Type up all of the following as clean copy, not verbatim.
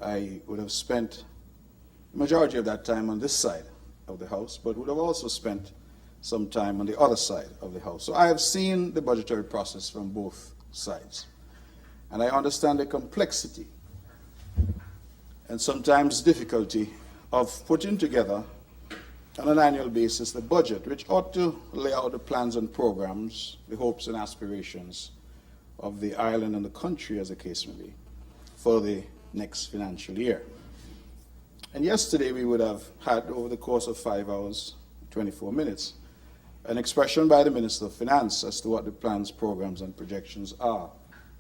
I would have spent the majority of that time on this side of the House, but would have also spent some time on the other side of the House. So I have seen the budgetary process from both sides. And I understand the complexity and sometimes difficulty of putting together on an annual basis the budget, which ought to lay out the plans and programs, the hopes and aspirations of the island and the country, as the case may be, for the next financial year. And yesterday we would have had, over the course of 5 hours, 24 minutes, an expression by the Minister of Finance as to what the plans, programs, and projections are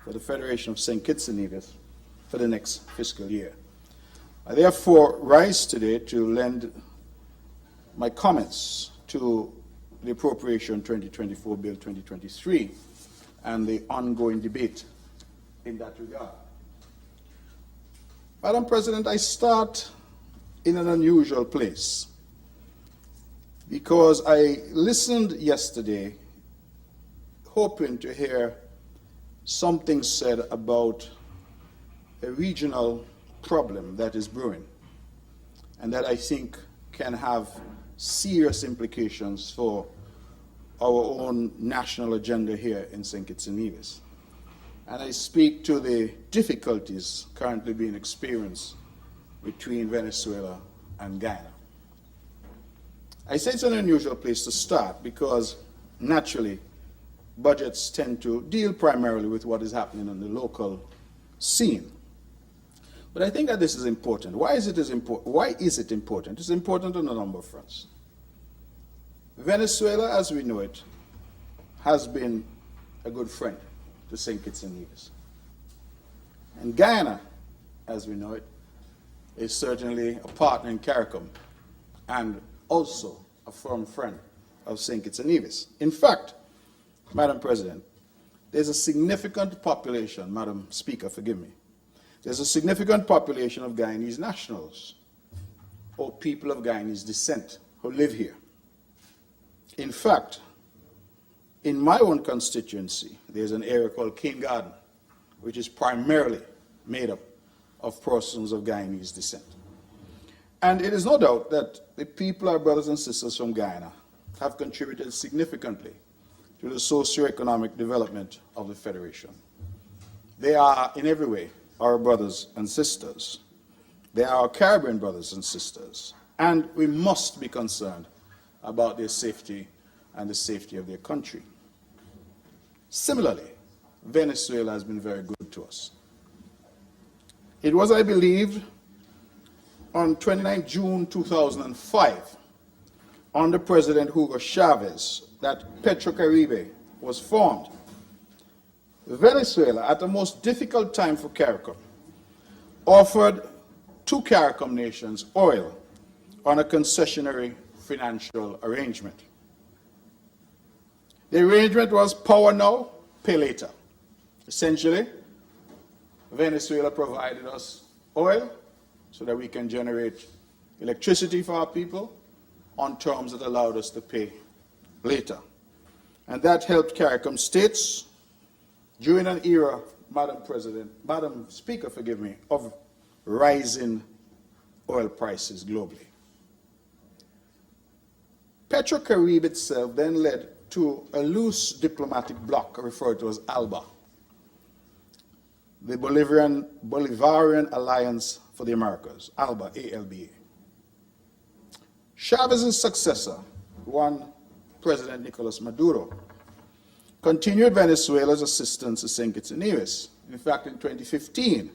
for the Federation of St. Kitts-Nevis for the next fiscal year. I therefore rise today to lend my comments to the Appropriation 2024 Bill 2023 and the ongoing debate in that regard. Madam President, I start in an unusual place because I listened yesterday hoping to hear something said about a regional problem that is brewing and that I think can have serious implications for our own national agenda here in St. Kitts-Nevis. And I speak to the difficulties currently being experienced between Venezuela and Guyana. I say it's an unusual place to start because naturally budgets tend to deal primarily with what is happening on the local scene. But I think that this is important. Why is it important? It's important on a number of fronts. Venezuela, as we know it, has been a good friend to St. Kitts and Nevis. And Guyana, as we know it, is certainly a partner in CARICOM and also a firm friend of St. Kitts and Nevis. In fact, Madam President, there's a significant population, Madam Speaker, forgive me, there's a significant population of Guyanese nationals or people of Guyanese descent who live here. In fact, in my own constituency, there's an area called Cane Garden, which is primarily made up of persons of Guyanese descent. And it is no doubt that the people, our brothers and sisters from Guyana, have contributed significantly to the socio-economic development of the Federation. They are, in every way, our brothers and sisters. They are our Caribbean brothers and sisters. And we must be concerned about their safety and the safety of their country. Similarly, Venezuela has been very good to us. It was, I believe, on 29 June 2005, under President Hugo Chavez, that Petrocaribe was formed. Venezuela, at the most difficult time for CARICOM, offered two CARICOM nations oil on a concessionary financial arrangement. The arrangement was power now, pay later. Essentially, Venezuela provided us oil so that we can generate electricity for our people on terms that allowed us to pay later. And that helped CARICOM states during an era, Madam Speaker, forgive me, of rising oil prices globally. Petrocaribe itself then led to a loose diplomatic bloc referred to as ALBA, the Bolivarian Alliance for the Americas, ALBA, A-L-B-A. Chavez's successor, one President Nicolas Maduro, continued Venezuela's assistance to St. Kitts and Nevis. In fact, in 2015,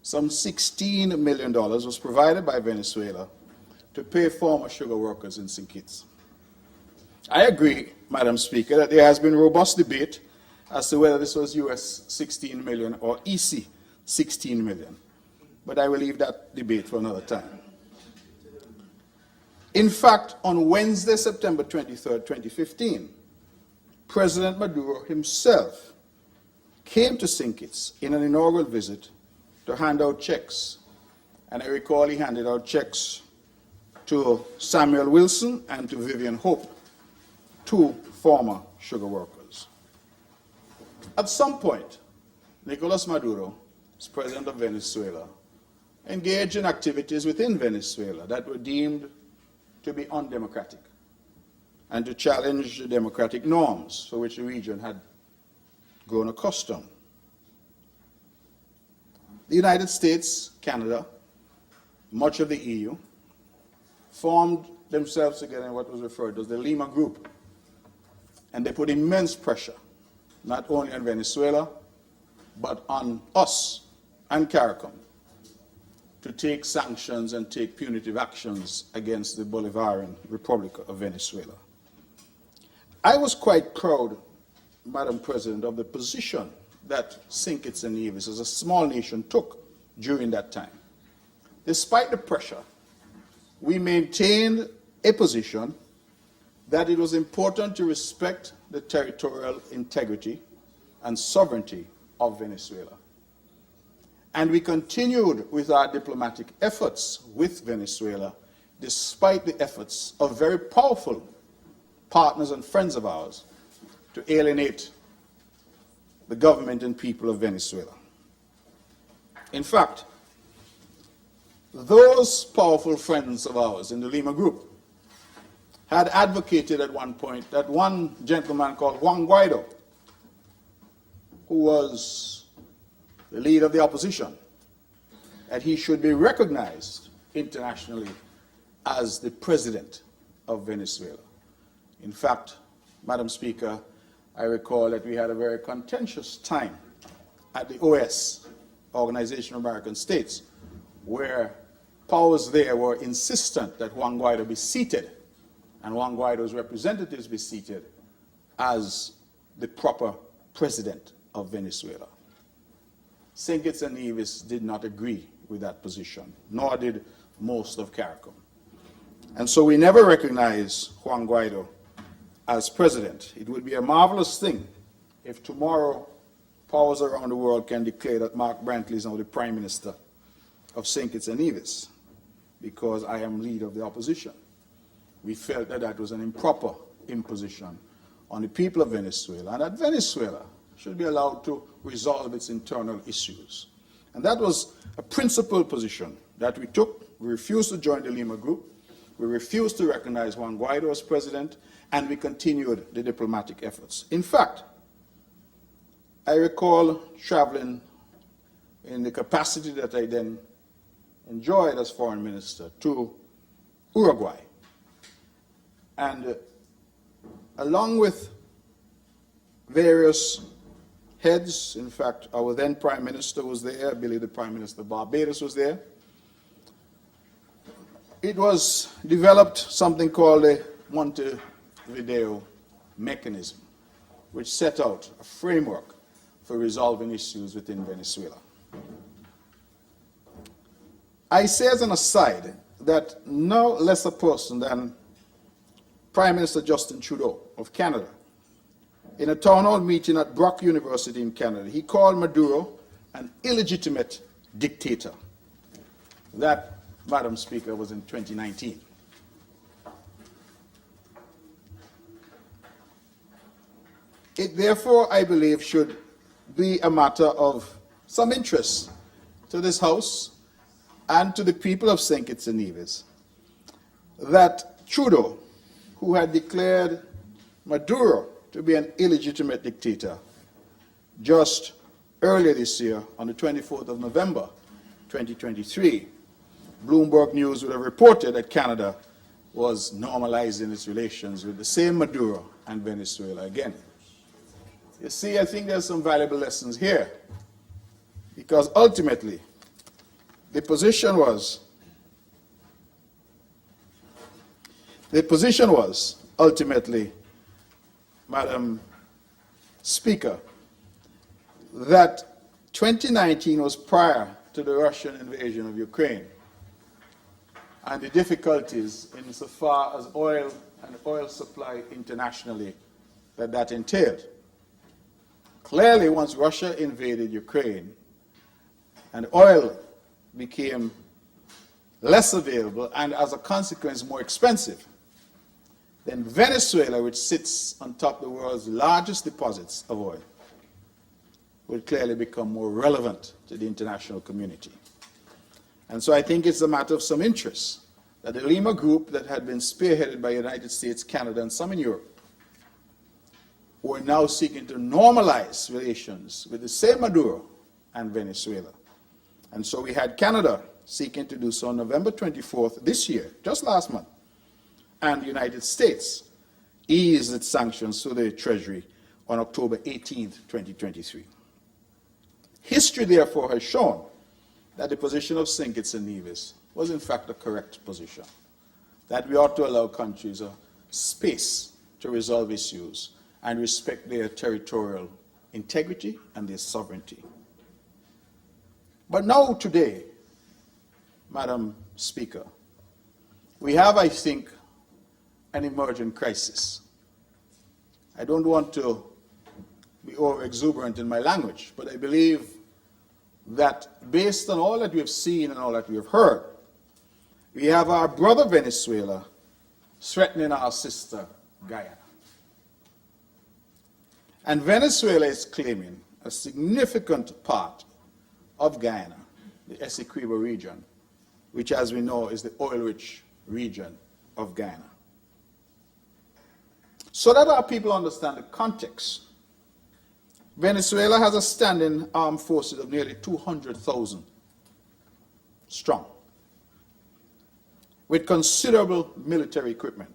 some $16 million was provided by Venezuela to pay former sugar workers in St. Kitts. I agree, Madam Speaker, that there has been robust debate as to whether this was US 16 million or EC 16 million. But I will leave that debate for another time. In fact, on Wednesday, September 23rd, 2015, President Maduro himself came to St. Kitts in an inaugural visit to hand out checks. And I recall he handed out checks to Samuel Wilson and to Vivian Hope, two former sugar workers. At some point, Nicolas Maduro, as president of Venezuela, engaged in activities within Venezuela that were deemed to be undemocratic and to challenge the democratic norms for which the region had grown accustomed. The United States, Canada, much of the EU, formed themselves together in what was referred to as the Lima Group. And they put immense pressure, not only on Venezuela, but on us and CARICOM, to take sanctions and take punitive actions against the Bolivarian Republic of Venezuela. I was quite proud, Madam President, of the position that St. Kitts and Nevis, as a small nation, took during that time. Despite the pressure, we maintained a position that it was important to respect the territorial integrity and sovereignty of Venezuela. And we continued with our diplomatic efforts with Venezuela, despite the efforts of very powerful partners and friends of ours to alienate the government and people of Venezuela. In fact, those powerful friends of ours in the Lima Group had advocated at one point that one gentleman called Juan Guaido, who was the leader of the opposition, that he should be recognized internationally as the president of Venezuela. In fact, Madam Speaker, I recall that we had a very contentious time at the OS, Organization of American States, where powers there were insistent that Juan Guaido be seated and Juan Guaido's representatives be seated as the proper president of Venezuela. St. Kitts and Nevis did not agree with that position, nor did most of CARICOM. And so we never recognized Juan Guaido as president. It would be a marvelous thing if tomorrow powers around the world can declare that Mark Brantley is now the Prime Minister of St. Kitts and Nevis, because I am leader of the opposition. We felt that that was an improper imposition on the people of Venezuela, and that Venezuela should be allowed to resolve its internal issues. And that was a principled position that we took. We refused to join the Lima Group. We refused to recognize Juan Guaido as president, and we continued the diplomatic efforts. In fact, I recall traveling in the capacity that I then enjoyed as foreign minister to Uruguay. And along with various heads, in fact, our then Prime Minister was there, I believe the Prime Minister of Barbados was there, it was developed something called the Montevideo mechanism, which set out a framework for resolving issues within Venezuela. I say as an aside that no less a person than Prime Minister Justin Trudeau of Canada, in a town hall meeting at Brock University in Canada, he called Maduro an illegitimate dictator. That, Madam Speaker, was in 2019. It therefore, I believe, should be a matter of some interest to this House and to the people of St. Kitts and Nevis that Trudeau, who had declared Maduro to be an illegitimate dictator, just earlier this year, on the 24th of November, 2023, Bloomberg News would have reported that Canada was normalizing its relations with the same Maduro and Venezuela again. You see, I think there's some valuable lessons here, because ultimately, the position was ultimately, Madam Speaker, that 2019 was prior to the Russian invasion of Ukraine and the difficulties insofar as oil and oil supply internationally that entailed. Clearly, once Russia invaded Ukraine and oil became less available and, as a consequence, more expensive, then Venezuela, which sits on top of the world's largest deposits of oil, would clearly become more relevant to the international community. And so I think it's a matter of some interest that the Lima group that had been spearheaded by the United States, Canada, and some in Europe, who are now seeking to normalize relations with the same Maduro and Venezuela. And so we had Canada seeking to do so on November 24th this year, just last month, and the United States eased its sanctions to the Treasury on October 18th, 2023. History, therefore, has shown that the position of St. Kitts-Nevis was in fact a correct position, that we ought to allow countries a space to resolve issues and respect their territorial integrity and their sovereignty. But now, today, Madam Speaker, we have, I think, an emergent crisis. I don't want to be over-exuberant in my language, but I believe that based on all that we have seen and all that we have heard, we have our brother Venezuela threatening our sister Guyana. And Venezuela is claiming a significant part of Guyana, the Essequibo region, which, as we know, is the oil-rich region of Guyana. So that our people understand the context, Venezuela has a standing armed forces of nearly 200,000 strong, with considerable military equipment.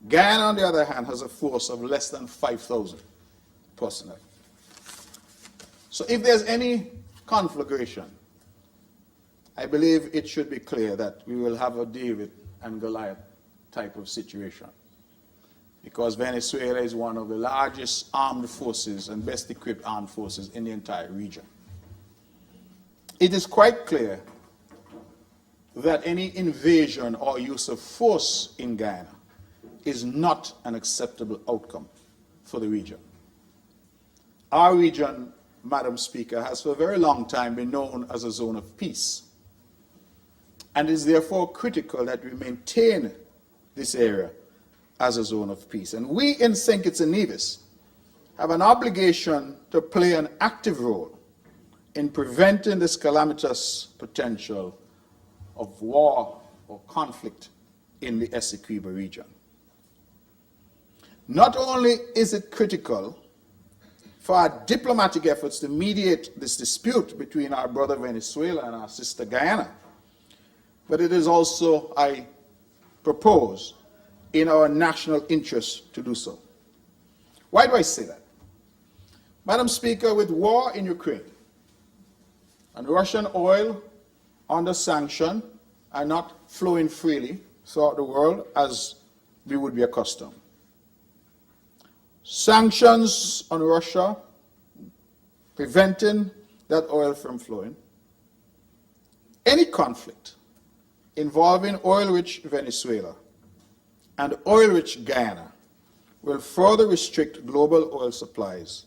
Guyana, on the other hand, has a force of less than 5,000 personnel. So if there's any conflagration, I believe it should be clear that we will have a David and Goliath type of situation, because Venezuela is one of the largest armed forces and best equipped armed forces in the entire region. It is quite clear that any invasion or use of force in Guyana is not an acceptable outcome for the region. Our region, Madam Speaker, has for a very long time been known as a zone of peace, and it is therefore critical that we maintain this area as a zone of peace. And we in St. Kitts-Nevis have an obligation to play an active role in preventing this calamitous potential of war or conflict in the Essequibo region. Not only is it critical for our diplomatic efforts to mediate this dispute between our brother Venezuela and our sister Guyana, but it is also, I propose, in our national interest to do so. Why do I say that? Madam Speaker, with war in Ukraine and Russian oil under sanction and not flowing freely throughout the world as we would be accustomed, sanctions on Russia preventing that oil from flowing, any conflict involving oil-rich Venezuela and oil-rich Guyana will further restrict global oil supplies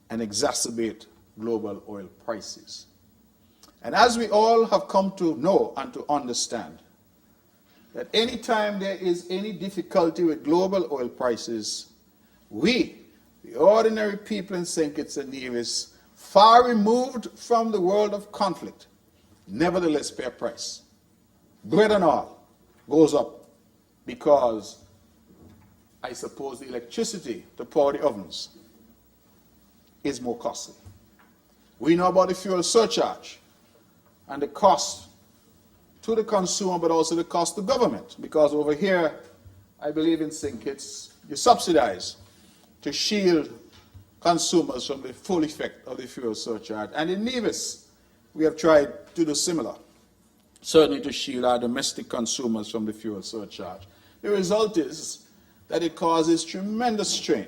and exacerbate global oil prices. And as we all have come to know and to understand, that any time there is any difficulty with global oil prices, we, the ordinary people in St. Kitts-Nevis, far removed from the world of conflict, nevertheless pay a price. Bread and all goes up because, I suppose, the electricity to power the ovens is more costly. We know about the fuel surcharge and the cost to the consumer, but also the cost to government, because over here, I believe in St. Kitts, you subsidize to shield consumers from the full effect of the fuel surcharge. And in Nevis, we have tried to do similar, certainly to shield our domestic consumers from the fuel surcharge. The result is that it causes tremendous strain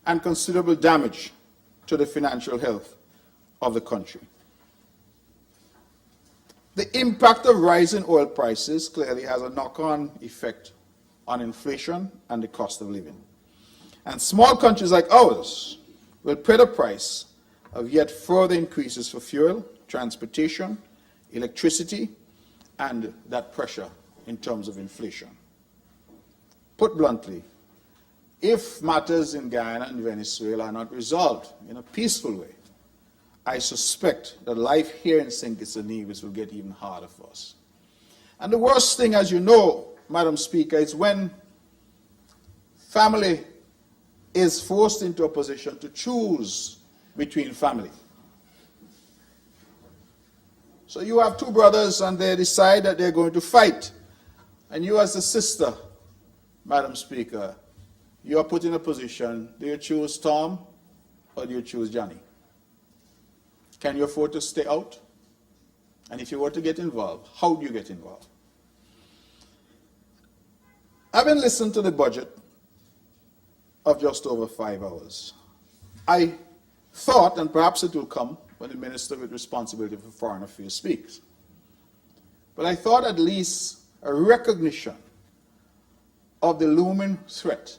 and considerable damage to the financial health of the country. The impact of rising oil prices clearly has a knock-on effect on inflation and the cost of living. And small countries like ours will pay the price of yet further increases for fuel, transportation, electricity, and that pressure in terms of inflation. Put bluntly, if matters in Guyana and Venezuela are not resolved in a peaceful way, I suspect that life here in St. Kitts-Nevis will get even harder for us. And the worst thing, as you know, Madam Speaker, is when family is forced into a position to choose between family. So you have two brothers and they decide that they're going to fight. And you as a sister, Madam Speaker, you are put in a position, do you choose Tom or do you choose Johnny? Can you afford to stay out? And if you were to get involved, how do you get involved? Having listened to the budget of just over 5 hours, I thought, and perhaps it will come when the minister with responsibility for foreign affairs speaks, but I thought at least a recognition of the looming threat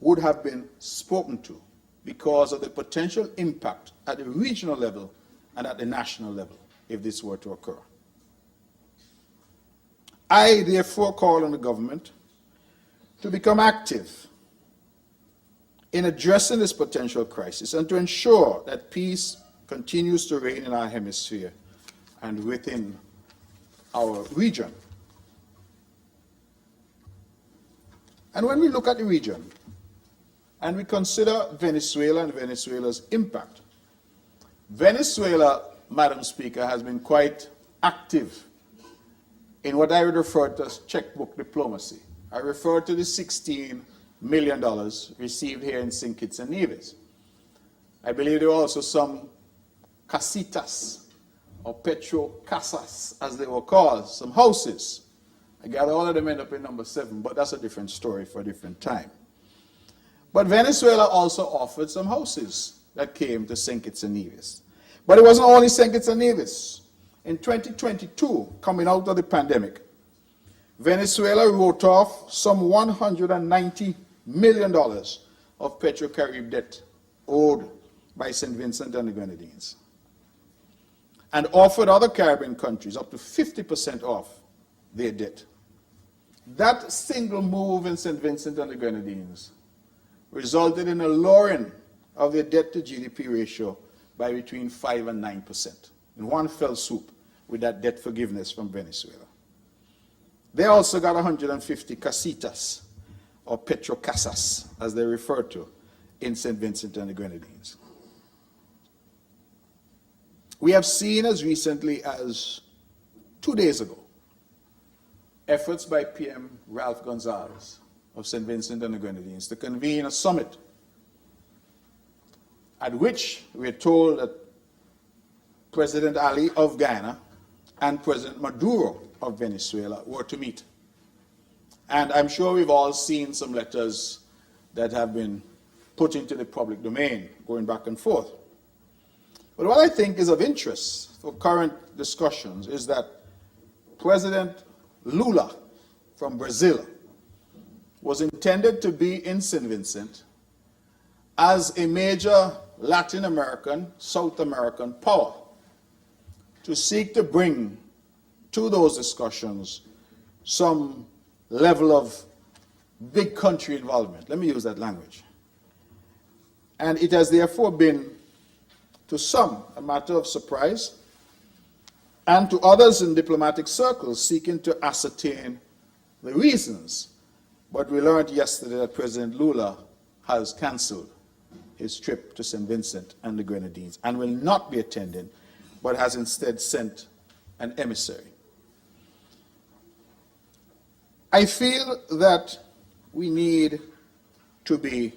would have been spoken to because of the potential impact at the regional level and at the national level if this were to occur. I therefore call on the government to become active in addressing this potential crisis and to ensure that peace continues to reign in our hemisphere and within our region. And when we look at the region and we consider Venezuela and Venezuela's impact, Venezuela, Madam Speaker, has been quite active in what I would refer to as checkbook diplomacy. I refer to the $16 million received here in St. Kitts and Nevis. I believe there were also some casitas, or petro casas, as they were called, some houses. I gather all of them end up in number 7, but that's a different story for a different time. But Venezuela also offered some houses that came to St. Kitts and Nevis. But it wasn't only St. Kitts and Nevis. In 2022, coming out of the pandemic, Venezuela wrote off some $190 million of Petro-Carib debt owed by St. Vincent and the Grenadines, and offered other Caribbean countries up to 50% off their debt. That single move in St. Vincent and the Grenadines resulted in a lowering of their debt to GDP ratio by between 5 and 9% in one fell swoop with that debt forgiveness from Venezuela. They also got 150 casitas, or petrocasas, as they refer to, in St. Vincent and the Grenadines. We have seen as recently as 2 days ago efforts by PM Ralph Gonzalez of St. Vincent and the Grenadines to convene a summit at which we are told that President Ali of Guyana and President Maduro of Venezuela were to meet. And I'm sure we've all seen some letters that have been put into the public domain, going back and forth. But what I think is of interest for current discussions is that President Lula from Brazil was intended to be in St. Vincent as a major Latin American, South American power to seek to bring to those discussions some level of big country involvement. Let me use that language. And it has therefore been, to some, a matter of surprise, and to others in diplomatic circles seeking to ascertain the reasons. But we learned yesterday that President Lula has cancelled his trip to St. Vincent and the Grenadines and will not be attending, but has instead sent an emissary. I feel that we need to be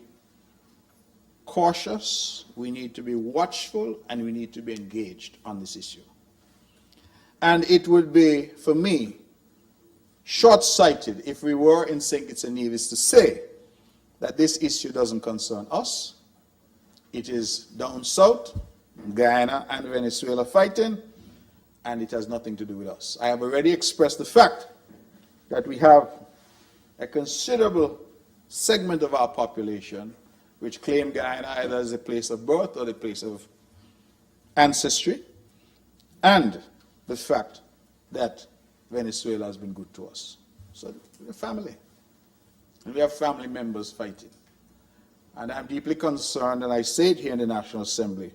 cautious, we need to be watchful, and we need to be engaged on this issue. And it would be, for me, short-sighted if we were in St. Kitts and Nevis to say that this issue doesn't concern us. It is down south, Guyana and Venezuela fighting, and it has nothing to do with us. I have already expressed the fact that we have a considerable segment of our population which claim Guyana either as a place of birth or the place of ancestry, and the fact that Venezuela has been good to us. So we're a family, and we have family members fighting. And I'm deeply concerned, and I say it here in the National Assembly,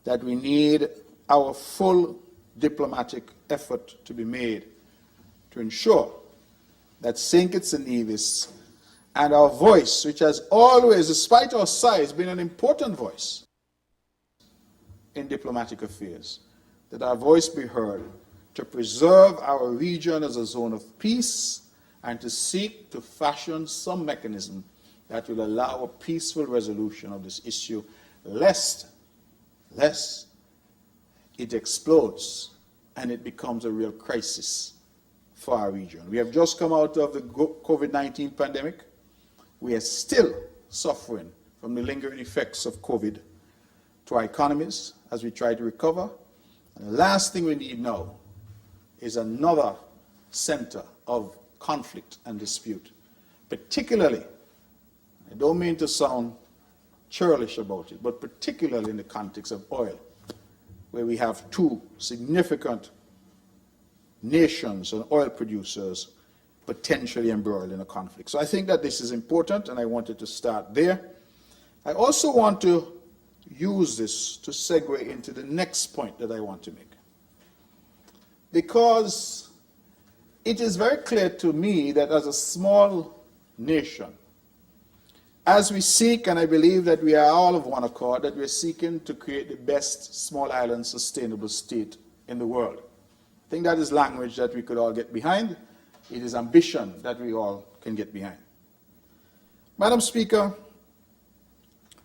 that we need our full diplomatic effort to be made to ensure that St. Kitts-Nevis and our voice, which has always, despite our size, been an important voice in diplomatic affairs, that our voice be heard to preserve our region as a zone of peace and to seek to fashion some mechanism that will allow a peaceful resolution of this issue, lest it explodes and it becomes a real crisis for our region. We have just come out of the COVID-19 pandemic. We are still suffering from the lingering effects of COVID to our economies as we try to recover. And the last thing we need now is another center of conflict and dispute, particularly, I don't mean to sound churlish about it, but particularly in the context of oil, where we have two significant nations and oil producers potentially embroiled in a conflict. So I think that this is important, and I wanted to start there. I also want to use this to segue into the next point that I want to make, because it is very clear to me that as a small nation, as we seek, and I believe that we are all of one accord, that we're seeking to create the best small island sustainable state in the world. I think that is language that we could all get behind. It is ambition that we all can get behind. Madam Speaker,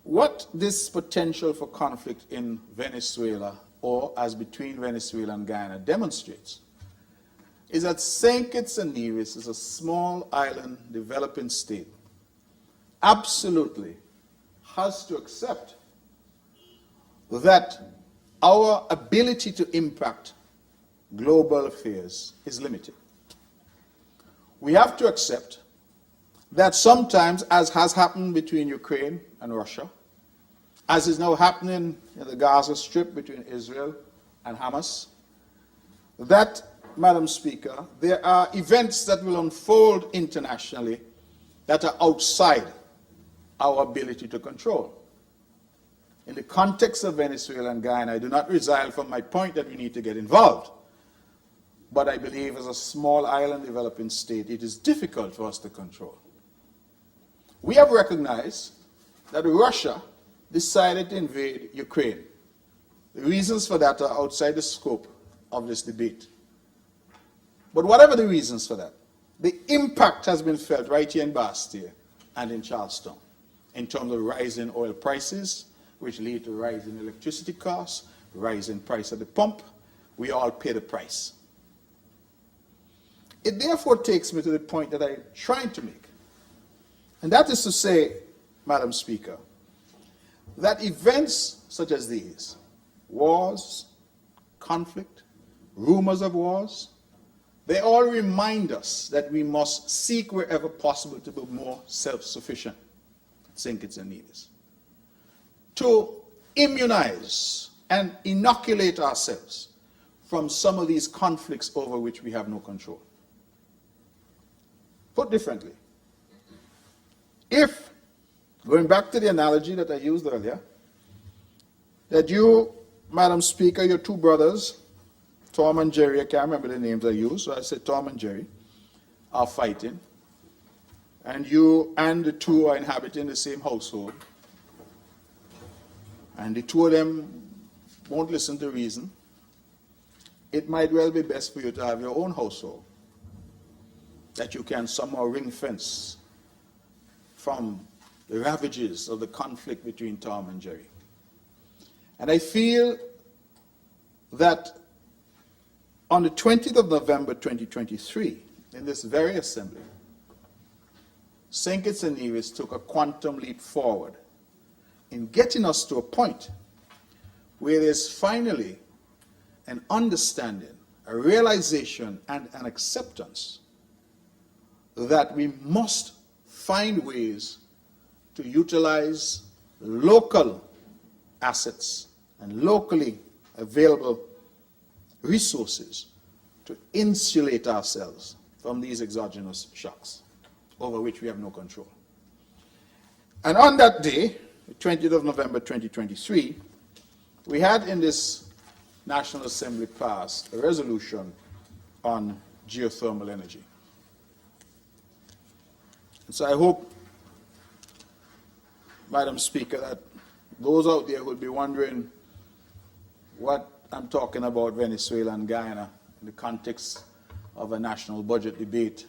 what this potential for conflict in Venezuela, or as between Venezuela and Guyana, demonstrates is that St. Kitts and Nevis is a small island developing state absolutely has to accept that our ability to impact global affairs is limited. We have to accept that sometimes, as has happened between Ukraine and Russia, as is now happening in the Gaza Strip between Israel and Hamas, that, Madam Speaker, there are events that will unfold internationally that are outside our ability to control. In the context of Venezuela and Guyana, I do not resile from my point that we need to get involved. But I believe as a small island developing state, it is difficult for us to control. We have recognized that Russia decided to invade Ukraine. The reasons for that are outside the scope of this debate. But whatever the reasons for that, the impact has been felt right here in Bastia and in Charleston in terms of rising oil prices, which lead to rising electricity costs, rising price at the pump. We all pay the price. It therefore takes me to the point that I'm trying to make. And that is to say, Madam Speaker, that events such as these, wars, conflict, rumors of wars, they all remind us that we must seek wherever possible to be more self-sufficient, St. Kitts and Nevis, to immunize and inoculate ourselves from some of these conflicts over which we have no control. Put differently, if, going back to the analogy that I used earlier, that you, Madam Speaker, your two brothers, Tom and Jerry, I can't remember the names I used, so I said Tom and Jerry, are fighting, and you and the two are inhabiting the same household, and the two of them won't listen to reason, it might well be best for you to have your own household that you can somehow ring fence from the ravages of the conflict between Tom and Jerry. And I feel that on the 20th of November 2023, in this very assembly, St. Kitts and Nevis took a quantum leap forward in getting us to a point where there's finally an understanding, a realization, and an acceptance that we must find ways to utilize local assets and locally available resources to insulate ourselves from these exogenous shocks over which we have no control. And on that day, the 20th of November 2023, we had in this National Assembly passed a resolution on geothermal energy. And so I hope, Madam Speaker, that those out there will be wondering what I'm talking about Venezuela and Guyana in the context of a national budget debate.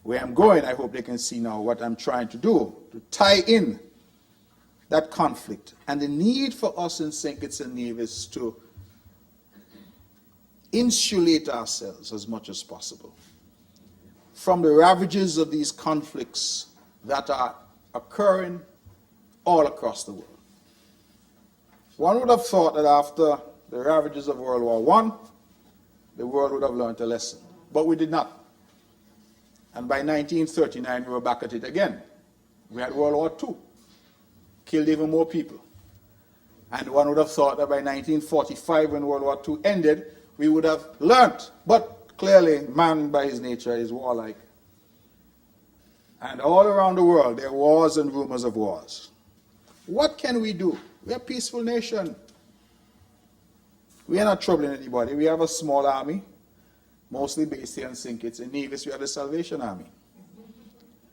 Where I'm going, I hope they can see now what I'm trying to do, to tie in that conflict and the need for us in St. Kitts and Nevis to insulate ourselves as much as possible from the ravages of these conflicts that are occurring all across the world. One would have thought that after the ravages of World War I, the world would have learned a lesson, but we did not. And by 1939, we were back at it again. We had World War II, killed even more people. And one would have thought that by 1945, when World War II ended, we would have learnt. But clearly, man by his nature is warlike. And all around the world, there are wars and rumors of wars. What can we do? We're a peaceful nation. We are not troubling anybody. We have a small army, mostly based here in St. Kitts. In Nevis, we have the Salvation Army.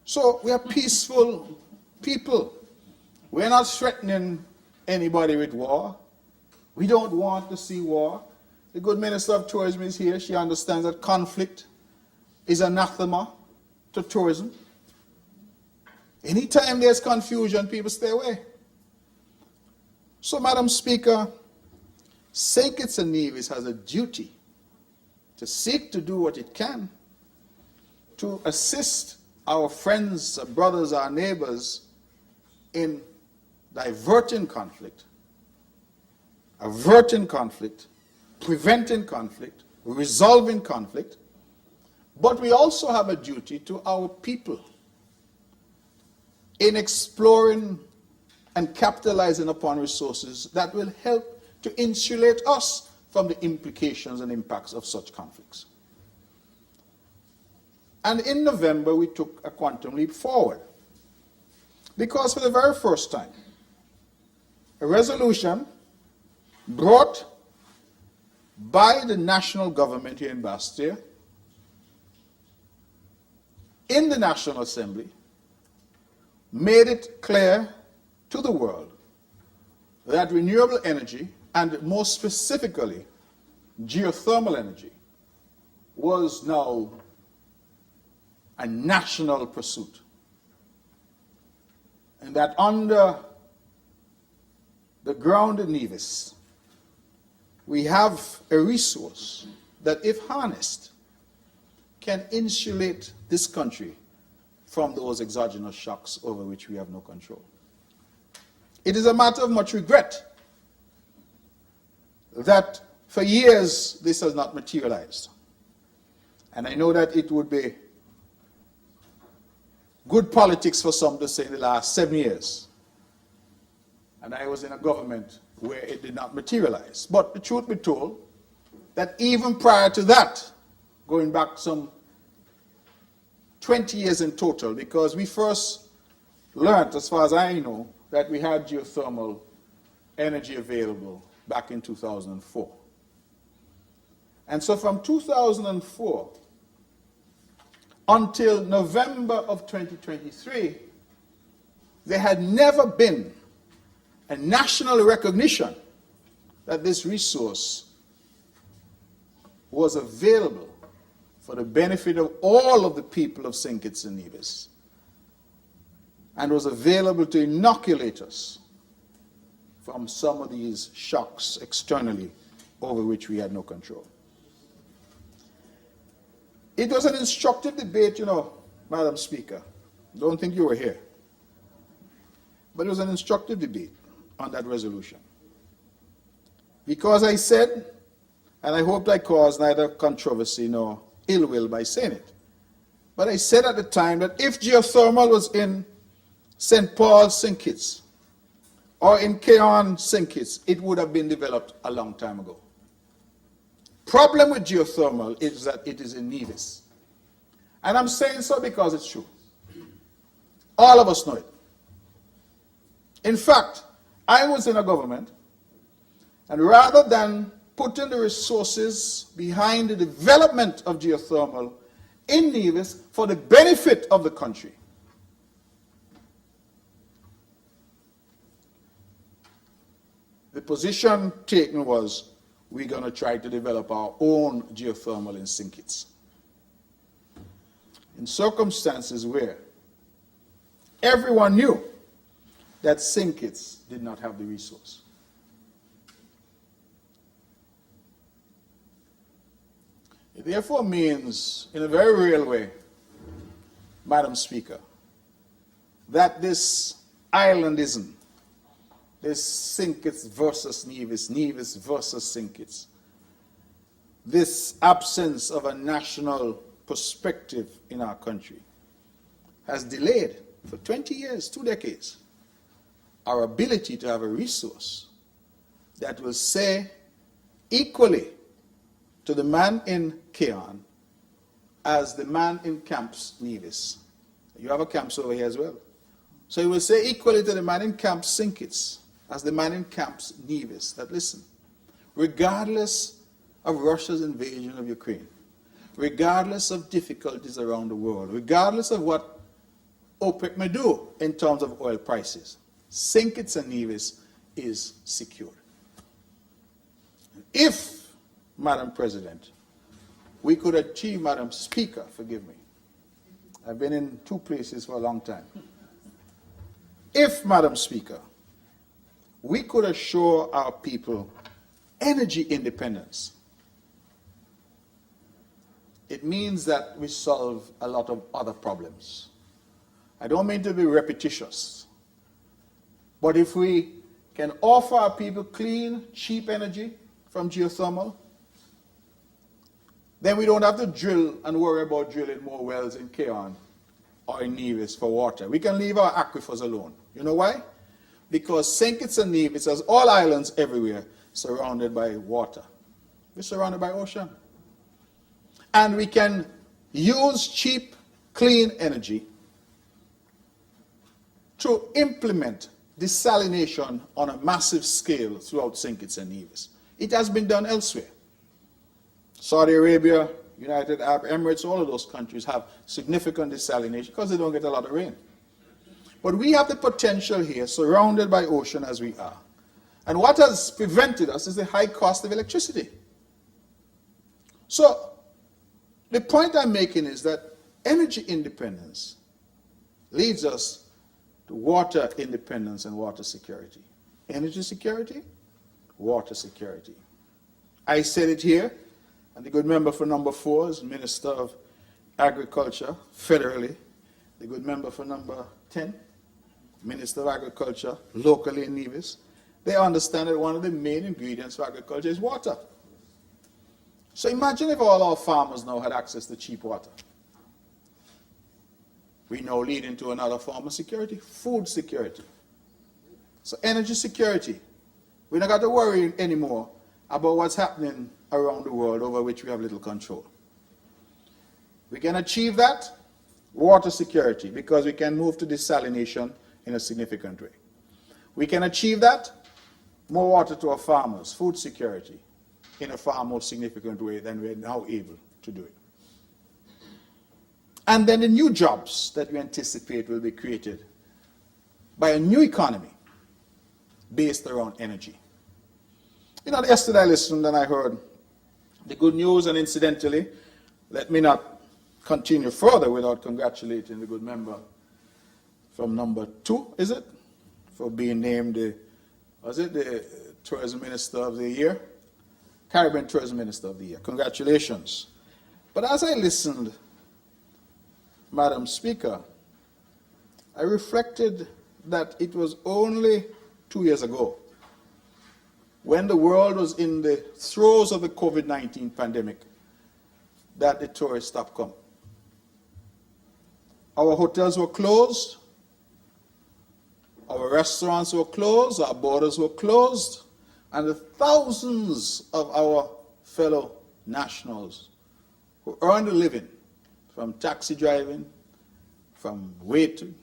So we are peaceful people. We're not threatening anybody with war. We don't want to see war. The good Minister of Tourism is here. She understands that conflict is anathema to tourism. Anytime there's confusion, people stay away. So, Madam Speaker, St. Kitts and Nevis has a duty to seek to do what it can to assist our friends, our brothers, our neighbors in diverting conflict, averting conflict, preventing conflict, resolving conflict. But we also have a duty to our people in exploring and capitalizing upon resources that will help to insulate us from the implications and impacts of such conflicts. And in November, we took a quantum leap forward. Because for the very first time, a resolution brought by the national government here in Bastia in the National Assembly made it clear to the world that renewable energy, and more specifically geothermal energy, was now a national pursuit. And that under the ground in Nevis, we have a resource that, if harnessed, can insulate this country from those exogenous shocks over which we have no control. It is a matter of much regret that for years this has not materialized. And I know that it would be good politics for some to say in the last 7 years. And I was in a government where it did not materialize. But the truth be told, that even prior to that, going back some 20 years in total, because we first learned, as far as I know, that we had geothermal energy available back in 2004. And so from 2004 until November of 2023, there had never been a national recognition that this resource was available for the benefit of all of the people of St. Kitts and Nevis, and was available to inoculate us from some of these shocks externally over which we had no control. It was an instructive debate, Madam Speaker. Don't think you were here. But it was an instructive debate on that resolution. Because I said, and I hoped I caused neither controversy nor ill will by saying it, but I said at the time that if geothermal was in St. Paul, St. Kitts, or in Keon, St. Kitts, it would have been developed a long time ago. Problem with geothermal is that it is in Nevis. And I'm saying so because it's true. All of us know it. In fact, I was in a government And rather than putting the resources behind the development of geothermal in Nevis for the benefit of the country, the position taken was, we're going to try to develop our own geothermal in St. Kitts. In circumstances where everyone knew that St. Kitts did not have the resource. It therefore means, in a very real way, Madam Speaker, that this islandism, this St. Kitts versus Nevis, Nevis versus St. Kitts, this absence of a national perspective in our country has delayed for 20 years, 2 decades, our ability to have a resource that will say equally to the man in Keon as the man in Camps Nevis. You have a camps over here as well. So he will say equally to the man in Camps St. Kitts as the man in Camps Nevis, that listen, regardless of Russia's invasion of Ukraine, regardless of difficulties around the world, regardless of what OPEC may do in terms of oil prices, St. Kitts and Nevis is secured. If, Madam President, we could achieve, Madam Speaker, forgive me, I've been in 2 places for a long time. If, Madam Speaker, we could assure our people energy independence, it means that we solve a lot of other problems. I don't mean to be repetitious, but if we can offer our people clean, cheap energy from geothermal, then we don't have to drill and worry about drilling more wells in Keon or in Nevis for water. We can leave our aquifers alone. You know why? Because St. Kitts and Nevis, as all islands everywhere, surrounded by water. We're surrounded by ocean. And we can use cheap, clean energy to implement desalination on a massive scale throughout St. Kitts and Nevis. It has been done elsewhere. Saudi Arabia, United Arab Emirates, all of those countries have significant desalination because they don't get a lot of rain. But we have the potential here, surrounded by ocean as we are. And what has prevented us is the high cost of electricity. So, the point I'm making is that energy independence leads us to water independence and water security. Energy security, water security. I said it here, and the good member for number 4 is Minister of Agriculture federally. The good member for number 10, Minister of Agriculture locally in Nevis. They understand that one of the main ingredients for agriculture is water. So imagine if all our farmers now had access to cheap water. We now lead into another form of security, food security. So energy security. We don't got to worry anymore about what's happening around the world over which we have little control. We can achieve that, water security, because we can move to desalination in a significant way. We can achieve that, more water to our farmers, food security, in a far more significant way than we're now able to do it. And then the new jobs that we anticipate will be created by a new economy based around energy. You know, yesterday I listened and I heard the good news, and incidentally, let me not continue further without congratulating the good member from number 2, is it? For being named the Tourism Minister of the Year? Caribbean Tourism Minister of the Year. Congratulations. But as I listened, Madam Speaker, I reflected that it was only 2 years ago, when the world was in the throes of the COVID-19 pandemic, that the tourists stopped coming. Our hotels were closed, our restaurants were closed, our borders were closed, and the thousands of our fellow nationals who earned a living from taxi driving, from waiting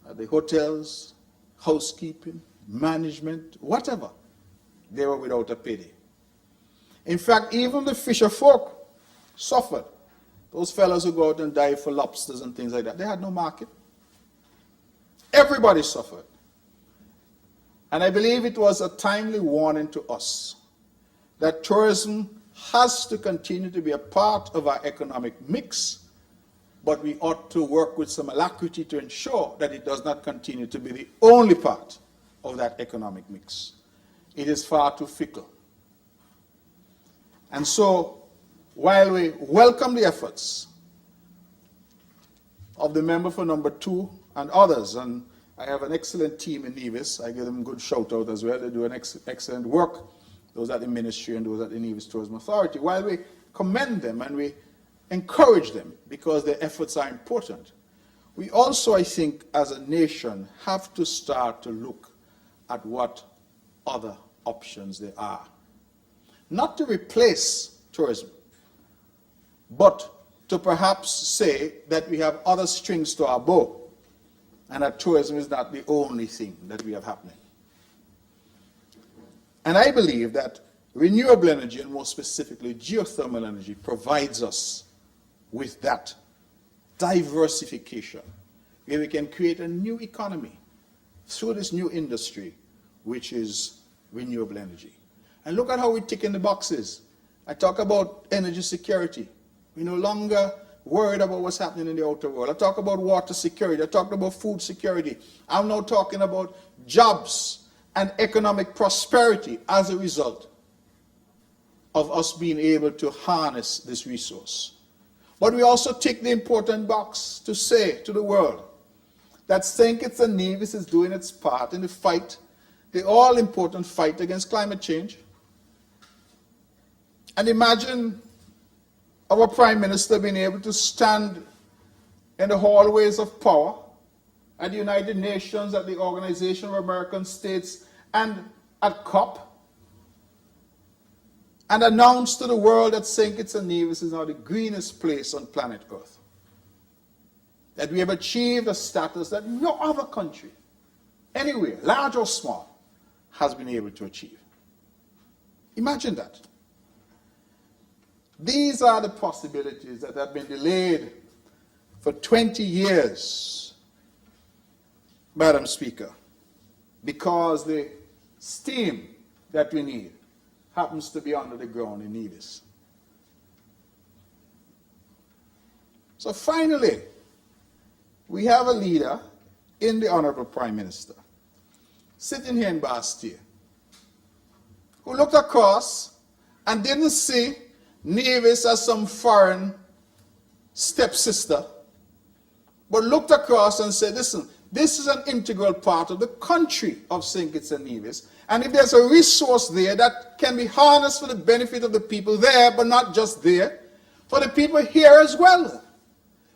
at the hotels, housekeeping, management, whatever, They were without a payday. In fact, even the fisher folk suffered. Those fellows who go out and dive for lobsters and things like that, they had no market. Everybody suffered. And I believe it was a timely warning to us that tourism has to continue to be a part of our economic mix, but we ought to work with some alacrity to ensure that it does not continue to be the only part of that economic mix. It is far too fickle. And so, while we welcome the efforts of the member for number 2 and others, and I have an excellent team in Nevis, I give them a good shout out as well, they do an excellent work, those at the ministry and those at the Nevis Tourism Authority, while we commend them and we encourage them because their efforts are important, we also, I think, as a nation, have to start to look at what other options there are. Not to replace tourism, but to perhaps say that we have other strings to our bow and that tourism is not the only thing that we have happening. And I believe that renewable energy, and more specifically geothermal energy, provides us with that diversification where we can create a new economy through this new industry, which is renewable energy. And look at how we tick in the boxes. I talk about energy security. We're no longer worried about what's happening in the outer world. I talk about water security. I talk about food security. I'm now talking about jobs and economic prosperity as a result of us being able to harness this resource. But we also tick the important box to say to the world that St. Kitts-Nevis is doing its part in the fight, the all-important fight against climate change. And imagine our Prime Minister being able to stand in the hallways of power at the United Nations, at the Organization of American States, and at COP, and announce to the world that St. Kitts-Nevis is now the greenest place on planet Earth. That we have achieved a status that no other country, anywhere, large or small, has been able to achieve. Imagine that. These are the possibilities that have been delayed for 20 years, Madam Speaker, because the steam that we need happens to be under the ground in Nevis. So finally, we have a leader in the Honorable Prime Minister sitting here in Bastille who looked across and didn't see Nevis as some foreign stepsister, but looked across and said, listen, this is an integral part of the country of St. Kitts and Nevis, and if there's a resource there that can be harnessed for the benefit of the people there, but not just there, for the people here as well.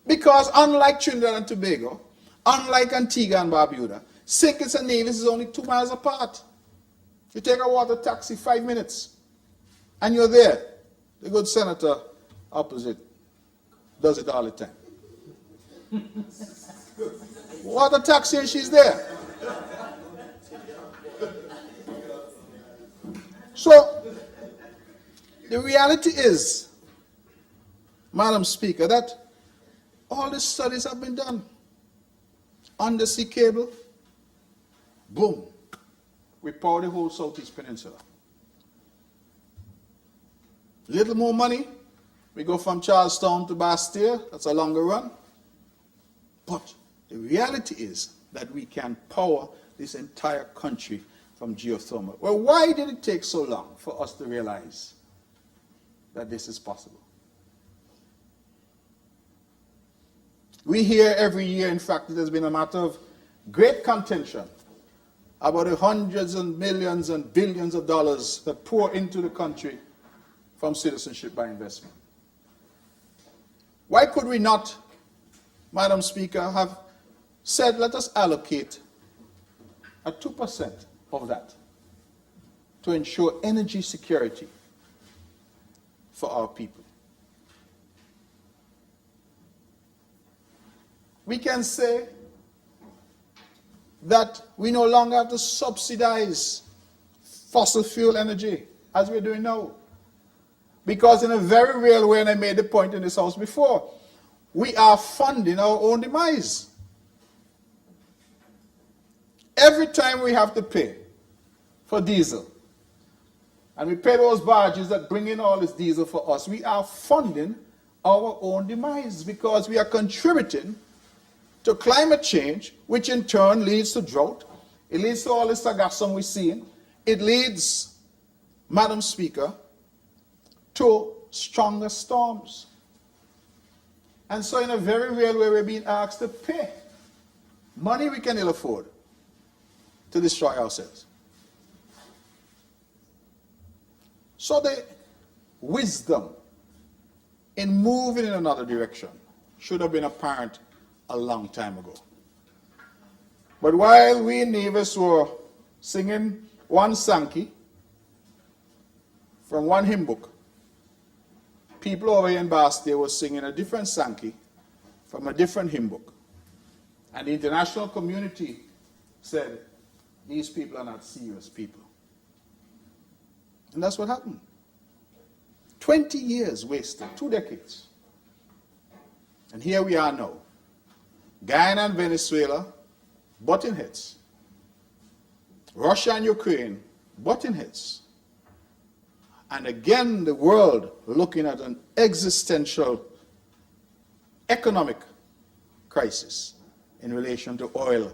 Because unlike Trinidad and Tobago, unlike Antigua and Barbuda, St. Kitts and Nevis is only 2 miles apart. You take a water taxi, 5 minutes, and you're there. The good senator opposite does it all the time. Water taxi and she's there. So, the reality is, Madam Speaker, that all the studies have been done. Undersea cable, boom, we power the whole Southeast Peninsula. Little more money, we go from Charlestown to Bastille, that's a longer run. But the reality is that we can power this entire country from geothermal. Well, why did it take so long for us to realize that this is possible? We hear every year, in fact, it has been a matter of great contention about the hundreds and millions and billions of dollars that pour into the country from citizenship by investment. Why could we not, Madam Speaker, have said, let us allocate a 2% of that to ensure energy security for our people? We can say that we no longer have to subsidize fossil fuel energy, as we're doing now. Because in a very real way, and I made the point in this house before, we are funding our own demise. Every time we have to pay for diesel, and we pay those barges that bring in all this diesel for us, we are funding our own demise because we are contributing to climate change, which in turn leads to drought. It leads to all this sargassum we're seeing. It leads, Madam Speaker, to stronger storms. And so in a very real way, we're being asked to pay money we can ill afford to destroy ourselves. So the wisdom in moving in another direction should have been apparent a long time ago. But while we in Nevis were singing one Sankey from one hymn book, people over here in Bastia were singing a different Sankey from a different hymn book. And the international community said, these people are not serious people. And that's what happened. 20 years wasted, 2 decades. And here we are now. Guyana and Venezuela butting heads. Russia and Ukraine butting heads. And again, the world looking at an existential economic crisis in relation to oil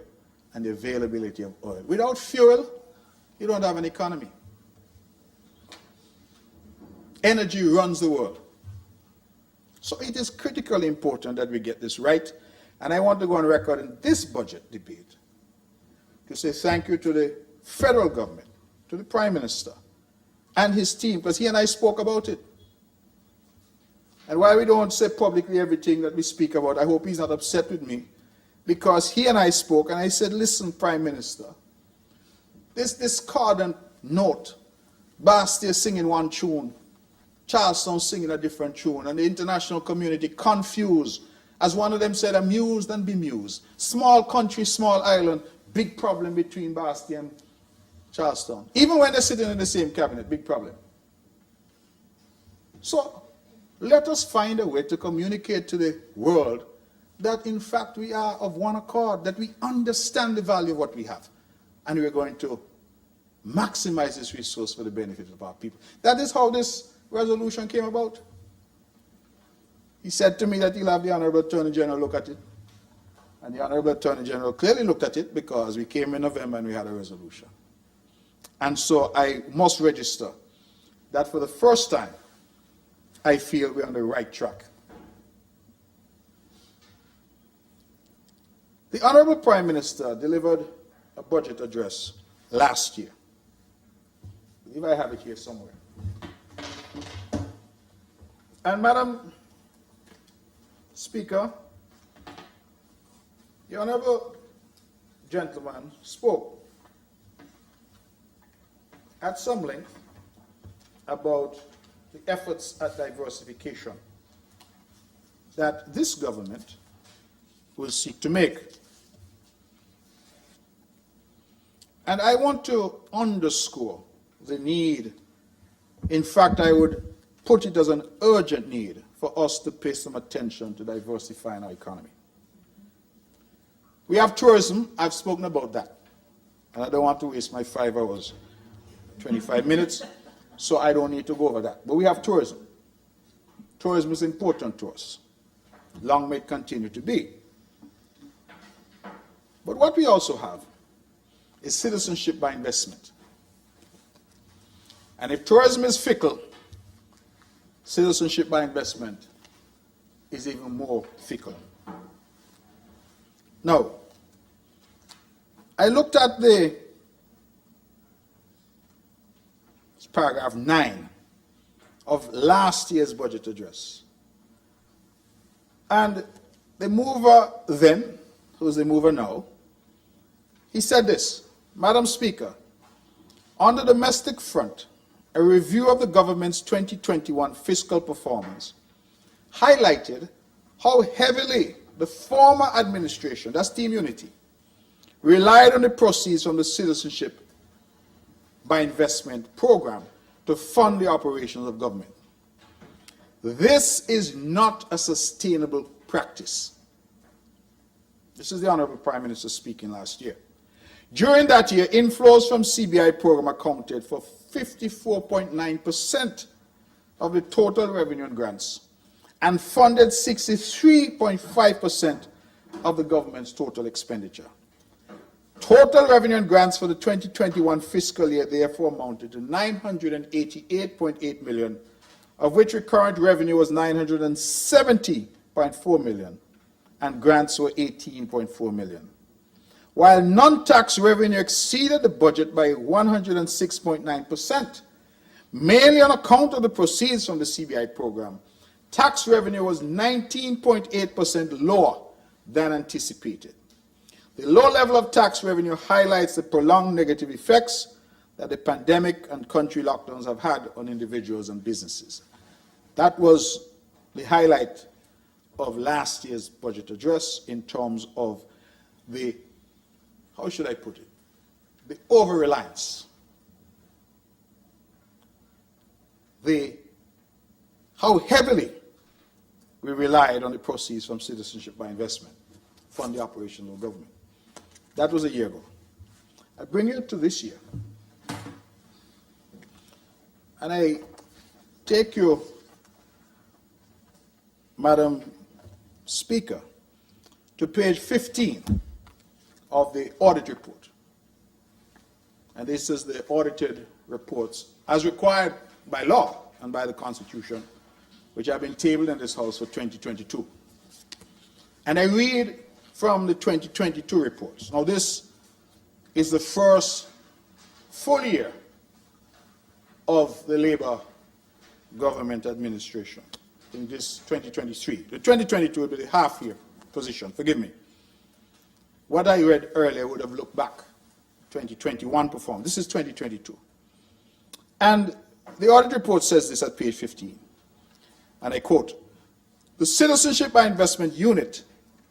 and the availability of oil. Without fuel, you don't have an economy. Energy runs the world. So it is critically important that we get this right. And I want to go on record in this budget debate to say thank you to the federal government, to the Prime Minister and his team, because he and I spoke about it. And while we don't say publicly everything that we speak about, I hope he's not upset with me, because he and I spoke, and I said, listen, Prime Minister, this discordant note, Bastia singing one tune, Charleston singing a different tune, and the international community confused. As one of them said, amused and bemused. Small country, small island, big problem between Bastia and Charleston. Even when they're sitting in the same cabinet, big problem. So let us find a way to communicate to the world that in fact we are of one accord, that we understand the value of what we have, and we're going to maximize this resource for the benefit of our people. That is how this resolution came about. He said to me that he'll have the Honorable Attorney General look at it. And the Honorable Attorney General clearly looked at it because we came in November and we had a resolution. And so I must register that for the first time, I feel we're on the right track. The Honorable Prime Minister delivered a budget address last year. I believe I have it here somewhere. And Madam Speaker, the Honorable gentleman spoke at some length about the efforts at diversification that this government will seek to make. And I want to underscore the need. In fact, I would put it as an urgent need for us to pay some attention to diversifying our economy. We have tourism. I've spoken about that. And I don't want to waste my 5 hours, 25 minutes, so I don't need to go over that. But we have tourism. Tourism is important to us. Long may it continue to be. But what we also have is citizenship by investment. And if tourism is fickle, citizenship by investment is even more fickle. Now, I looked at paragraph 9 of last year's budget address. And the mover then, who's the mover now, he said this: Madam Speaker, on the domestic front, a review of the government's 2021 fiscal performance highlighted how heavily the former administration, that's Team Unity, relied on the proceeds from the citizenship by Investment program to fund the operations of government. This is not a sustainable practice. This is the Honorable Prime Minister speaking last year. During that year, inflows from CBI program accounted for 54.9% of the total revenue and grants and funded 63.5% of the government's total expenditure. Total revenue and grants for the 2021 fiscal year therefore amounted to 988.8 million, of which recurrent revenue was 970.4 million and grants were 18.4 million. While non-tax revenue exceeded the budget by 106.9%, mainly on account of the proceeds from the CBI program, tax revenue was 19.8% lower than anticipated. The low level of tax revenue highlights the prolonged negative effects that the pandemic and country lockdowns have had on individuals and businesses. That was the highlight of last year's budget address in terms of the, how should I put it, the over-reliance, how heavily we relied on the proceeds from citizenship by investment to fund the operations of government. That was a year ago. I bring you to this year. And I take you, Madam Speaker, to page 15 of the audit report. And this is the audited reports as required by law and by the Constitution, which have been tabled in this House for 2022. And I read from the 2022 reports. Now, this is the first full year of the Labour government administration in this 2023. The 2022 will be the half-year position, forgive me. What I read earlier would have looked back, 2021 performance. This is 2022. And the audit report says this at page 15, and I quote, "The Citizenship by Investment Unit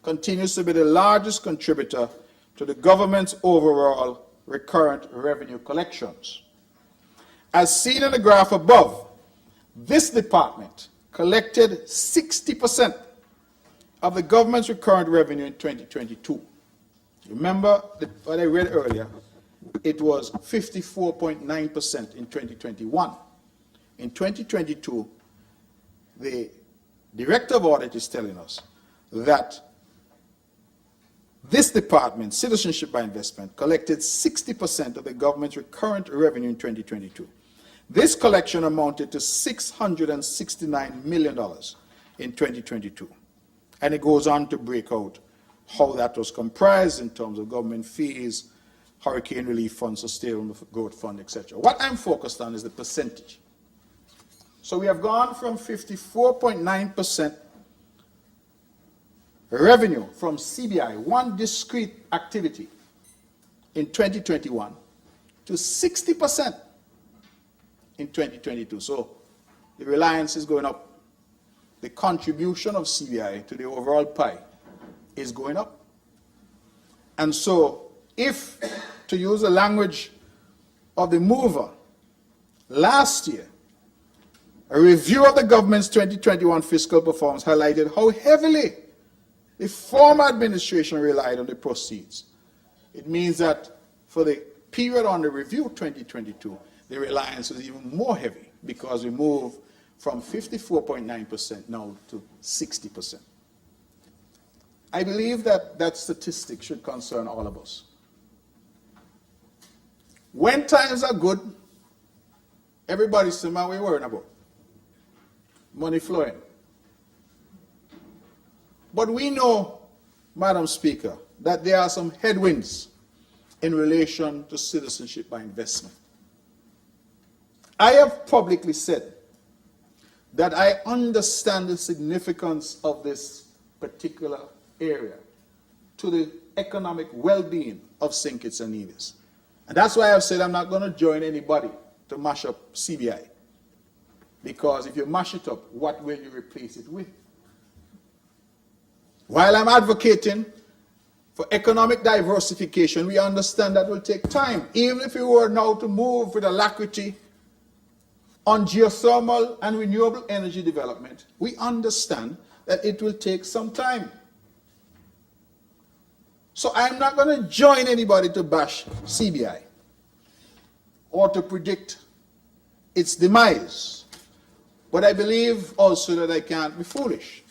continues to be the largest contributor to the government's overall recurrent revenue collections. As seen in the graph above, this department collected 60% of the government's recurrent revenue in 2022. Remember what I read earlier, it was 54.9% in 2021. In 2022, the Director of Audit is telling us that this department, Citizenship by Investment, collected 60% of the government's recurrent revenue in 2022. This collection amounted to $669 million in 2022. And it goes on to break out how that was comprised in terms of government fees, hurricane relief fund, sustainable growth fund, etc. What I'm focused on is the percentage. So we have gone from 54.9% revenue from CBI, one discrete activity, in 2021 to 60% in 2022. So the reliance is going up. The contribution of CBI to the overall pie is going up. And so if, to use the language of the mover, last year, a review of the government's 2021 fiscal performance highlighted how heavily the former administration relied on the proceeds. It means that for the period under review, 2022, the reliance was even more heavy because we moved from 54.9% now to 60%. I believe that that statistic should concern all of us. When times are good, everybody's saying, what are we worrying about? Money flowing. But we know, Madam Speaker, that there are some headwinds in relation to citizenship by investment. I have publicly said that I understand the significance of this particular area to the economic well-being of St. Kitts and Nevis. And that's why I've said I'm not going to join anybody to mash up CBI. Because if you mash it up, what will you replace it with? While I'm advocating for economic diversification, we understand that will take time. Even if we were now to move with alacrity on geothermal and renewable energy development, we understand that it will take some time. So I'm not going to join anybody to bash CBI or to predict its demise. But I believe also that I can't be foolish.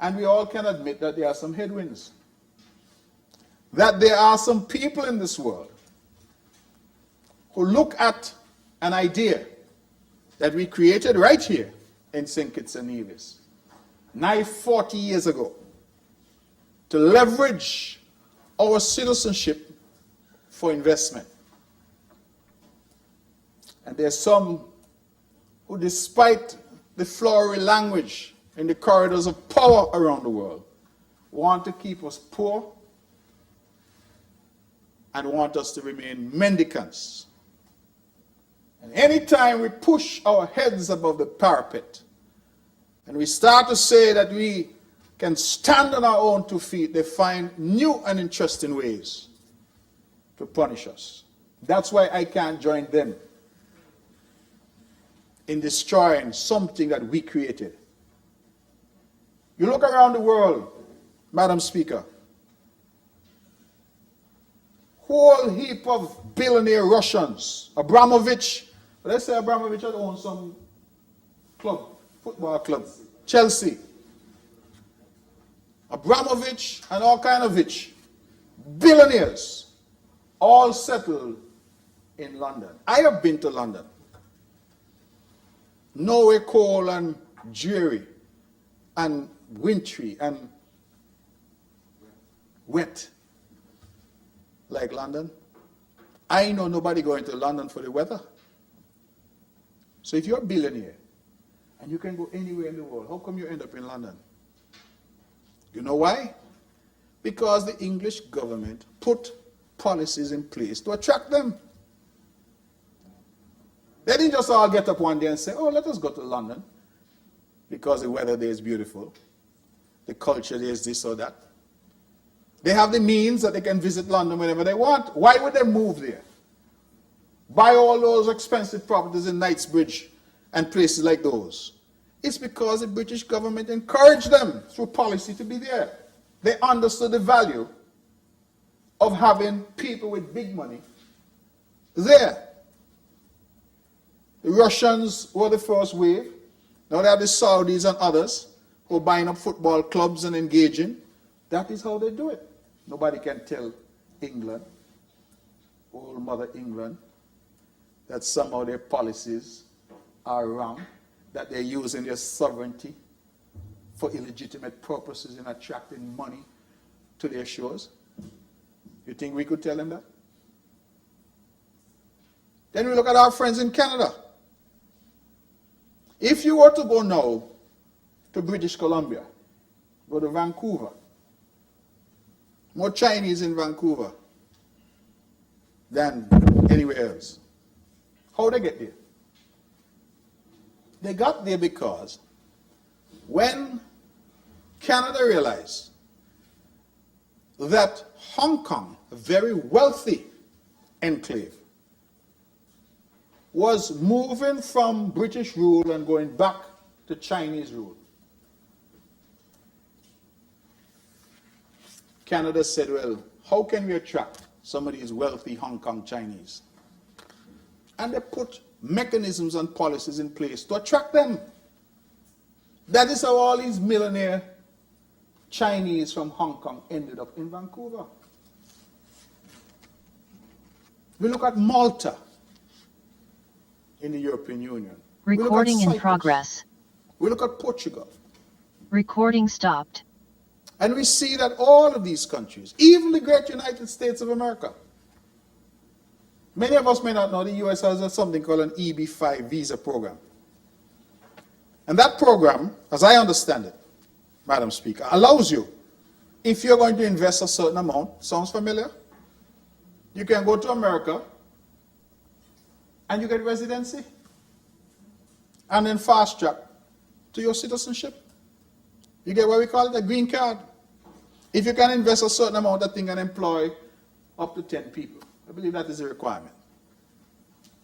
And we all can admit that there are some headwinds. That there are some people in this world who look at an idea that we created right here in St. Kitts-Nevis, nigh 40 years ago, to leverage our citizenship for investment. And there's some who, despite the flowery language in the corridors of power around the world, want to keep us poor and want us to remain mendicants. And anytime we push our heads above the parapet and we start to say that we can stand on our own 2 feet, they find new and interesting ways to punish us. That's why I can't join them in destroying something that we created. You look around the world, Madam Speaker, whole heap of billionaire Russians. Abramovich, let's say Abramovich had owned some club, football club, Chelsea. Abramovich and all kind of rich billionaires, all settled in London. I have been to London. Nowhere cold and dreary and wintry and wet like London. I know nobody going to London for the weather. So if you're a billionaire and you can go anywhere in the world, how come you end up in London? You know why? Because the English government put policies in place to attract them. They didn't just all get up one day and say, oh, let us go to London because the weather there is beautiful. The culture there is this or that. They have the means that they can visit London whenever they want. Why would they move there? Buy all those expensive properties in Knightsbridge and places like those. It's because the British government encouraged them through policy to be there. They understood the value of having people with big money there. The Russians were the first wave. Now they have the Saudis and others who are buying up football clubs and engaging. That is how they do it. Nobody can tell England, old Mother England, that somehow their policies are wrong, that they're using their sovereignty for illegitimate purposes in attracting money to their shores. You think we could tell them that? Then we look at our friends in Canada. If you were to go now to British Columbia, go to Vancouver, more Chinese in Vancouver than anywhere else. How did they get there? They got there because when Canada realized that Hong Kong, a very wealthy enclave, was moving from British rule and going back to Chinese rule, Canada said, well, how can we attract some of these wealthy Hong Kong Chinese? And they put mechanisms and policies in place to attract them. That is how all these millionaire Chinese from Hong Kong ended up in Vancouver. We look at Malta in the European Union. Recording in progress. We look at Portugal. Recording stopped. And we see that all of these countries, even the great United States of America, many of us may not know the U.S. has something called an EB-5 visa program. And that program, as I understand it, Madam Speaker, allows you, if you're going to invest a certain amount, sounds familiar? You can go to America and you get residency and then fast track to your citizenship. You get what we call it, a green card. If you can invest a certain amount, that thing can employ up to 10 people. I believe that is a requirement.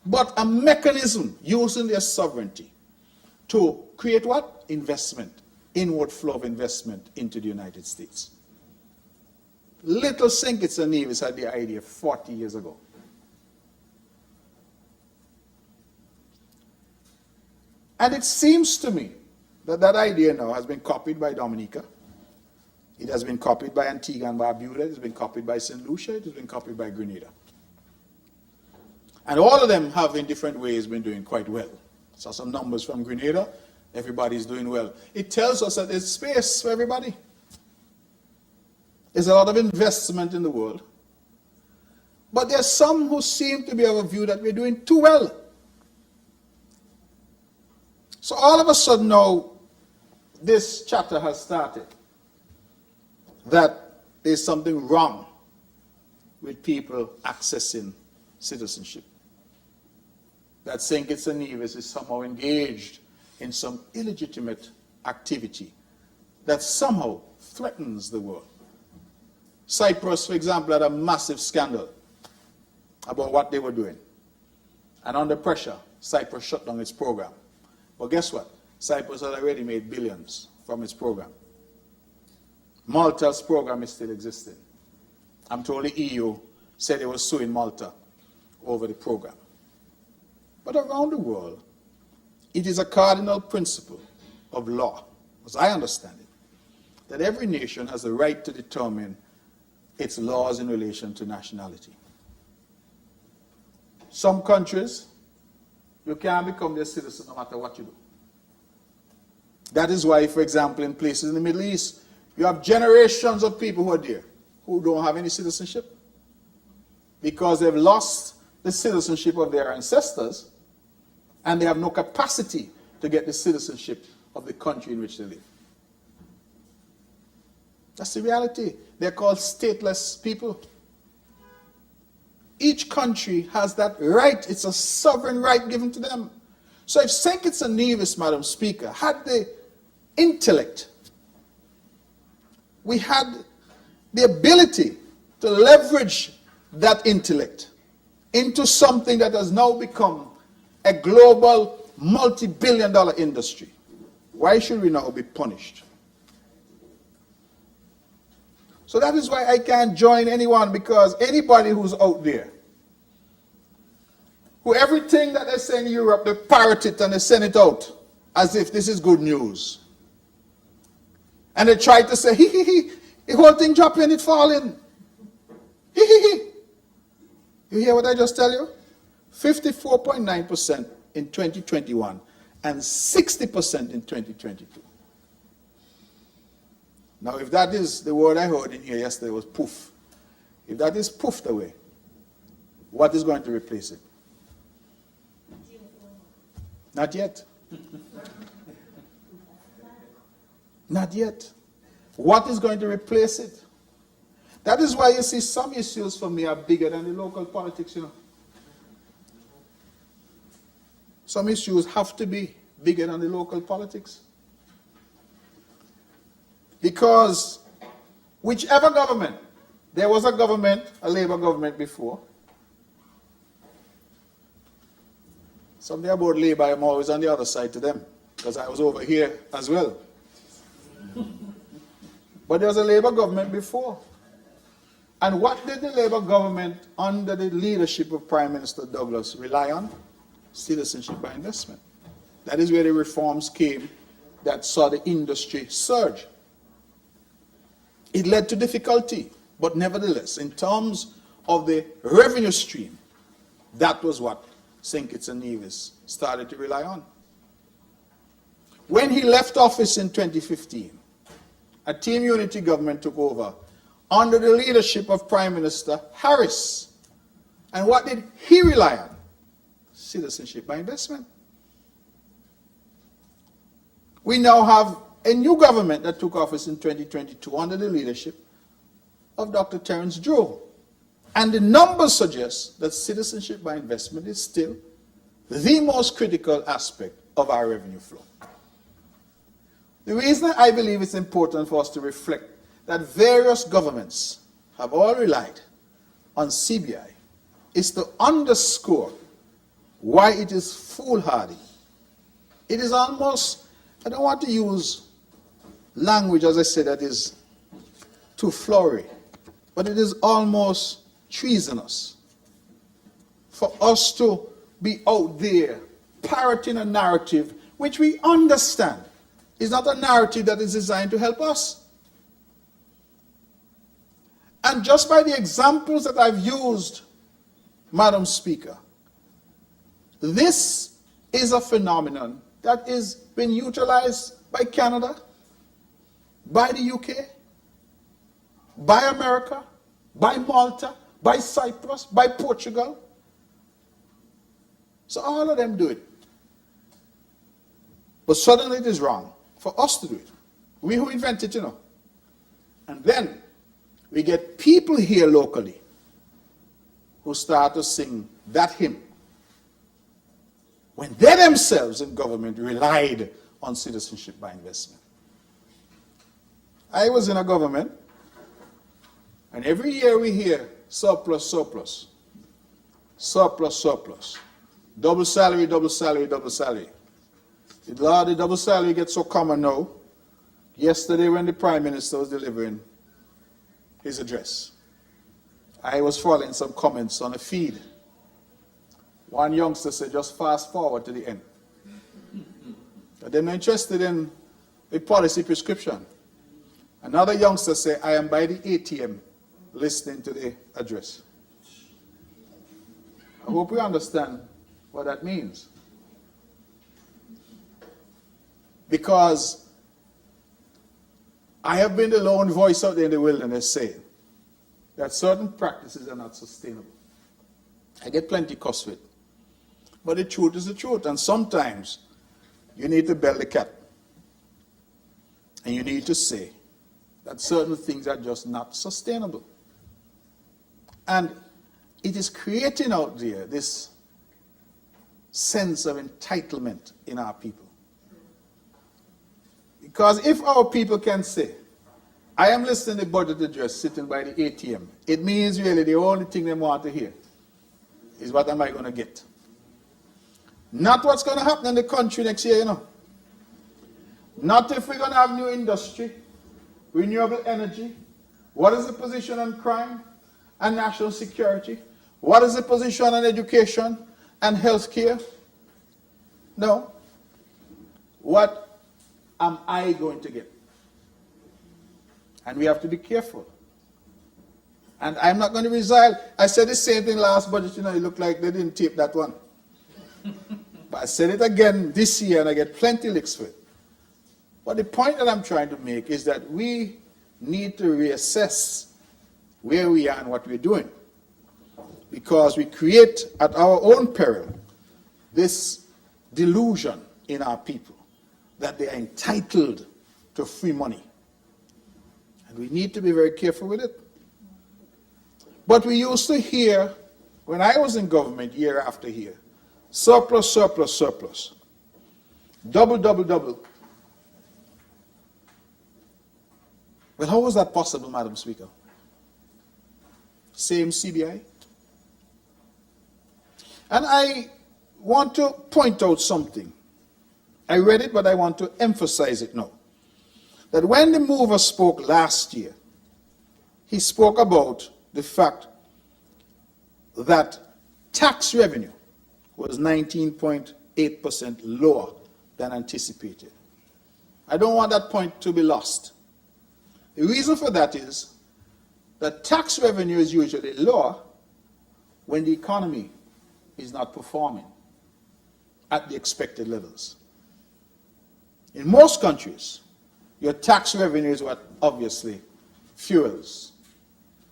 But a mechanism using their sovereignty to create what? Investment, inward flow of investment into the United States. Little St. Kitts-Nevis had the idea 40 years ago. And it seems to me that that idea now has been copied by Dominica. It has been copied by Antigua and Barbuda. It has been copied by St. Lucia. It has been copied by Grenada. And all of them have in different ways been doing quite well. So some numbers from Grenada, everybody's doing well. It tells us that there's space for everybody. There's a lot of investment in the world. But there's some who seem to be of a view that we're doing too well. So all of a sudden now, this chapter has started that there's something wrong with people accessing citizenship. That St. Kitts-Nevis is somehow engaged in some illegitimate activity that somehow threatens the world. Cyprus, for example, had a massive scandal about what they were doing. And under pressure, Cyprus shut down its program. But guess what? Cyprus had already made billions from its program. Malta's program is still existing. I'm told the EU said they were suing Malta over the program. But around the world, it is a cardinal principle of law, as I understand it, that every nation has the right to determine its laws in relation to nationality. Some countries, you can't become their citizen no matter what you do. That is why, for example, in places in the Middle East, you have generations of people who are there who don't have any citizenship because they've lost the citizenship of their ancestors and they have no capacity to get the citizenship of the country in which they live. That's the reality. They're called stateless people. Each country has that right. It's a sovereign right given to them. So if St. Kitts-Nevis, Madam Speaker, had the intellect, we had the ability to leverage that intellect into something that has now become a global multi-billion-dollar industry. Why should we now be punished? So that is why I can't join anyone, because anybody who's out there, who everything that they say in Europe, they parrot it and they send it out as if this is good news. And they try to say, the whole thing dropping, it falling. You hear what I just tell you? 54.9% in 2021 and 60% in 2022. Now, if that is the word I heard in here yesterday was poof. If that is poofed away, what is going to replace it? Not yet. Not yet. What is going to replace it? That is why you see some issues for me are bigger than the local politics, you know. Some issues have to be bigger than the local politics. Because whichever government, there was a government, a Labour government before. Something about Labour, I'm always on the other side to them, because I was over here as well. But there was a Labour government before. And what did the Labour government, under the leadership of Prime Minister Douglas, rely on? Citizenship by investment. That is where the reforms came that saw the industry surge. It led to difficulty, but nevertheless, in terms of the revenue stream, that was what St. Kitts-Nevis started to rely on. When he left office in 2015, a team unity government took over under the leadership of Prime Minister Harris. And what did he rely on? Citizenship by investment. We now have a new government that took office in 2022 under the leadership of Dr. Terence Drew. And the numbers suggest that citizenship by investment is still the most critical aspect of our revenue flow. The reason I believe it's important for us to reflect that various governments have all relied on CBI is to underscore why it is foolhardy. It is almost, I don't want to use language, as I said, that is too flowery, but it is almost treasonous for us to be out there parroting a narrative which we understand is not a narrative that is designed to help us. And just by the examples that I've used, Madam Speaker, this is a phenomenon that is being utilized by Canada, by the UK, by America, by Malta, by Cyprus, by Portugal. So all of them do it. But suddenly it is wrong for us to do it. We who invented it, you know. And then we get people here locally who start to sing that hymn when they themselves in government relied on citizenship by investment. I was in a government, and every year we hear surplus, surplus, surplus, surplus, double salary, double salary, double salary. Lord, the double salary gets so common now. Yesterday when the Prime Minister was delivering his address, I was following some comments on a feed. One youngster said, just fast forward to the end. But they're not interested in a policy prescription. Another youngster said, I am by the ATM listening to the address. I hope we understand what that means. Because I have been the lone voice out there in the wilderness saying that certain practices are not sustainable. I get plenty cuss with. But the truth is the truth. And sometimes you need to bell the cat. And you need to say that certain things are just not sustainable. And it is creating out there this sense of entitlement in our people. Because if our people can say, I am listening to the budget address sitting by the ATM, it means really the only thing they want to hear is what am I going to get. Not what's going to happen in the country next year, you know. Not if we're going to have new industry, renewable energy. What is the position on crime and national security? What is the position on education and health care? No. What am I going to get? And we have to be careful. And I'm not going to resile. I said the same thing last budget, you know, it looked like they didn't tape that one. But I said it again this year and I get plenty licks for it. But the point that I'm trying to make is that we need to reassess where we are and what we're doing. Because we create at our own peril this delusion in our people that they are entitled to free money. And we need to be very careful with it. But we used to hear, when I was in government year after year, surplus, surplus, surplus. Double, double, double. Well, how was that possible, Madam Speaker? Same CBI. And I want to point out something. I read it, but I want to emphasize it now. That when the mover spoke last year, he spoke about the fact that tax revenue was 19.8% lower than anticipated. I don't want that point to be lost. The reason for that is that tax revenue is usually lower when the economy is not performing at the expected levels. In most countries, your tax revenue is what obviously fuels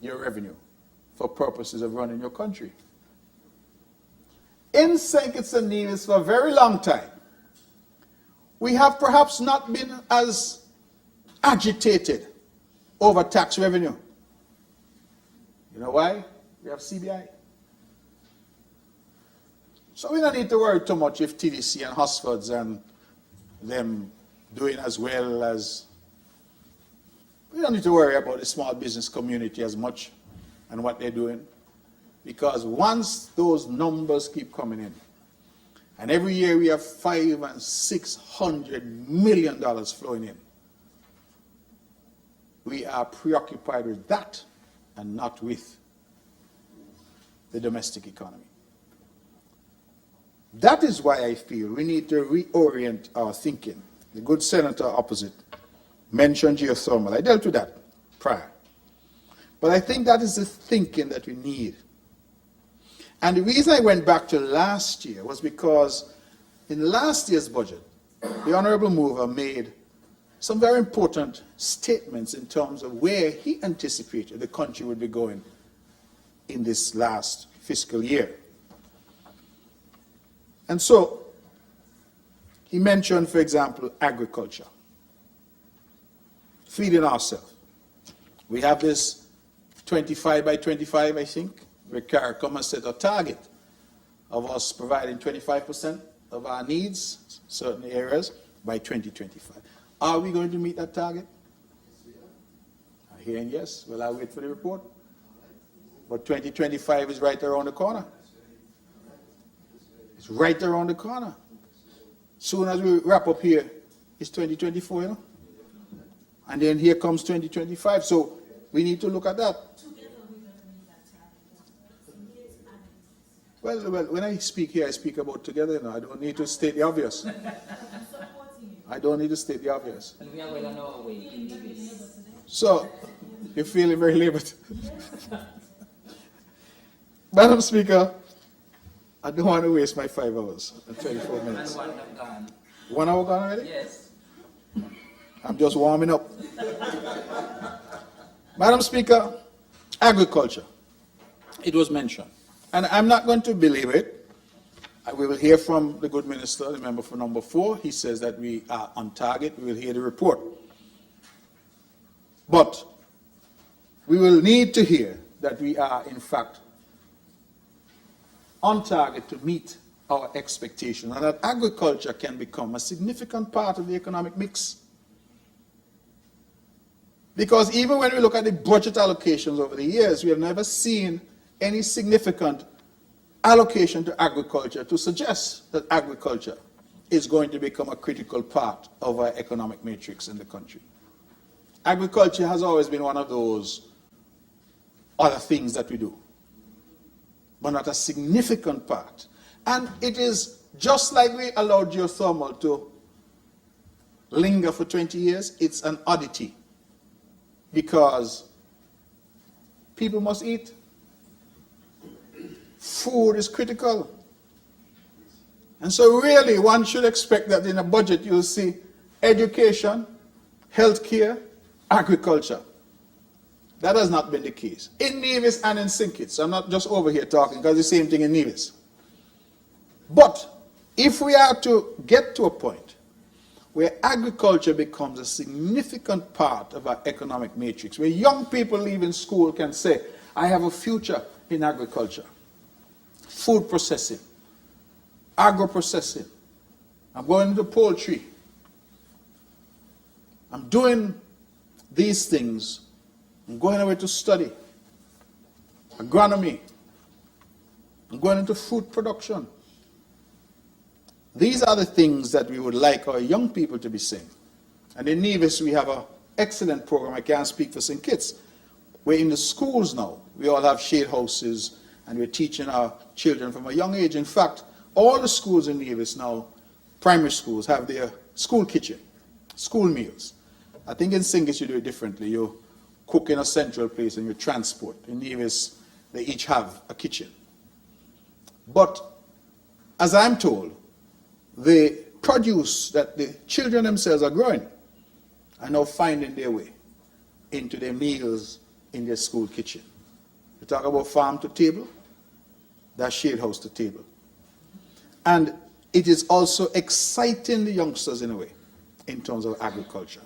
your revenue for purposes of running your country. In St. Kitts-Nevis for a very long time, we have perhaps not been as agitated over tax revenue. You know why? We have CBI. So we don't need to worry too much if TDC and Hosfords and them doing as well as... We don't need to worry about the small business community as much and what they're doing, because once those numbers keep coming in, and every year we have $500 and $600 million flowing in, we are preoccupied with that and not with the domestic economy. That is why I feel we need to reorient our thinking. The good senator opposite mentioned geothermal. I dealt with that prior. But I think that is the thinking that we need. And the reason I went back to last year was because in last year's budget, the Honorable Mover made some very important statements in terms of where he anticipated the country would be going in this last fiscal year. And so, he mentioned, for example, agriculture, feeding ourselves. We have this 25 by 25, I think, where CARICOM has set a target of us providing 25% of our needs, certain areas, by 2025. Are we going to meet that target? I'm hearing yes. Well, I'll wait for the report. But 2025 is right around the corner. It's right around the corner. Soon as we wrap up here, it's 2024, you know? And then here comes 2025. So we need to look at that. Well, when I speak here, I speak about together, you know. I don't need to state the obvious. I don't need to state the obvious. And we are well on our way in this. So, you're feeling very laboured. Madam Speaker, I don't want to waste my 5 hours and 24 minutes. And 1 have gone. 1 hour gone already? Yes. I'm just warming up. Madam Speaker, agriculture. It was mentioned. And I'm not going to belabor it. We will hear from the good minister, the member for number 4. He says that we are on target. We will hear the report. But we will need to hear that we are, in fact, on target to meet our expectations, and that agriculture can become a significant part of the economic mix. Because even when we look at the budget allocations over the years, we have never seen any significant allocation to agriculture to suggest that agriculture is going to become a critical part of our economic matrix in the country. Agriculture has always been one of those other things that we do, but not a significant part. And it is just like we allowed geothermal to linger for 20 years, it's an oddity because people must eat. Food is critical. And so really one should expect that in a budget you'll see education, healthcare, agriculture. That has not been the case. In Nevis and in St. Kitts. I'm not just over here talking because it's the same thing in Nevis. But if we are to get to a point where agriculture becomes a significant part of our economic matrix, where young people leaving school can say, I have a future in agriculture, food processing, agro-processing, I'm going into poultry, I'm doing these things, I'm going away to study agronomy, I'm going into food production. These are the things that we would like our young people to be saying. And in Nevis, we have an excellent program. I can't speak for St. Kitts. We're in the schools now. We all have shade houses, and we're teaching our children from a young age. In fact, all the schools in Nevis now, primary schools, have their school kitchen, school meals. I think in St. Kitts you do it differently. You cook in a central place and you transport. In Nevis, they each have a kitchen. But as I'm told, the produce that the children themselves are growing are now finding their way into their meals in their school kitchen. You talk about farm to table, that's shade house to table. And it is also exciting the youngsters in a way, in terms of agriculture.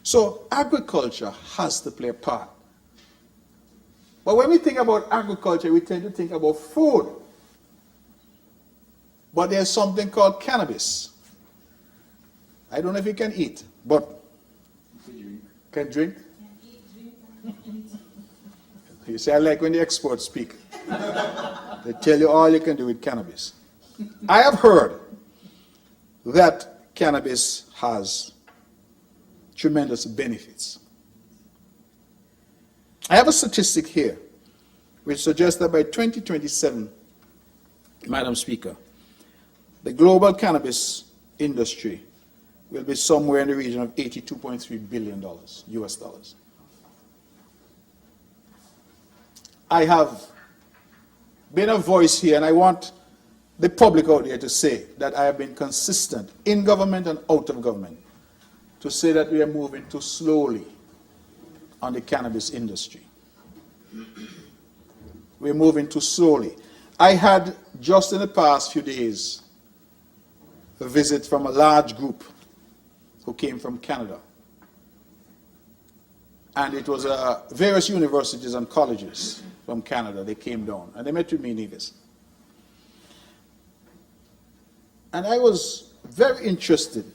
So agriculture has to play a part. But when we think about agriculture, we tend to think about food. But there's something called cannabis. I don't know if you can eat, but can drink. You see, I like when the experts speak. They tell you all you can do with cannabis. I have heard that cannabis has tremendous benefits. I have a statistic here which suggests that by 2027, Madam Speaker, the global cannabis industry will be somewhere in the region of $82.3 billion, US dollars. I have been a voice here, and I want the public out there to say that I have been consistent in government and out of government to say that we are moving too slowly on the cannabis industry. We're moving too slowly. I had just in the past few days a visit from a large group who came from Canada. And it was various universities and colleges from Canada. They came down and they met with me in Nevis. And I was very interested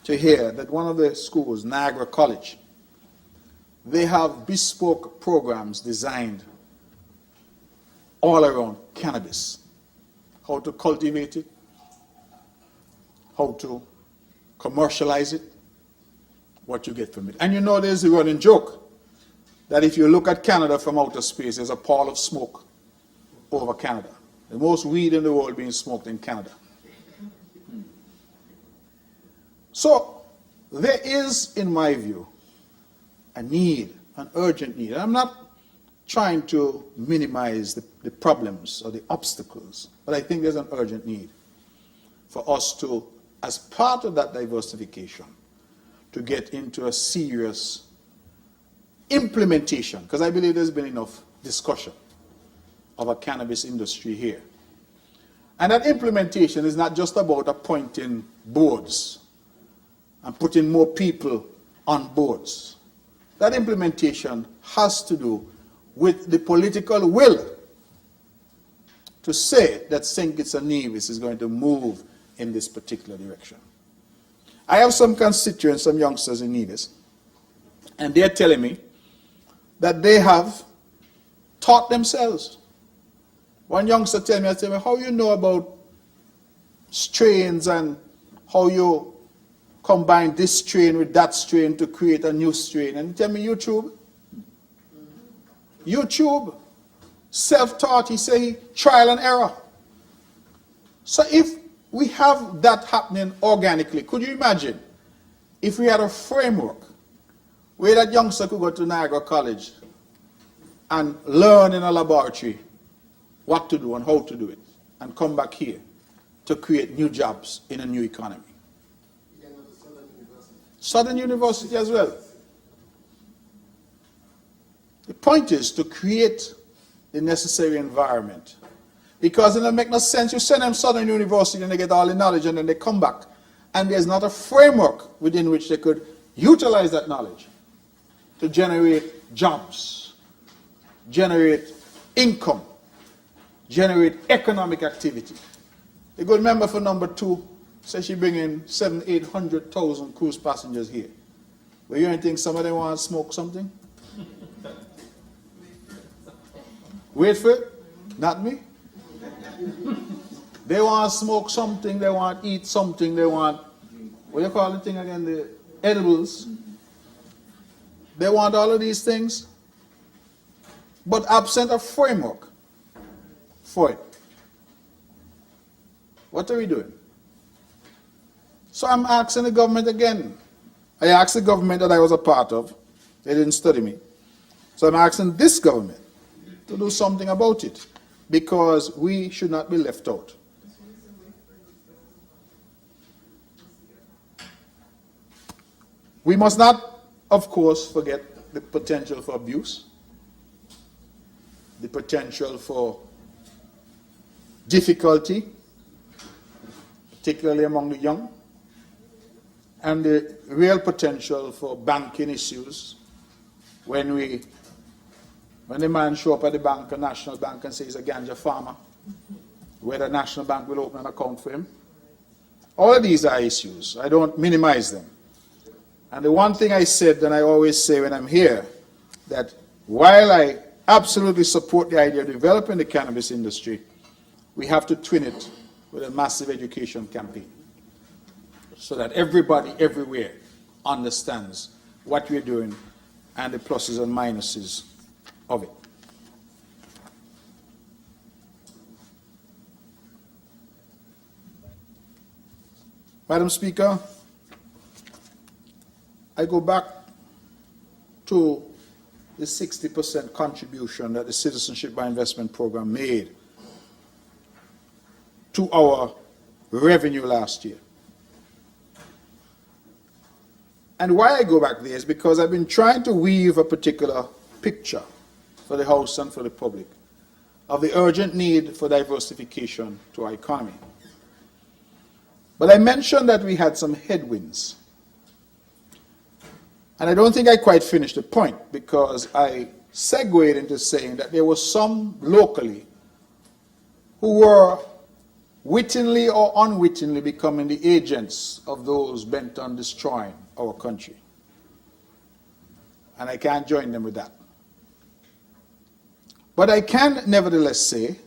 to hear that one of the schools, Niagara College, they have bespoke programs designed all around cannabis. How to cultivate it, how to commercialize it, what you get from it. And you know there's a running joke that if you look at Canada from outer space, there's a pall of smoke over Canada. The most weed in the world being smoked in Canada. So there is, in my view, a need, an urgent need. And I'm not trying to minimize the problems or the obstacles, but I think there's an urgent need for us to, as part of that diversification, to get into a serious implementation, because I believe there's been enough discussion of a cannabis industry here. And that implementation is not just about appointing boards and putting more people on boards. That implementation has to do with the political will to say that St. Kitts-Nevis is going to move in this particular direction. I have some constituents, some youngsters in Nevis, and they're telling me that they have taught themselves. One youngster tell me, how you know about strains and how you combine this strain with that strain to create a new strain? And he tell me, YouTube. YouTube, self-taught, he say, trial and error. So if we have that happening organically, could you imagine if we had a framework where that youngster could go to Niagara College and learn in a laboratory what to do and how to do it, and come back here to create new jobs in a new economy? Southern University as well. The point is to create the necessary environment. Because it doesn't make no sense. You send them Southern University and they get all the knowledge and then they come back. And there's not a framework within which they could utilize that knowledge to generate jobs, generate income, generate economic activity. A good member for number 2 says she bring in 700,000-800,000 cruise passengers here. But you don't think some of them want to smoke something? Wait for it. Not me. They want to smoke something, they want to eat something, they want, what do you call the thing again, the edibles. They want all of these things, but absent a framework for it. What are we doing? So I'm asking the government again. I asked the government that I was a part of. They didn't study me. So I'm asking this government to do something about it, because we should not be left out. We must not, of course, forget the potential for abuse, the potential for difficulty, particularly among the young, and the real potential for banking issues when the man show up at the bank, a national bank, and say he's a ganja farmer, whether the national bank will open an account for him. All of these are issues. I don't minimize them. And the one thing I said, and I always say when I'm here, that while I absolutely support the idea of developing the cannabis industry, we have to twin it with a massive education campaign so that everybody everywhere understands what we're doing and the pluses and minuses of it. Madam Speaker, I go back to the 60% contribution that the Citizenship by Investment Program made to our revenue last year. And why I go back there is because I've been trying to weave a particular picture for the House and for the public of the urgent need for diversification to our economy. But I mentioned that we had some headwinds. And I don't think I quite finished the point, because I segued into saying that there were some locally who were wittingly or unwittingly becoming the agents of those bent on destroying our country. And I can't join them with that. But I can nevertheless say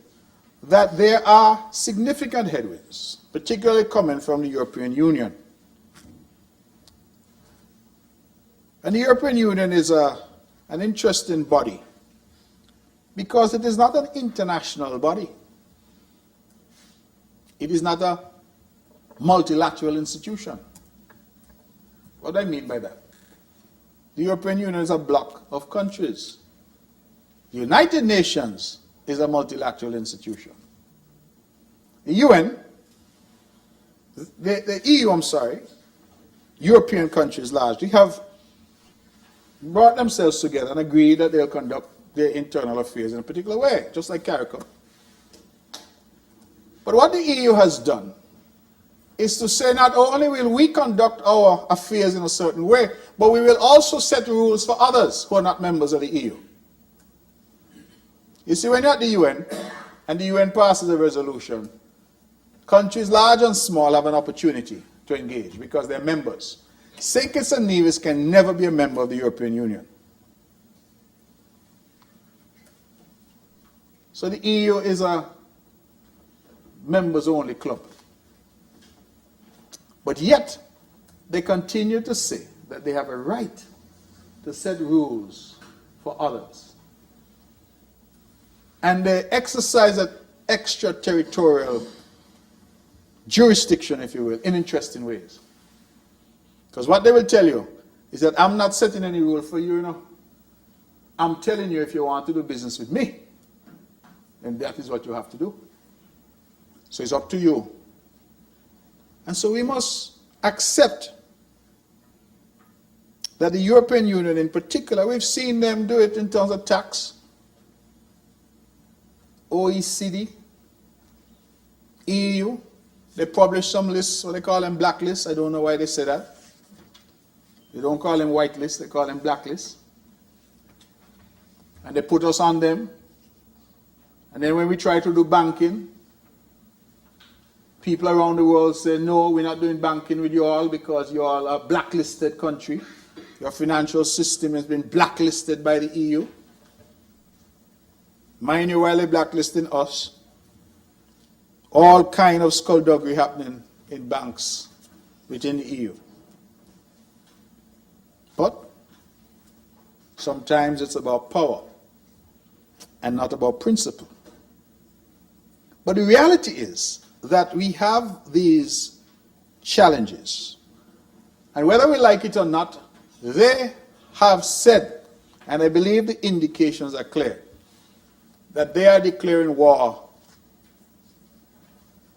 that there are significant headwinds, particularly coming from the European Union. And the European Union is an interesting body because it is not an international body. It is not a multilateral institution. What do I mean by that? The European Union is a bloc of countries. The United Nations is a multilateral institution. The UN, the EU, European countries largely have brought themselves together and agreed that they'll conduct their internal affairs in a particular way, just like CARICOM. But what the EU has done is to say not only will we conduct our affairs in a certain way, but we will also set rules for others who are not members of the EU. You see, when you're at the UN, and the UN passes a resolution, countries large and small have an opportunity to engage because they're members. St. Kitts and Nevis can never be a member of the European Union. So the EU is a members-only club. But yet, they continue to say that they have a right to set rules for others. And they exercise that extraterritorial jurisdiction, if you will, in interesting ways. Because what they will tell you is that I'm not setting any rule for you, you know. I'm telling you, if you want to do business with me, then that is what you have to do. So it's up to you. And so we must accept that the European Union in particular, we've seen them do it in terms of tax, OECD, EU, they publish some lists, what they call them blacklists. I don't know why they say that. They don't call them white lists, they call them black lists. And they put us on them. And then when we try to do banking, people around the world say, no, we're not doing banking with you all because you all are a blacklisted country. Your financial system has been blacklisted by the EU. Mind you, while they're blacklisting us, all kind of skullduggery happening in banks within the EU. But sometimes it's about power and not about principle. But the reality is that we have these challenges. And whether we like it or not, they have said, and I believe the indications are clear, that they are declaring war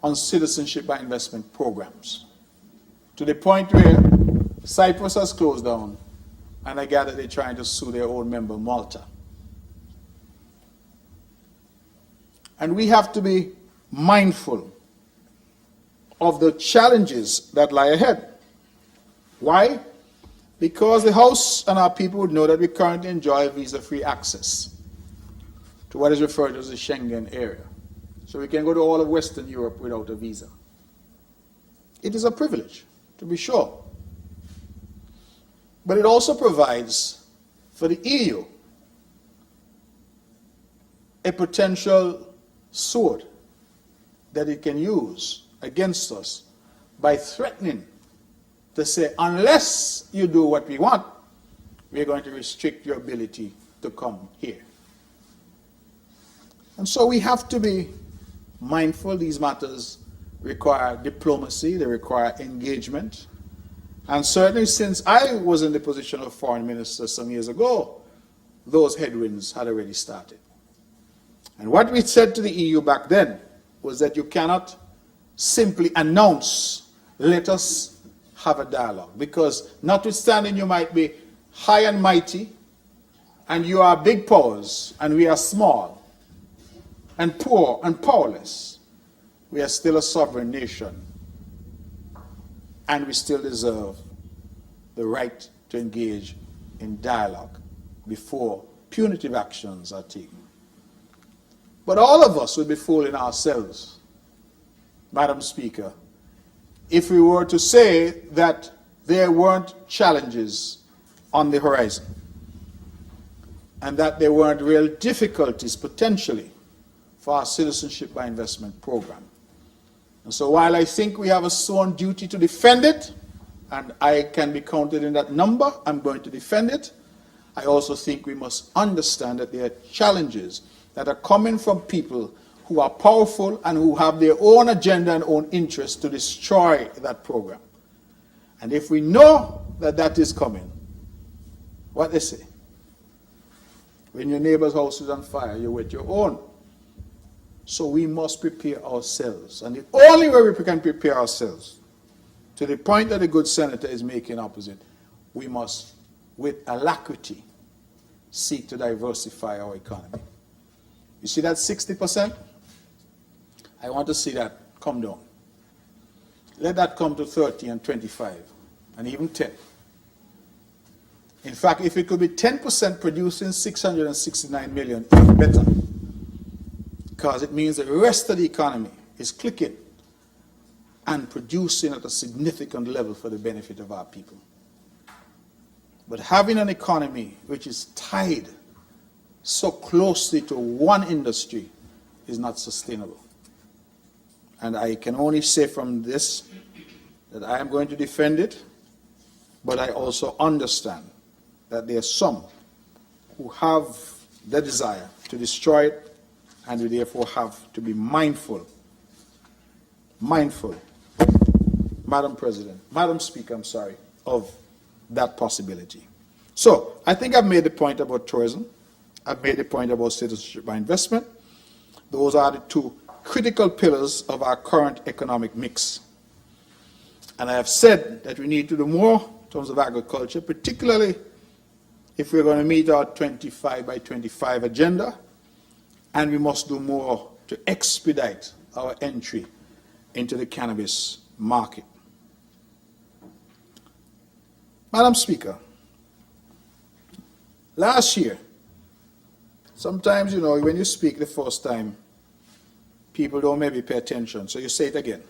on citizenship by investment programs, to the point where Cyprus has closed down, and I gather they're trying to sue their own member, Malta. And we have to be mindful of the challenges that lie ahead. Why? Because the House and our people would know that we currently enjoy visa-free access to what is referred to as the Schengen area. So we can go to all of Western Europe without a visa. It is a privilege, to be sure. But it also provides for the EU a potential sword that it can use against us by threatening to say, unless you do what we want, we're going to restrict your ability to come here. And so we have to be mindful. These matters require diplomacy, they require engagement. And certainly since I was in the position of foreign minister some years ago, those headwinds had already started. And what we said to the EU back then was that you cannot simply announce, let us have a dialogue. Because notwithstanding you might be high and mighty, and you are big powers, and we are small, and poor and powerless, we are still a sovereign nation. And we still deserve the right to engage in dialogue before punitive actions are taken. But all of us would be fooling ourselves, Madam Speaker, if we were to say that there weren't challenges on the horizon and that there weren't real difficulties potentially for our citizenship by investment program. And so while I think we have a sworn duty to defend it, and I can be counted in that number, I'm going to defend it, I also think we must understand that there are challenges that are coming from people who are powerful and who have their own agenda and own interests to destroy that program. And if we know that that is coming, what they say, when your neighbor's house is on fire, you're with your own. So we must prepare ourselves. And the only way we can prepare ourselves, to the point that the good senator is making opposite, we must, with alacrity, seek to diversify our economy. You see that 60%? I want to see that come down. Let that come to 30 and 25, and even 10. In fact, if it could be 10% producing 669 million, even better. Because it means the rest of the economy is clicking and producing at a significant level for the benefit of our people. But having an economy which is tied so closely to one industry is not sustainable. And I can only say from this that I am going to defend it, but I also understand that there are some who have the desire to destroy it, and we therefore have to be mindful, Madam President, Madam Speaker, I'm sorry, of that possibility. So, I think I've made the point about tourism. I've made the point about citizenship by investment. Those are the two critical pillars of our current economic mix. And I have said that we need to do more in terms of agriculture, particularly if we're going to meet our 25 by 25 agenda, and we must do more to expedite our entry into the cannabis market. Madam Speaker, last year, sometimes, you know, when you speak the first time, people don't maybe pay attention, so you say it again.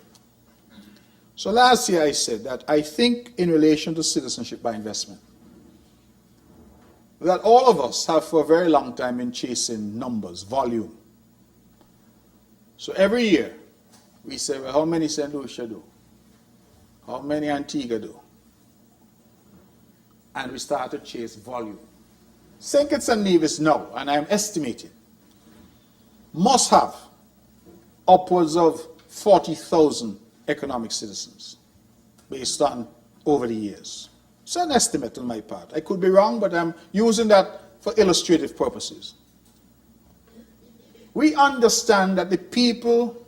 So last year I said that I think in relation to citizenship by investment, that all of us have for a very long time been chasing numbers, volume. So every year we say, well, how many St. Lucia do? How many Antigua do? And we start to chase volume. St. Kitts-Nevis now, and I'm estimating, must have upwards of 40,000 economic citizens based on over the years. It's an estimate on my part. I could be wrong, but I'm using that for illustrative purposes. We understand that the people,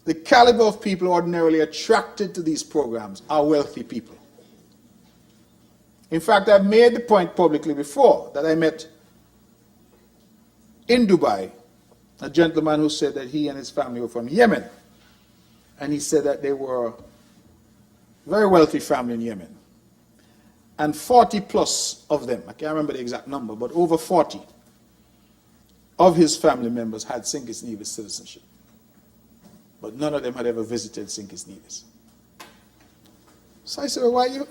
the caliber of people ordinarily attracted to these programs are wealthy people. In fact, I've made the point publicly before that I met in Dubai a gentleman who said that he and his family were from Yemen. And he said that they were a very wealthy family in Yemen. And 40 plus of them, I can't remember the exact number, but over 40 of his family members had St. Kitts-Nevis citizenship. But none of them had ever visited St. Kitts-Nevis. So I said, well, why you?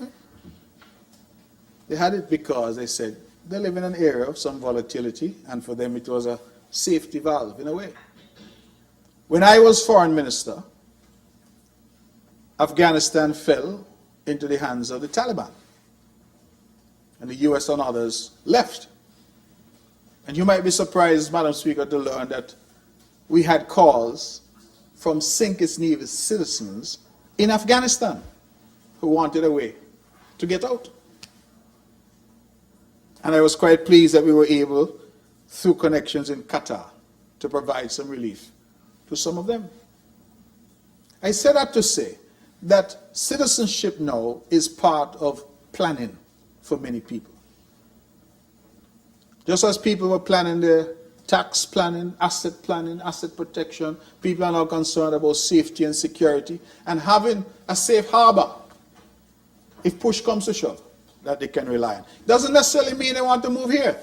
They had it because they said they live in an area of some volatility, and for them it was a safety valve in a way. When I was foreign minister, Afghanistan fell into the hands of the Taliban. And the US and others left. And you might be surprised, Madam Speaker, to learn that we had calls from Kitts-Nevis citizens in Afghanistan who wanted a way to get out. And I was quite pleased that we were able, through connections in Qatar, to provide some relief to some of them. I said that to say that citizenship now is part of planning for many people. Just as people were planning their tax planning, asset protection, people are now concerned about safety and security and having a safe harbor if push comes to shove that they can rely on. Doesn't necessarily mean they want to move here,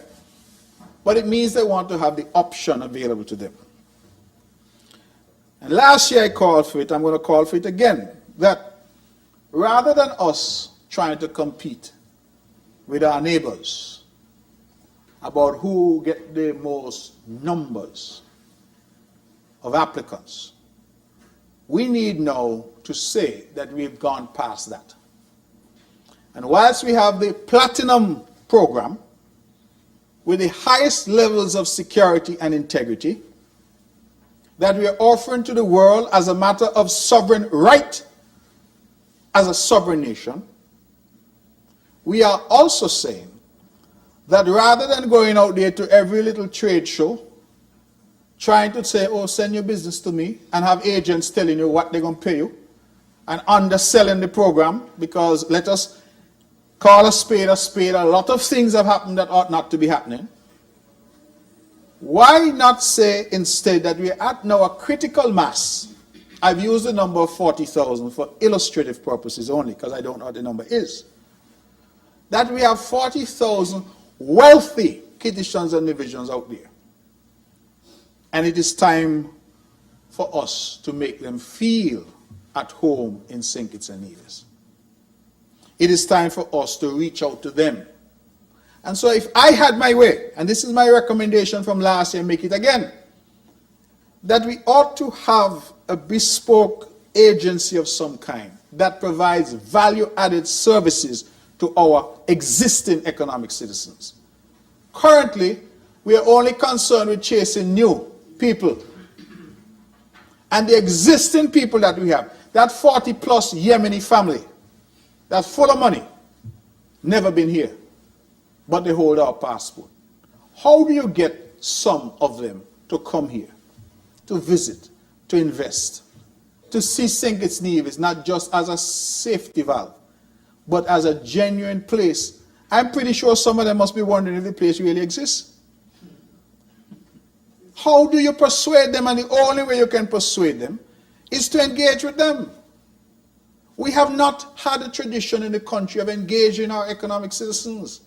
but it means they want to have the option available to them. And last year I called for it, I'm going to call for it again, that rather than us trying to compete with our neighbors about who get the most numbers of applicants, we need now to say that we've gone past that. And whilst we have the platinum program with the highest levels of security and integrity that we are offering to the world as a matter of sovereign right as a sovereign nation, we are also saying that rather than going out there to every little trade show, trying to say, oh, send your business to me, and have agents telling you what they're going to pay you, and underselling the program, because let us call a spade, a lot of things have happened that ought not to be happening. Why not say instead that we are at now a critical mass? I've used the number of 40,000 for illustrative purposes only, because I don't know what the number is. That we have 40,000 wealthy Kittitians and Nevisians out there. And it is time for us to make them feel at home in St. Kitts and Nevis. It is time for us to reach out to them. And so if I had my way, and this is my recommendation from last year, make it again, that we ought to have a bespoke agency of some kind that provides value-added services to our existing economic citizens. Currently, we are only concerned with chasing new people. And the existing people that we have, that 40-plus Yemeni family, that's full of money, never been here, but they hold our passport. How do you get some of them to come here, to visit, to invest, to see St. Kitts-Nevis not just as a safety valve, but as a genuine place? I'm pretty sure some of them must be wondering if the place really exists. How do you persuade them? And the only way you can persuade them is to engage with them. We have not had a tradition in the country of engaging our economic citizens.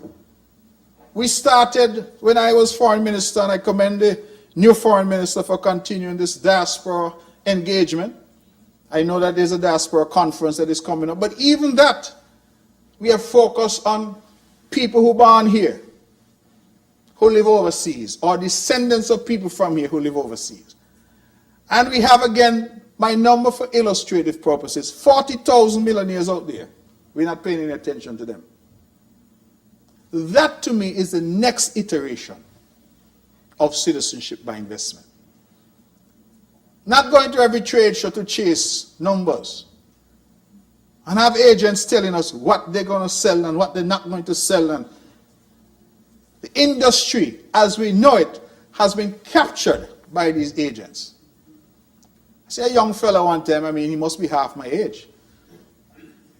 We started when I was foreign minister, and I commend the new foreign minister for continuing this diaspora engagement. I know that there's a diaspora conference that is coming up, but even that, we have focused on people who are born here, who live overseas, or descendants of people from here who live overseas. And we have, again, my number for illustrative purposes, 40,000 millionaires out there. We're not paying any attention to them. That, to me, is the next iteration of citizenship by investment. Not going to every trade show to chase numbers and have agents telling us what they're going to sell and what they're not going to sell. And the industry, as we know it, has been captured by these agents. I see a young fellow one time, he must be half my age.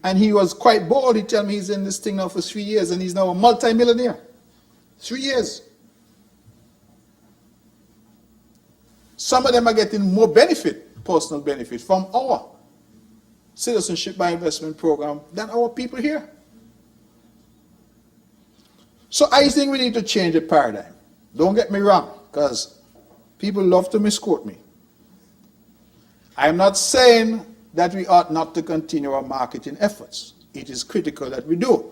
And he was quite bold. He told me he's in this thing now for 3 years, and he's now a multi-millionaire. 3 years. Some of them are getting more benefit, personal benefit, from our citizenship by investment program than our people here. So I think we need to change the paradigm. Don't get me wrong, because people love to misquote me. I am not saying that we ought not to continue our marketing efforts. It is critical that we do.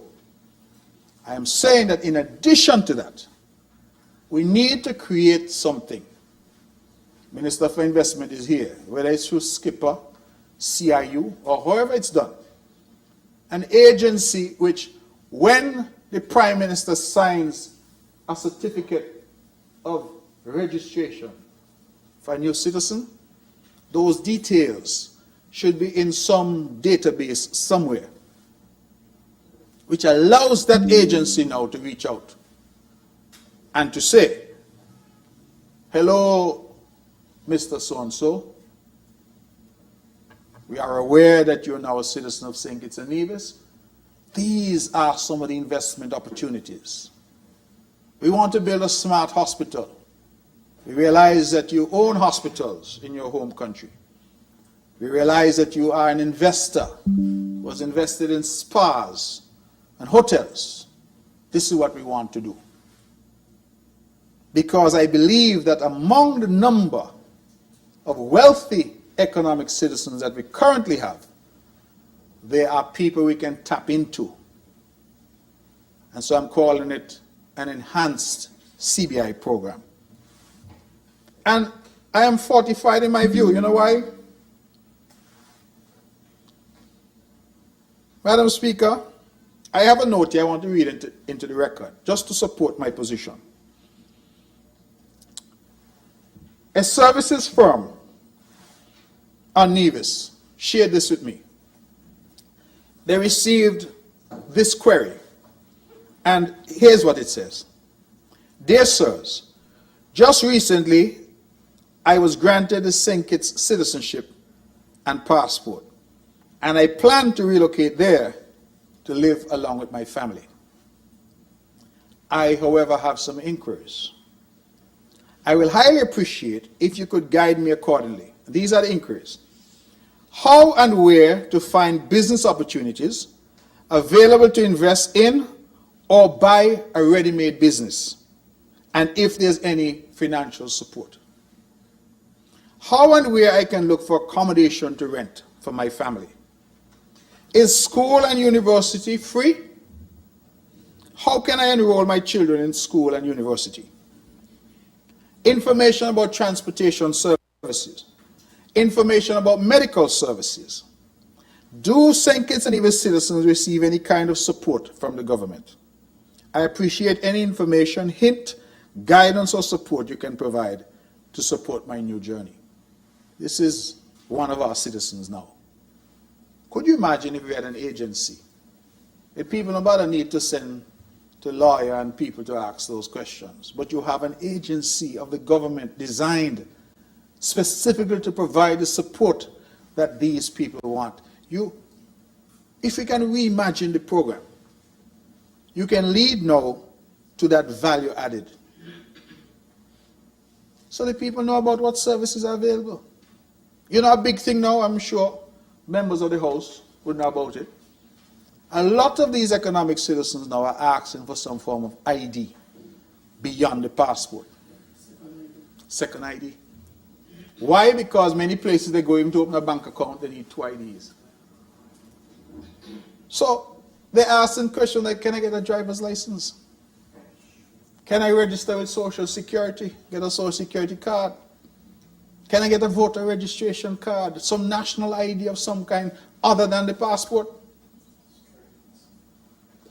I am saying that in addition to that, we need to create something Minister for Investment is here, whether it's through Skipper, CIU, or however it's done. An agency which, when the Prime Minister signs a certificate of registration for a new citizen, those details should be in some database somewhere, which allows that agency now to reach out and to say, hello, Mr. So-and-so, we are aware that you're now a citizen of St. Kitts-Nevis. These are some of the investment opportunities. We want to build a smart hospital. We realize that you own hospitals in your home country. We realize that you are an investor who has invested in spas and hotels. This is what we want to do. Because I believe that among the number of wealthy economic citizens that we currently have, there are people we can tap into. And so I'm calling it an enhanced CBI program. And I am fortified in my view. You know why? Madam Speaker, I have a note here I want to read into the record, just to support my position. A services firm on Nevis shared this with me. They received this query, and here's what it says. Dear sirs, just recently I was granted a St. Kitts citizenship and passport, and I plan to relocate there to live along with my family. I, however, have some inquiries. I will highly appreciate if you could guide me accordingly. These are the inquiries. How and where to find business opportunities available to invest in or buy a ready-made business, and if there's any financial support. How and where I can look for accommodation to rent for my family. Is school and university free? How can I enroll my children in school and university? Information about transportation services. Information about medical services. Do St. Kitts and Nevis citizens receive any kind of support from the government? I appreciate any information, hint, guidance or support you can provide to support my new journey. This is one of our citizens now. Could you imagine if we had an agency? If people nobody need to send to lawyer and people to ask those questions, but you have an agency of the government designed specifically to provide the support that these people want. If we can reimagine the program, you can lead now to that value added. So the people know about what services are available. You know, a big thing now, I'm sure members of the House would know about it. A lot of these economic citizens now are asking for some form of ID beyond the passport. Second ID. Why? Because many places they go even to open a bank account, they need 2 IDs. So they're asking questions like, can I get a driver's license? Can I register with Social Security, get a Social Security card? Can I get a voter registration card, some national ID of some kind other than the passport?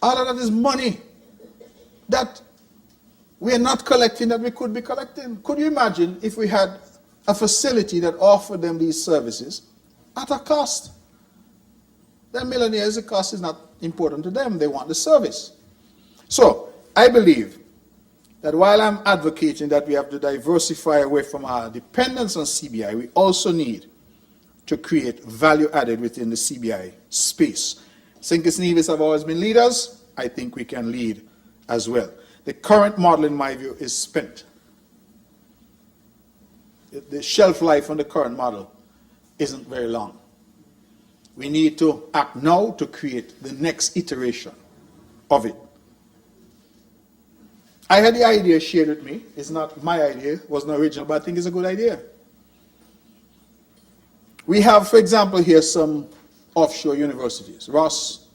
All of that is money that we are not collecting that we could be collecting. Could you imagine if we had a facility that offered them these services at a cost? The millionaires, the cost is not important to them. They want the service. So I believe that while I'm advocating that we have to diversify away from our dependence on CBI, we also need to create value added within the CBI space. St. Kitts-Nevis have always been leaders. I think we can lead as well. The current model, in my view, is spent. The shelf life on the current model isn't very long. We need to act now to create the next iteration of it. I had the idea shared with me. It's not my idea, it wasn't original, but I think it's a good idea. We have, for example, here some offshore universities. Ross,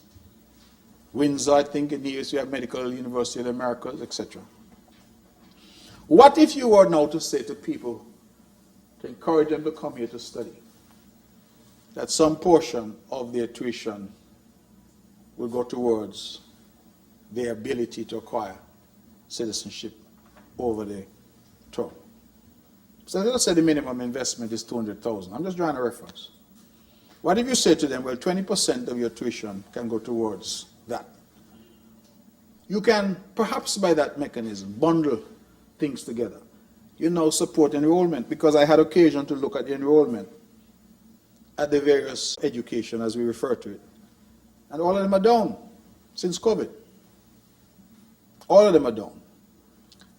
Windsor, I think in the US we have Medical University of the Americas, etc. What if you were now to say to people, to encourage them to come here to study, that some portion of their tuition will go towards their ability to acquire citizenship over the term. So let's say the minimum investment is $200,000. I'm just drawing a reference. What if you say to them, well, 20% of your tuition can go towards that? You can, perhaps by that mechanism, bundle things together. You now support enrollment, because I had occasion to look at the enrollment at the various education, as we refer to it. And all of them are down since COVID. All of them are down.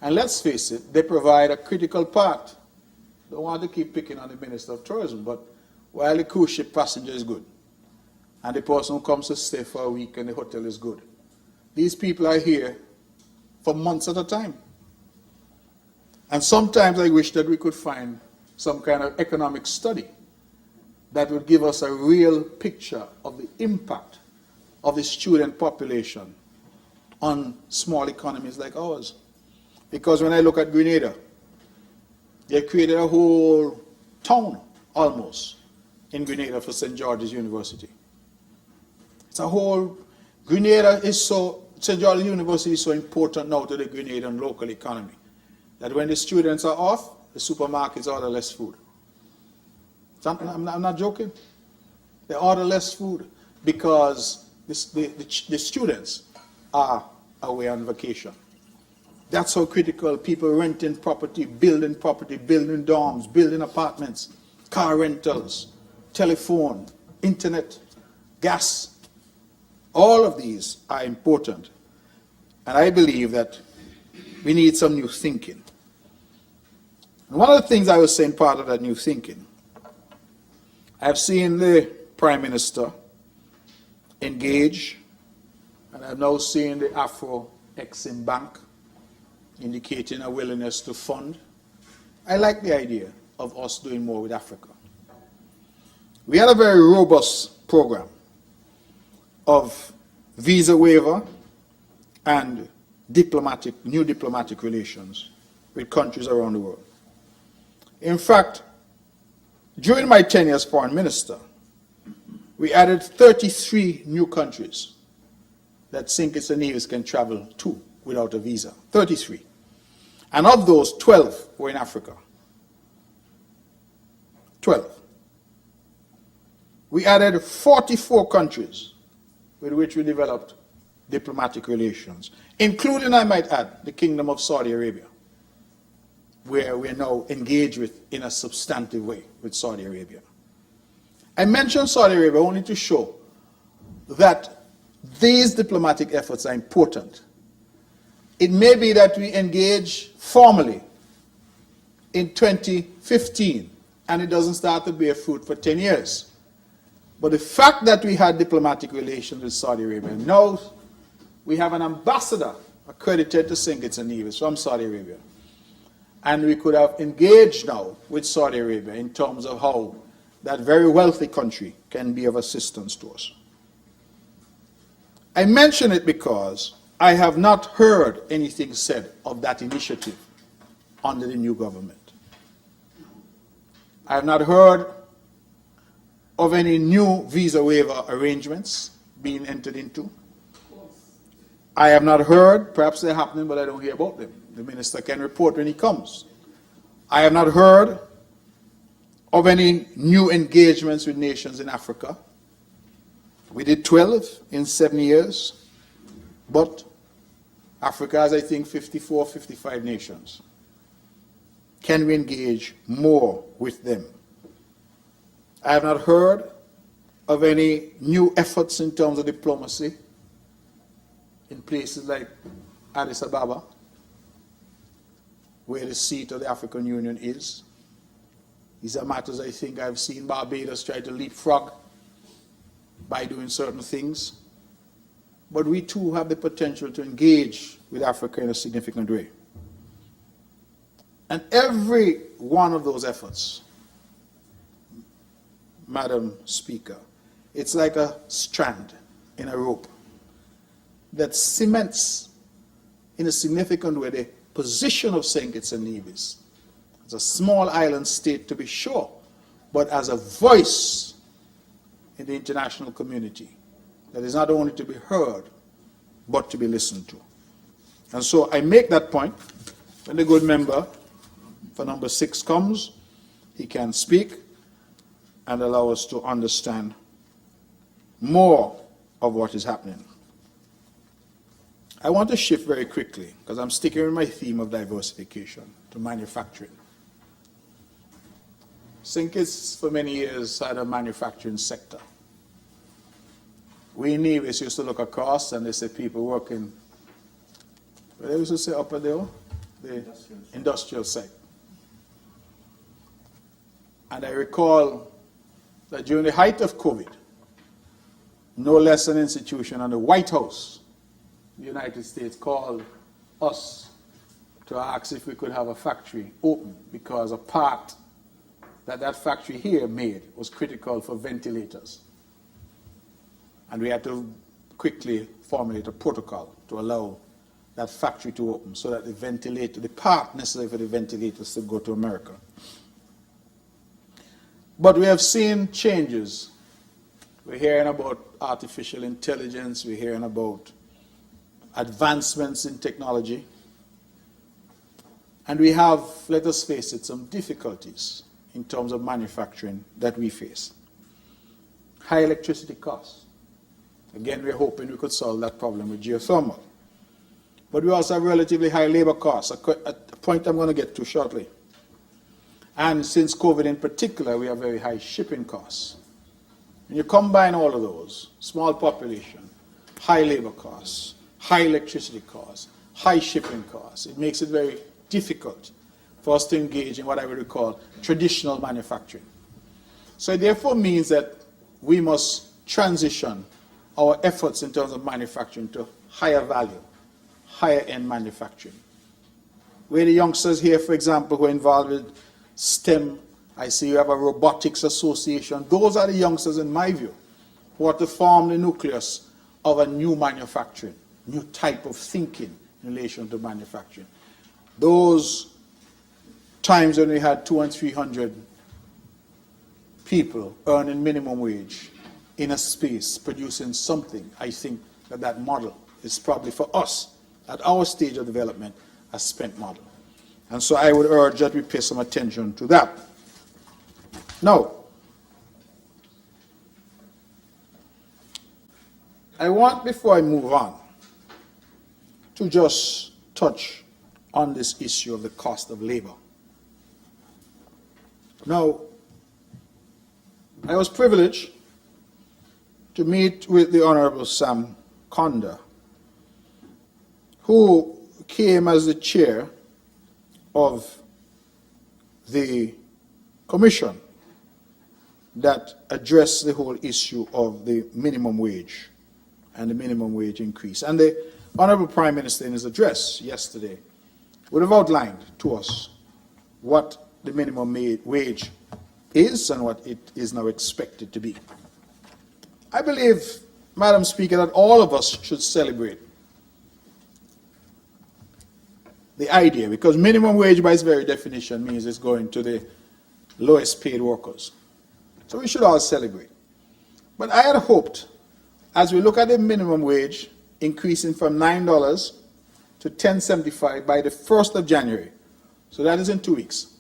And let's face it, they provide a critical part. Don't want to keep picking on the Minister of Tourism, but while the cruise ship passenger is good, and the person who comes to stay for a week and the hotel is good, these people are here for months at a time. And sometimes I wish that we could find some kind of economic study that would give us a real picture of the impact of the student population on small economies like ours. Because when I look at Grenada, they created a whole town, almost, in Grenada for St. George's University. It's a whole, Grenada is so, St. George's University is so important now to the Grenadian local economy that when the students are off, the supermarkets order less food. I'm not joking. They order less food because the students are away on vacation. That's how critical people renting property, building dorms, building apartments, car rentals, telephone, internet, gas. All of these are important. And I believe that we need some new thinking. And one of the things I was saying, part of that new thinking, I've seen the Prime Minister engage, and I've now seen the Afro-Exim Bank indicating a willingness to fund. I like the idea of us doing more with Africa. We had a very robust program of visa waiver and new diplomatic relations with countries around the world. In fact, during my tenure as foreign minister, we added 33 new countries that St. Kitts-Nevis can travel to without a visa. 33. And of those, 12 were in Africa. 12. We added 44 countries with which we developed diplomatic relations, including, I might add, the Kingdom of Saudi Arabia, where we are now engaged with in a substantive way with Saudi Arabia. I mention Saudi Arabia only to show that these diplomatic efforts are important. It may be that we engage formally in 2015 and it doesn't start to bear fruit for 10 years. But the fact that we had diplomatic relations with Saudi Arabia, now we have an ambassador accredited to St. Kitts-Nevis from Saudi Arabia. And we could have engaged now with Saudi Arabia in terms of how that very wealthy country can be of assistance to us. I mention it because I have not heard anything said of that initiative under the new government. I have not heard of any new visa waiver arrangements being entered into. I have not heard, perhaps they're happening, but I don't hear about them. The minister can report when he comes. I have not heard of any new engagements with nations in Africa. We did 12 in 7 years, but Africa has, I think, 54, 55 nations. Can we engage more with them? I have not heard of any new efforts in terms of diplomacy in places like Addis Ababa, where the seat of the African Union is. These are matters I think I've seen Barbados try to leapfrog by doing certain things. But we too have the potential to engage with Africa in a significant way. And every one of those efforts, Madam Speaker, it's like a strand in a rope that cements in a significant way the position of St. Kitts and Nevis It's a small island state, to be sure, but as a voice in the international community that is not only to be heard, but to be listened to. And so I make that point. When the good member for number 6 comes, he can speak and allow us to understand more of what is happening. I want to shift very quickly, because I'm sticking with my theme of diversification, to manufacturing. St. Kitts for many years had a manufacturing sector. WINNMedia used to look across and they said people working, what they used to say up there, the industrial site. And I recall that during the height of COVID, no less an institution on the White House, the United States, called us to ask if we could have a factory open because a part that factory here made was critical for ventilators. And we had to quickly formulate a protocol to allow that factory to open so that the part necessary for the ventilators to go to America. But we have seen changes. We're hearing about artificial intelligence, we're hearing about advancements in technology. And we have, let us face it, some difficulties in terms of manufacturing that we face. High electricity costs. Again, we're hoping we could solve that problem with geothermal. But we also have relatively high labor costs, a point I'm going to get to shortly. And since COVID in particular, we have very high shipping costs. When you combine all of those, small population, high labor costs, high electricity costs, high shipping costs, it makes it very difficult for us to engage in what I would call traditional manufacturing. So it therefore means that we must transition our efforts in terms of manufacturing to higher value, higher end manufacturing. Where the youngsters here, for example, who are involved with STEM, I see you have a robotics association. Those are the youngsters, in my view, who are to form the nucleus of a new manufacturing, new type of thinking in relation to manufacturing. Those times when we had 200 and 300 people earning minimum wage in a space producing something, I think that model is probably for us at our stage of development a spent model. And so I would urge that we pay some attention to that. Now, I want, before I move on, to just touch on this issue of the cost of labor. Now, I was privileged to meet with the Honorable Sam Conda, who came as the chair of the commission that addressed the whole issue of the minimum wage and the minimum wage increase. And the Honorable Prime Minister in his address yesterday would have outlined to us what the minimum wage is and what it is now expected to be. I believe, Madam Speaker, that all of us should celebrate the idea, because minimum wage by its very definition means it's going to the lowest paid workers. So we should all celebrate. But I had hoped, as we look at the minimum wage increasing from $9 to $10.75 by the 1st of January, so that is in 2 weeks,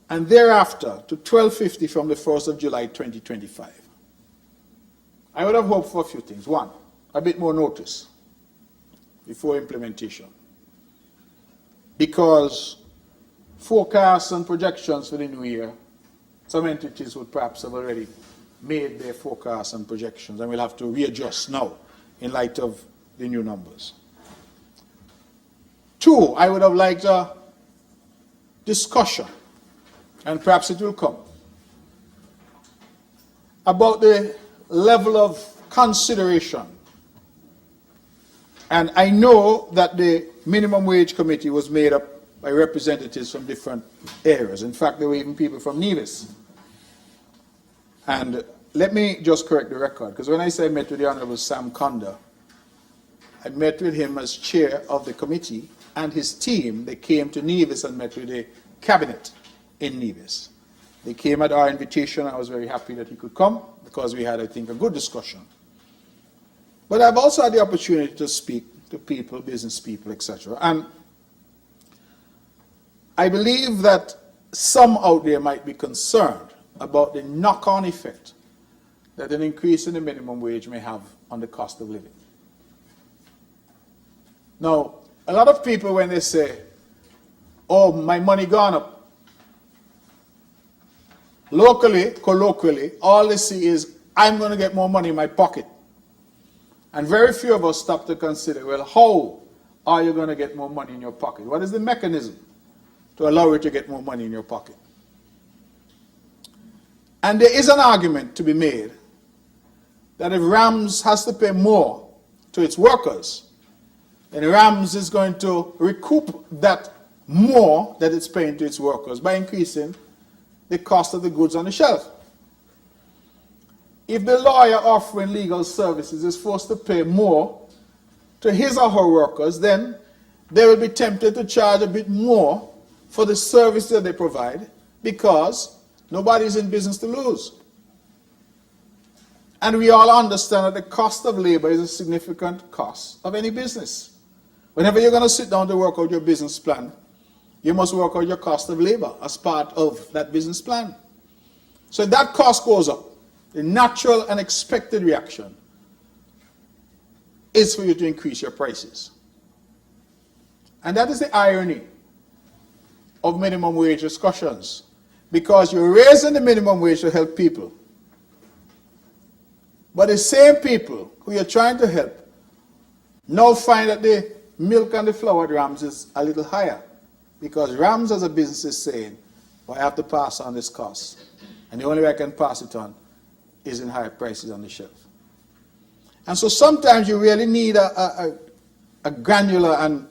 and thereafter to $12.50 from the 1st of July 2025. I would have hoped for a few things. One, a bit more notice before implementation, because forecasts and projections for the new year, some entities would perhaps have already made their forecasts and projections, and we'll have to readjust now in light of the new numbers. Two, I would have liked a discussion, and perhaps it will come, about the level of consideration. And I know that the minimum wage committee was made up by representatives from different areas. In fact, there were even people from Nevis. And let me just correct the record, because when I say I met with the Honorable Sam Conda, I met with him as chair of the committee and his team, they came to Nevis and met with the cabinet in Nevis. They came at our invitation. I was very happy that he could come because we had, I think, a good discussion. But I've also had the opportunity to speak to people, business people, etc. And I believe that some out there might be concerned about the knock-on effect that an increase in the minimum wage may have on the cost of living. Now, a lot of people, when they say, oh, my money gone up, locally, colloquially, all they see is, I'm going to get more money in my pocket. And very few of us stop to consider, well, how are you going to get more money in your pocket? What is the mechanism to allow you to get more money in your pocket? And there is an argument to be made that if Rams has to pay more to its workers, then Rams is going to recoup that more that it's paying to its workers by increasing the cost of the goods on the shelf. If the lawyer offering legal services is forced to pay more to his or her workers, then they will be tempted to charge a bit more for the service that they provide because nobody is in business to lose. And we all understand that the cost of labor is a significant cost of any business. Whenever you're going to sit down to work out your business plan, you must work out your cost of labor as part of that business plan. So if that cost goes up, the natural and expected reaction is for you to increase your prices. And that is the irony of minimum wage discussions, because you're raising the minimum wage to help people. But the same people who you're trying to help now find that the milk and the flour at Rams is a little higher, because Rams as a business is saying, well, I have to pass on this cost. And the only way I can pass it on is in higher prices on the shelf. And so sometimes you really need a granular, and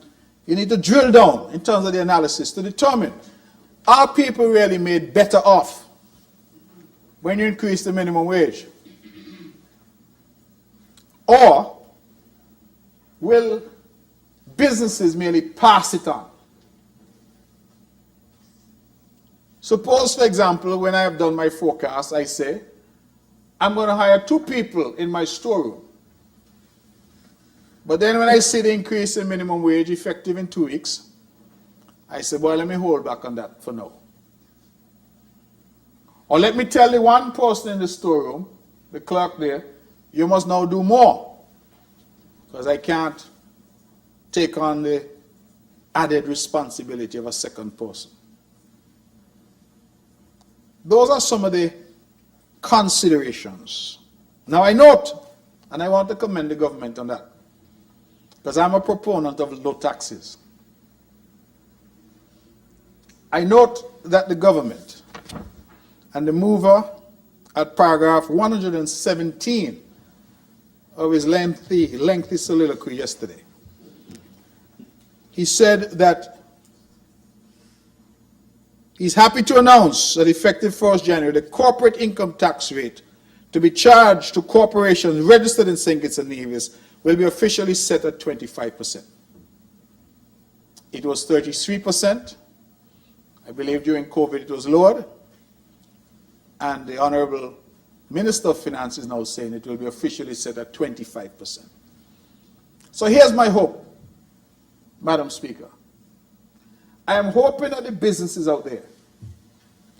you need to drill down in terms of the analysis to determine, are people really made better off when you increase the minimum wage? Or will businesses merely pass it on? Suppose, for example, when I have done my forecast, I say, I'm going to hire 2 people in my storeroom. But then when I see the increase in minimum wage effective in 2 weeks, I say, well, let me hold back on that for now. Or let me tell the one person in the storeroom, the clerk there, you must now do more, because I can't take on the added responsibility of a second person. Those are some of the considerations. Now I note, and I want to commend the government on that, because I'm a proponent of low taxes. I note that the government and the mover at paragraph 117 of his lengthy soliloquy yesterday, he said that he's happy to announce that effective 1st January, the corporate income tax rate to be charged to corporations registered in St. Kitts-Nevis will be officially set at 25%. It was 33%. I believe during COVID it was lowered. And the Honorable Minister of Finance is now saying it will be officially set at 25%. So here's my hope, Madam Speaker. I am hoping that the businesses out there,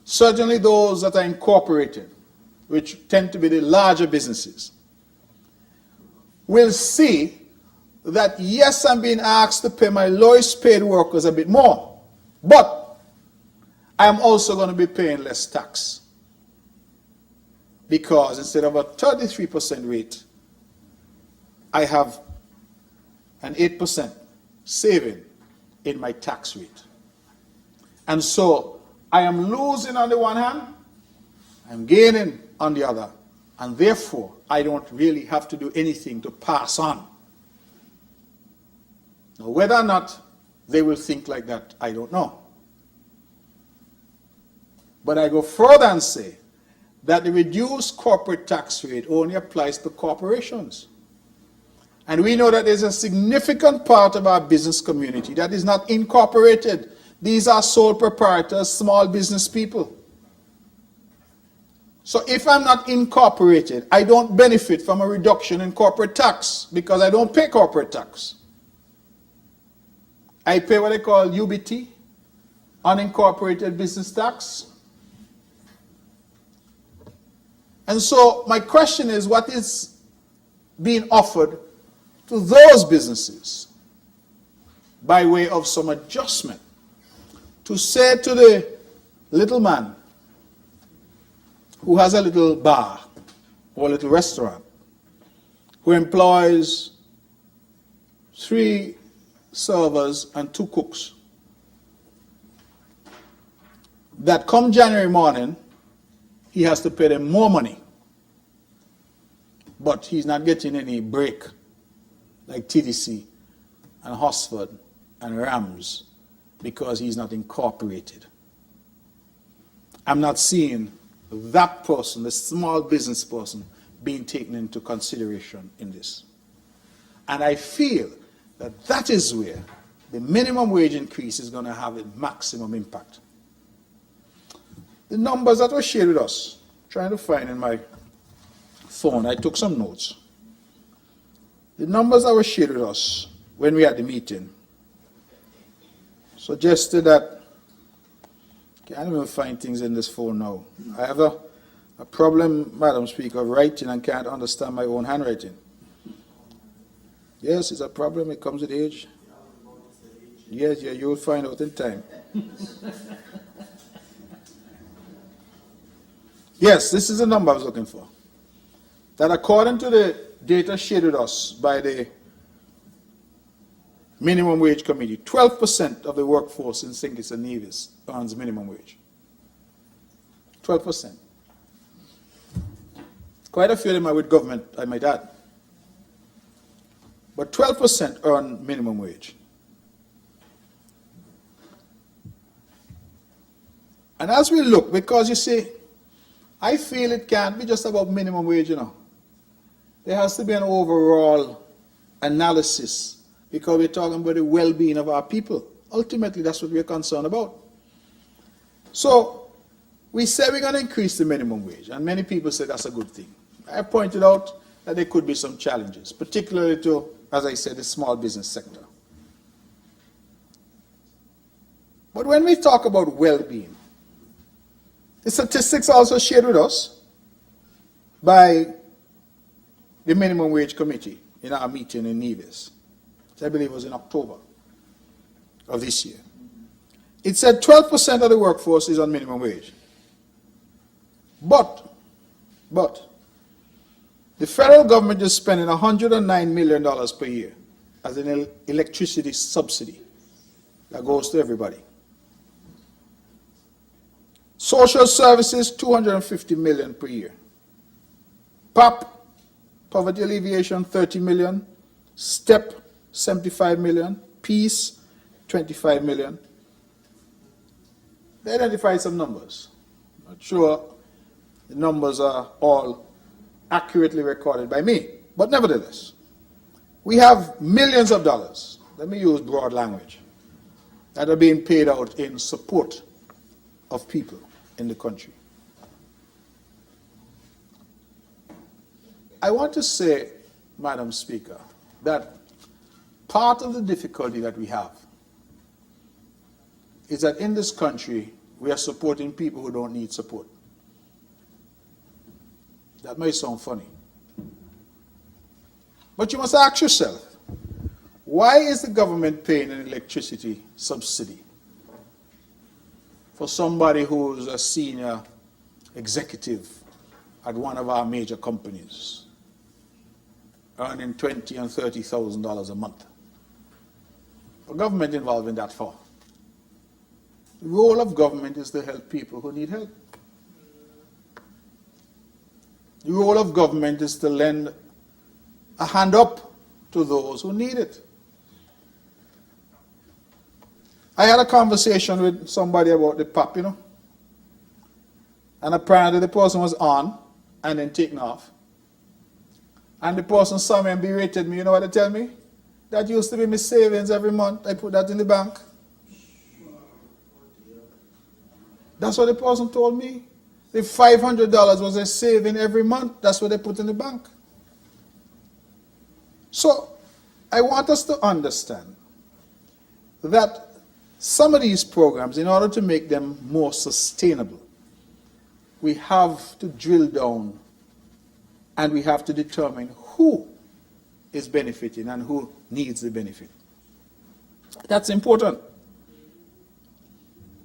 certainly those that are incorporated, which tend to be the larger businesses, will see that yes, I'm being asked to pay my lowest paid workers a bit more, but I'm also going to be paying less tax. Because instead of a 33% rate, I have an 8% saving in my tax rate. And so I am losing on the one hand, I'm gaining on the other, and therefore I don't really have to do anything to pass on. Now, whether or not they will think like that, I don't know. But I go further and say that the reduced corporate tax rate only applies to corporations. And we know that there's a significant part of our business community that is not incorporated. These are sole proprietors, small business people. So if I'm not incorporated, I don't benefit from a reduction in corporate tax because I don't pay corporate tax. I pay what they call UBT, unincorporated business tax. And so my question is, what is being offered to those businesses by way of some adjustment to say to the little man who has a little bar or a little restaurant, who employs 3 servers and 2 cooks, that come January morning, he has to pay them more money, but he's not getting any break like TDC and Hosford and Rams because he's not incorporated. I'm not seeing that person, the small business person, being taken into consideration in this. And I feel that that is where the minimum wage increase is going to have a maximum impact. The numbers that were shared with us, trying to find in my phone, I took some notes. The numbers that were shared with us when we had the meeting suggested that, I can't even find things in this phone now. I have a problem, Madam Speaker, of writing and can't understand my own handwriting. Yes, it's a problem, it comes with age. Yes, yeah, you'll find out in time. Yes, this is the number I was looking for. That according to the data shared with us by the Minimum Wage Committee, 12% of the workforce in St. Kitts-Nevis earns minimum wage. 12%. Quite a few of them are with government, I might add. But 12% earn minimum wage. And as we look, because you see, I feel it can't be just about minimum wage, you know. There has to be an overall analysis because we're talking about the well-being of our people. Ultimately, that's what we're concerned about. So, we say we're going to increase the minimum wage, and many people say that's a good thing. I have pointed out that there could be some challenges, particularly to, as I said, the small business sector. But when we talk about well-being, the statistics also shared with us by the Minimum Wage Committee in our meeting in Nevis, which I believe was in October of this year. It said 12% of the workforce is on minimum wage. But, the federal government is spending $109 million per year as an electricity subsidy that goes to everybody. Social services, $250 million per year. PAP, poverty alleviation, $30 million. STEP, $75 million. Peace, $25 million. They identified some numbers. Not sure the numbers are all accurately recorded by me, but nevertheless, we have millions of dollars, let me use broad language, that are being paid out in support of people in the country. I want to say, Madam Speaker, that part of the difficulty that we have is that in this country we are supporting people who don't need support. That may sound funny. But you must ask yourself, why is the government paying an electricity subsidy for somebody who's a senior executive at one of our major companies, earning $20,000 and $30,000 a month? The government involved in that for? The role of government is to help people who need help. The role of government is to lend a hand up to those who need it. I had a conversation with somebody about the PAP, you know, and apparently the person was on and then taken off. and the person saw me and berated me, you know what they tell me? That used to be my savings every month. I put that in the bank. That's what the person told me. The $500 was a saving every month. That's what they put in the bank. So, I want us to understand that some of these programs, in order to make them more sustainable, we have to drill down and we have to determine who is benefiting and who needs the benefit. That's important.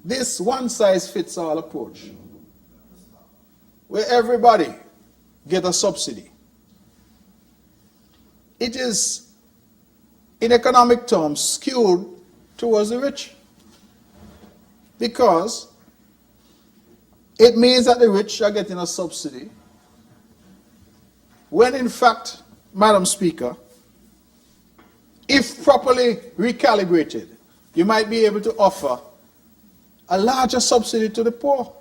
This one-size-fits-all approach, where everybody get a subsidy, it is, in economic terms, skewed towards the rich. Because it means that the rich are getting a subsidy, when in fact, Madam Speaker, if properly recalibrated, you might be able to offer a larger subsidy to the poor.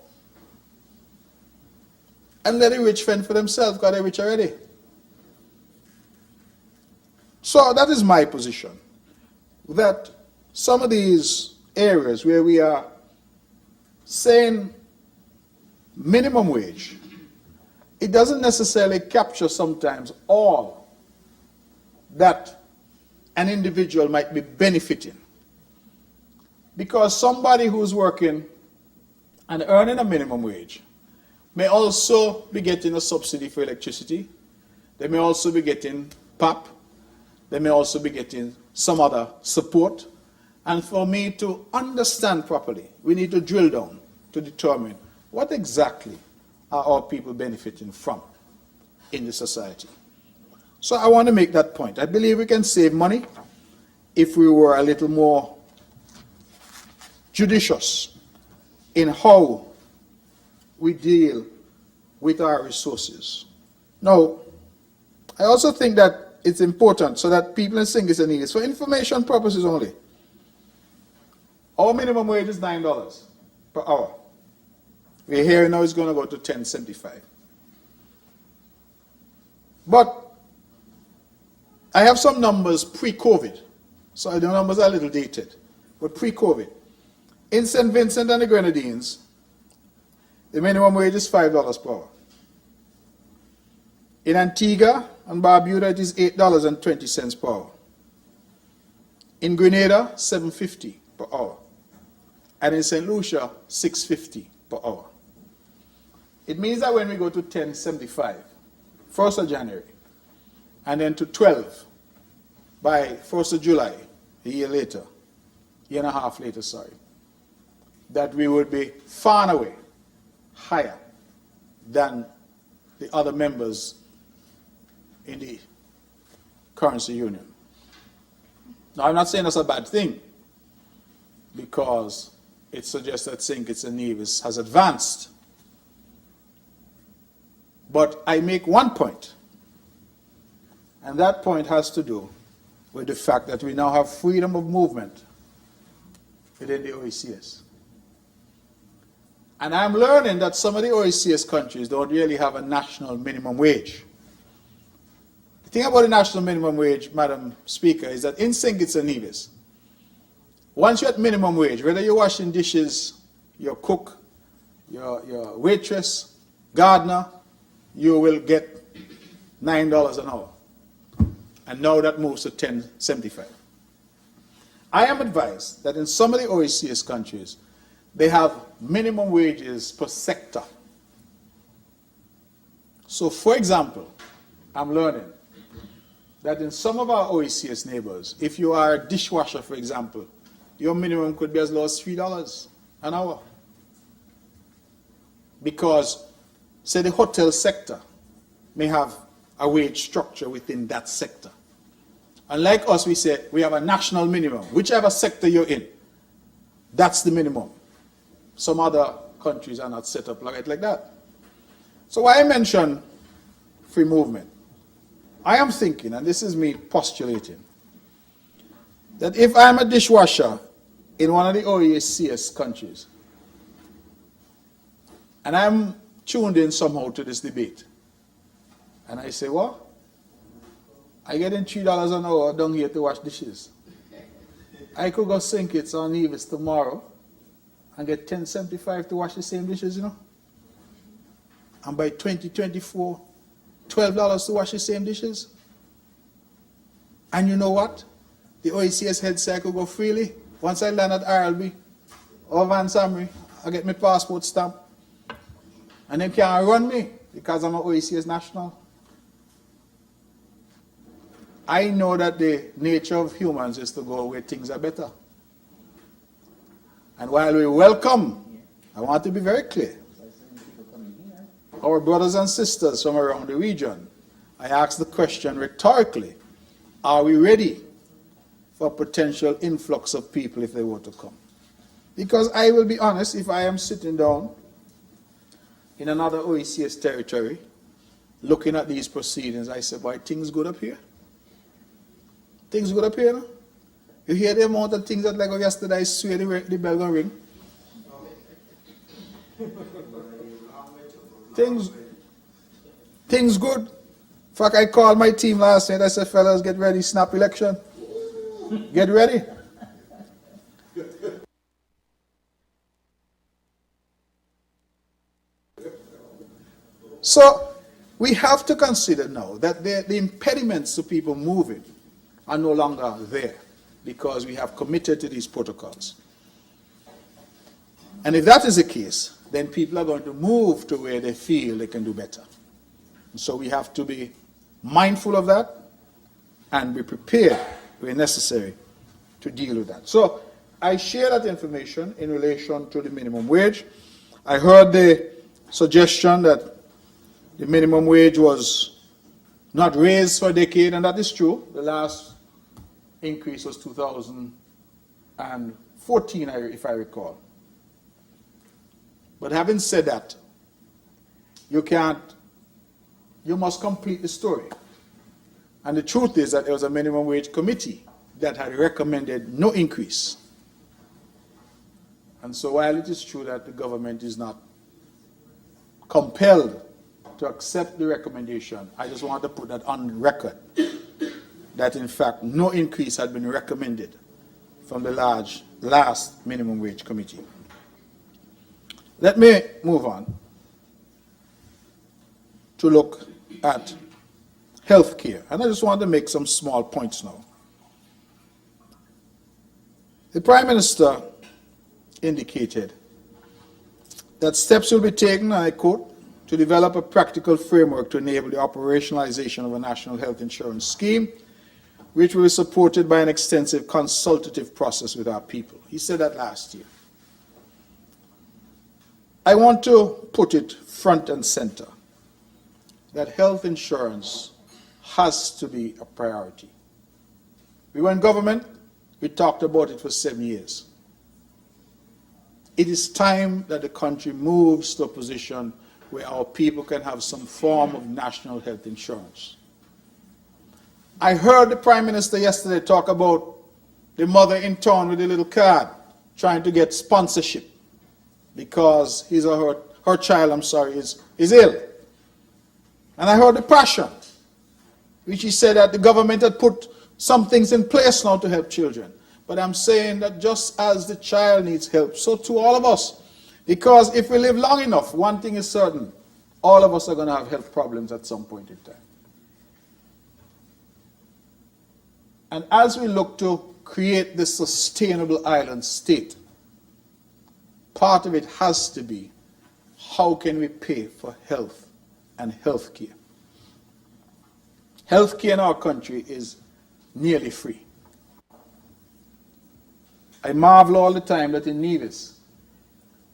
And let the rich fend for themselves, because they're rich already. So that is my position, that some of these areas where we are saying minimum wage, it doesn't necessarily capture sometimes all that an individual might be benefiting. Because somebody who's working and earning a minimum wage may also be getting a subsidy for electricity. They may also be getting PAP. They may also be getting some other support. And for me to understand properly, we need to drill down to determine what exactly are our people benefiting from in the society. So I want to make that point. I believe we can save money if we were a little more judicious in how we deal with our resources. Now, I also think that it's important so that people in St. Kitts-Nevis, for information purposes only, our minimum wage is $9 per hour. We're hearing now it's going to go to $10.75. But I have some numbers pre-COVID, so the numbers are a little dated, but pre-COVID. In St. Vincent and the Grenadines, the minimum wage is $5 per hour. In Antigua and Barbuda, it is $8.20 per hour. In Grenada, $7.50 per hour. And in St. Lucia, $6.50 per hour. It means that when we go to $10.75, 1st of January, and then to $12 by 1st of July, a year and a half later, sorry, that we would be far and away higher than the other members in the currency union. Now, I'm not saying that's a bad thing, because it suggests that St. Kitts-Nevis has advanced. But I make one point, and that point has to do with the fact that we now have freedom of movement within the OECS. And I'm learning that some of the OECS countries don't really have a national minimum wage. The thing about the national minimum wage, Madam Speaker, is that in St. Kitts-Nevis, once you're at minimum wage, whether you're washing dishes, your cook, your waitress, gardener, you will get $9 an hour. And now that moves to $10.75. I am advised that in some of the OECS countries, they have minimum wages per sector. So, for example, I'm learning that in some of our OECS neighbors, if you are a dishwasher, for example, your minimum could be as low as $3 an hour. Because, say, the hotel sector may have a wage structure within that sector. Unlike us, we say we have a national minimum. Whichever sector you're in, that's the minimum. Some other countries are not set up like that. So why I mention free movement, I am thinking, and this is me postulating, that if I'm a dishwasher in one of the OECS countries, and I'm tuned in somehow to this debate, and I say, well, I getting $3 an hour down here to wash dishes. I could go St. Kitts or Nevis tomorrow and get $10.75 to wash the same dishes, you know. And by 2024, $12 to wash the same dishes. And you know what? The OECS head say I could go freely. Once I land at RLB or Van Samry, I get my passport stamp. And they can't run me because I'm an OECS national. I know that the nature of humans is to go where things are better. And while we welcome, I want to be very clear, our brothers and sisters from around the region, I ask the question rhetorically, are we ready for potential influx of people if they were to come? Because I will be honest, if I am sitting down in another OECS territory, looking at these proceedings, I say, boy, things good up here. Things good up here, no? You hear the amount of things that like yesterday, I swear the bell gonna ring. Things good. In fact, I called my team last night. I said, fellas, get ready, snap election. Get ready. So, we have to consider now that the impediments to people moving are no longer there because we have committed to these protocols. And if that is the case, then people are going to move to where they feel they can do better. So we have to be mindful of that and be prepared where necessary to deal with that. So I share that information in relation to the minimum wage. I heard the suggestion that the minimum wage was not raised for a decade, and that is true. The last increase was 2014, if I recall. But having said that, you must complete the story. And the truth is that there was a minimum wage committee that had recommended no increase. And so while it is true that the government is not compelled to accept the recommendation, I just want to put that on record, that in fact no increase had been recommended from the last minimum wage committee. Let me move on to look at health care. And I just want to make some small points now. The Prime Minister indicated that steps will be taken, and I quote, to develop a practical framework to enable the operationalization of a national health insurance scheme, which will be supported by an extensive consultative process with our people. He said that last year. I want to put it front and center that health insurance has to be a priority. We were in government, we talked about it for 7 years. It is time that the country moves to a position where our people can have some form of national health insurance. I heard the Prime Minister yesterday talk about the mother in town with the little card trying to get sponsorship because his or her child, is ill. And I heard the passion, which he said that the government had put some things in place now to help children. But I'm saying that just as the child needs help, so too all of us. Because if we live long enough, one thing is certain, all of us are going to have health problems at some point in time. And as we look to create this sustainable island state, part of it has to be, how can we pay for health and health care? Health care in our country is nearly free. I marvel all the time that in Nevis,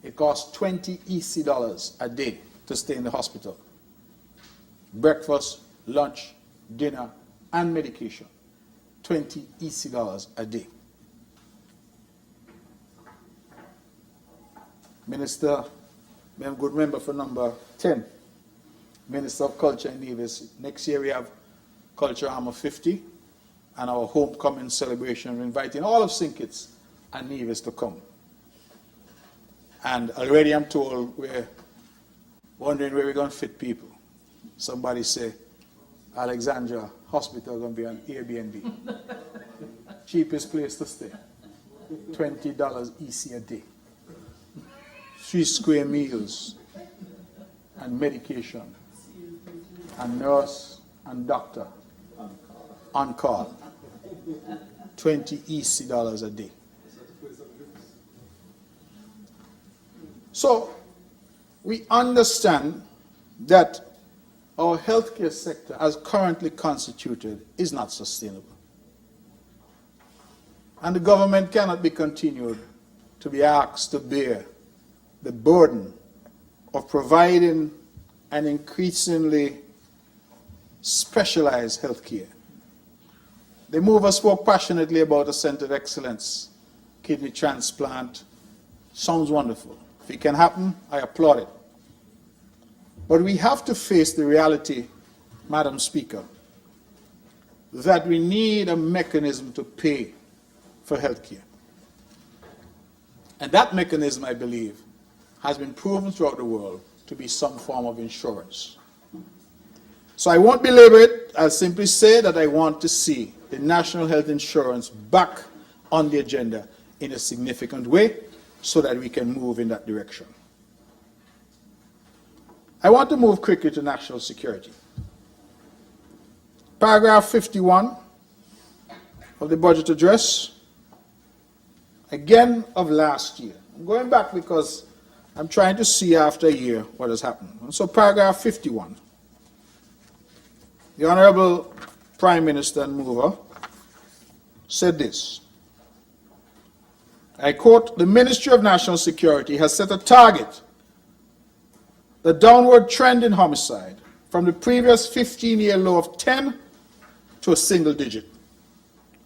it costs 20 EC dollars a day to stay in the hospital. Breakfast, lunch, dinner, and medication. 20 EC dollars a day. Minister, I'm a good member for number 10, Minister of Culture in Nevis. Next year we have Culture Armor 50 and our homecoming celebration. We're inviting all of St. Kitts and Nevis to come. And already I'm told we're wondering where we're going to fit people. Somebody say, Alexandria Hospital going to be an Airbnb. Cheapest place to stay. $20 EC a day. 3 square meals and medication and nurse and doctor on call. 20 EC dollars a day. So we understand that our healthcare sector as currently constituted is not sustainable. And the government cannot be continued to be asked to bear the burden of providing an increasingly specialized health care. The mover spoke passionately about a center of excellence, kidney transplant. Sounds wonderful. If it can happen, I applaud it. But we have to face the reality, Madam Speaker, that we need a mechanism to pay for health care. And that mechanism, I believe, has been proven throughout the world to be some form of insurance. So I won't belabor it. I'll simply say that I want to see the national health insurance back on the agenda in a significant way so that we can move in that direction. I want to move quickly to national security. Paragraph 51 of the budget address, again of last year. I'm going back because I'm trying to see after a year what has happened. So paragraph 51. The Honorable Prime Minister and mover said this. I quote, "The Ministry of National Security has set a target, the downward trend in homicide, from the previous 15-year low of 10 to a single digit.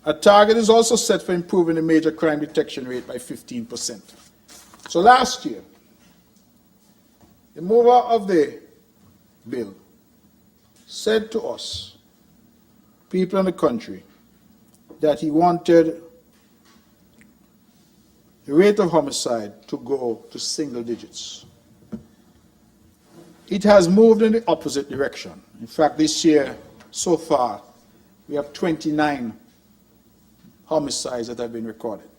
A target is also set for improving the major crime detection rate by 15%. So last year, the mover of the bill said to us, people in the country, that he wanted the rate of homicide to go to single digits. It has moved in the opposite direction. In fact, this year, so far, we have 29 homicides that have been recorded.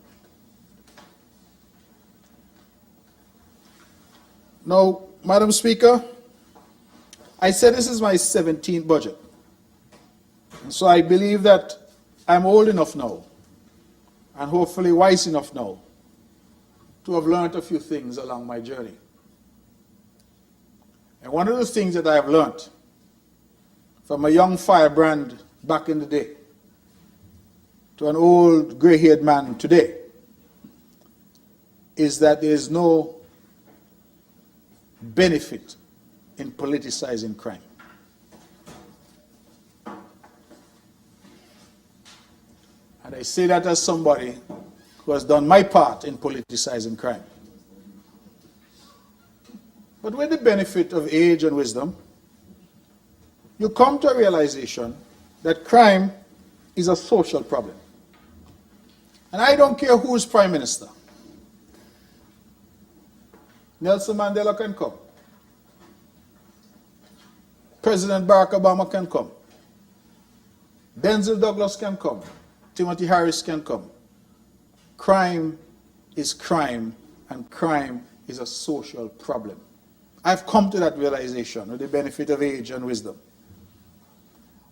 Now, Madam Speaker, I said this is my 17th budget. And so I believe that I'm old enough now, and hopefully wise enough now, to have learned a few things along my journey. And one of the things that I have learned from a young firebrand back in the day to an old gray-haired man today is that there is no benefit in politicizing crime. And I say that as somebody who has done my part in politicizing crime. But with the benefit of age and wisdom, you come to a realization that crime is a social problem. And I don't care who is Prime Minister. Nelson Mandela can come. President Barack Obama can come. Denzel Douglas can come. Timothy Harris can come. Crime is crime, and crime is a social problem. I've come to that realization with the benefit of age and wisdom.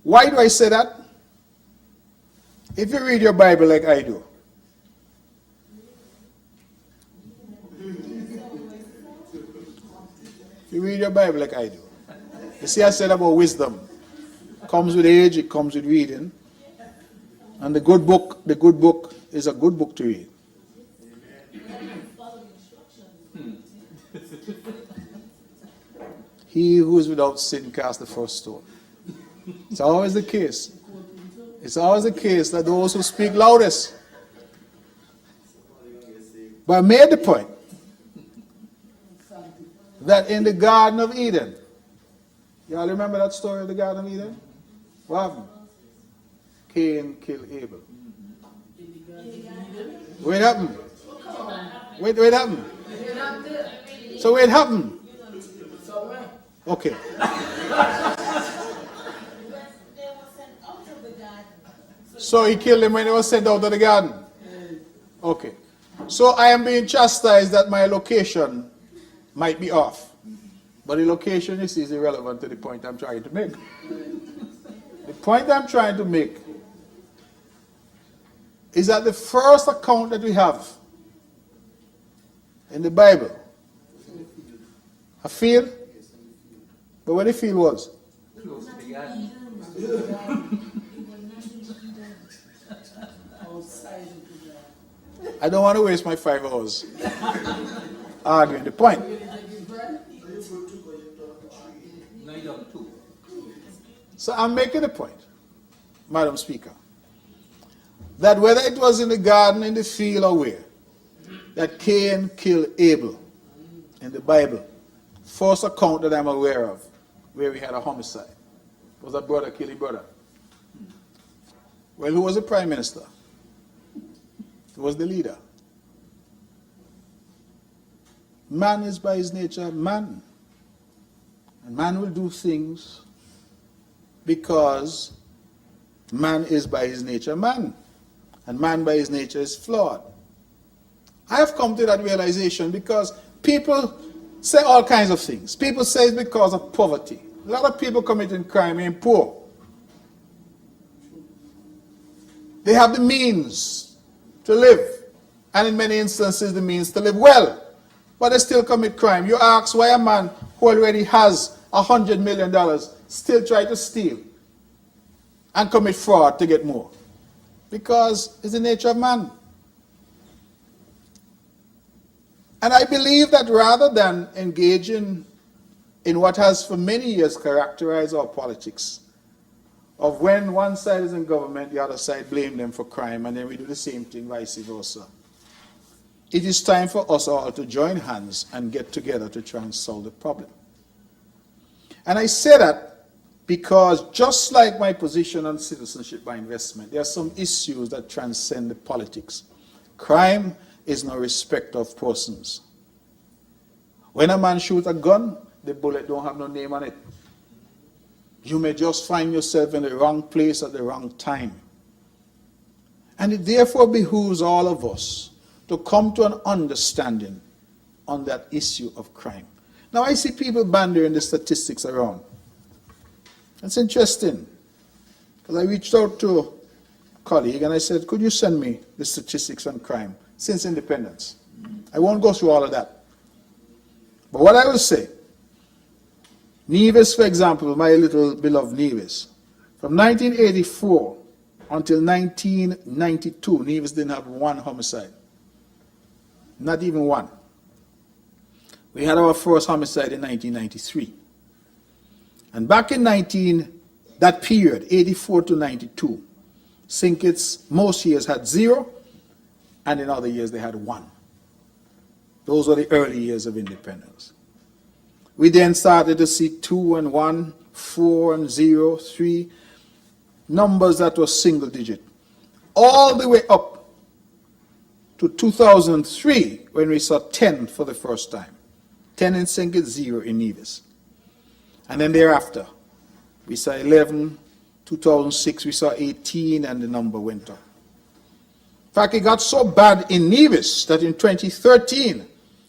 Why do I say that? If you read your Bible like I do, if you read your Bible like I do, you see I said about wisdom. It comes with age, it comes with reading. And the good book is a good book to read. He who is without sin cast the first stone. It's always the case. It's always the case that those who speak loudest. But I made the point that in the Garden of Eden, y'all remember that story of the Garden of Eden? What happened? Cain killed Abel. What happened? What happened? So what happened? Okay. So he killed him when he was sent out of the garden? Okay. So I am being chastised that my location might be off. But the location, you see, is irrelevant to the point I'm trying to make. The point I'm trying to make is that the first account that we have in the Bible, a field, but where the field was? Close to the garden. I don't want to waste my 5 hours arguing the point. No, you don't. 2. So I'm making a point, Madam Speaker, that whether it was in the garden, in the field, or where, that Cain killed Abel in the Bible, first account that I'm aware of, where we had a homicide, was a brother killing brother. Well, who was the prime minister? Who was the leader? Man is by his nature man. And man will do things because man is by his nature man. And man by his nature is flawed. I have come to that realization because people say all kinds of things. People say it's because of poverty. A lot of people committing crime ain't poor. They have the means to live, and in many instances the means to live well, but they still commit crime. You ask why a man who already has $100 million still try to steal and commit fraud to get more. Because it's the nature of man. And I believe that rather than engaging in what has for many years characterized our politics, of when one side is in government, the other side blame them for crime, and then we do the same thing, vice versa. It is time for us all to join hands and get together to try and solve the problem. And I say that because just like my position on citizenship by investment, there are some issues that transcend the politics. Crime is no respect of persons. When a man shoots a gun, the bullet don't have no name on it. You may just find yourself in the wrong place at the wrong time. And it therefore behooves all of us to come to an understanding on that issue of crime. Now I see people bandering the statistics around. It's interesting, because I reached out to a colleague and I said, could you send me the statistics on crime since independence? I won't go through all of that. But what I will say, Nevis, for example, my little beloved Nevis, from 1984 until 1992, Nevis didn't have one homicide. Not even one. We had our first homicide in 1993. And back in that period, 84 to 92, St. Kitts most years had 0, and in other years they had 1. Those were the early years of independence. We then started to see 2 and 1, 4 and 0, 3, numbers that were single digit, all the way up to 2003 when we saw 10 for the first time. 10 in St. Kitts, 0 in Nevis. And then thereafter, we saw 11, 2006 we saw 18, and the number went up. In fact, it got so bad in Nevis that in 2013,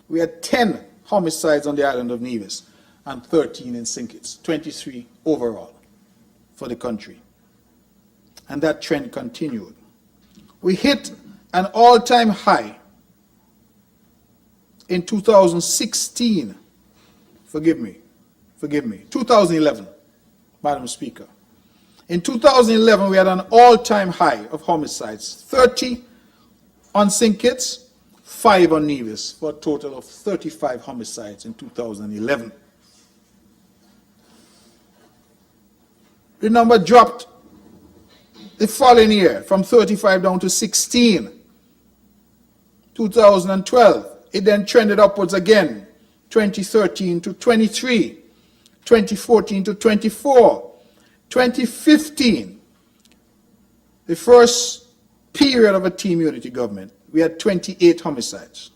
we had 10 homicides on the island of Nevis and 13 in St. Kitts, 23 overall for the country. And that trend continued. We hit an all-time high in 2016, 2011, Madam Speaker. In 2011, we had an all-time high of homicides, 30 on St. Kitts, 5 on Nevis, for a total of 35 homicides in 2011. The number dropped the following year from 35 down to 16. 2012, it then trended upwards again, 2013 to 23, 2014 to 24, 2015, the first period of a team unity government, we had 28 homicides.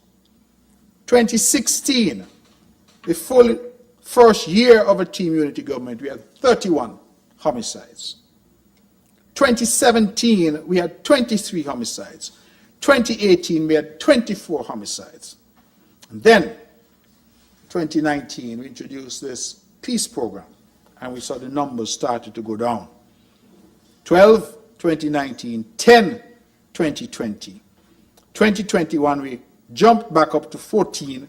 2016, the full first year of a team unity government, we had 31 homicides. 2017, we had 23 homicides. 2018, we had 24 homicides. And then, 2019, we introduced this peace program, and we saw the numbers started to go down. 12, 2019, 10, 2020. 2021, we jumped back up to 14,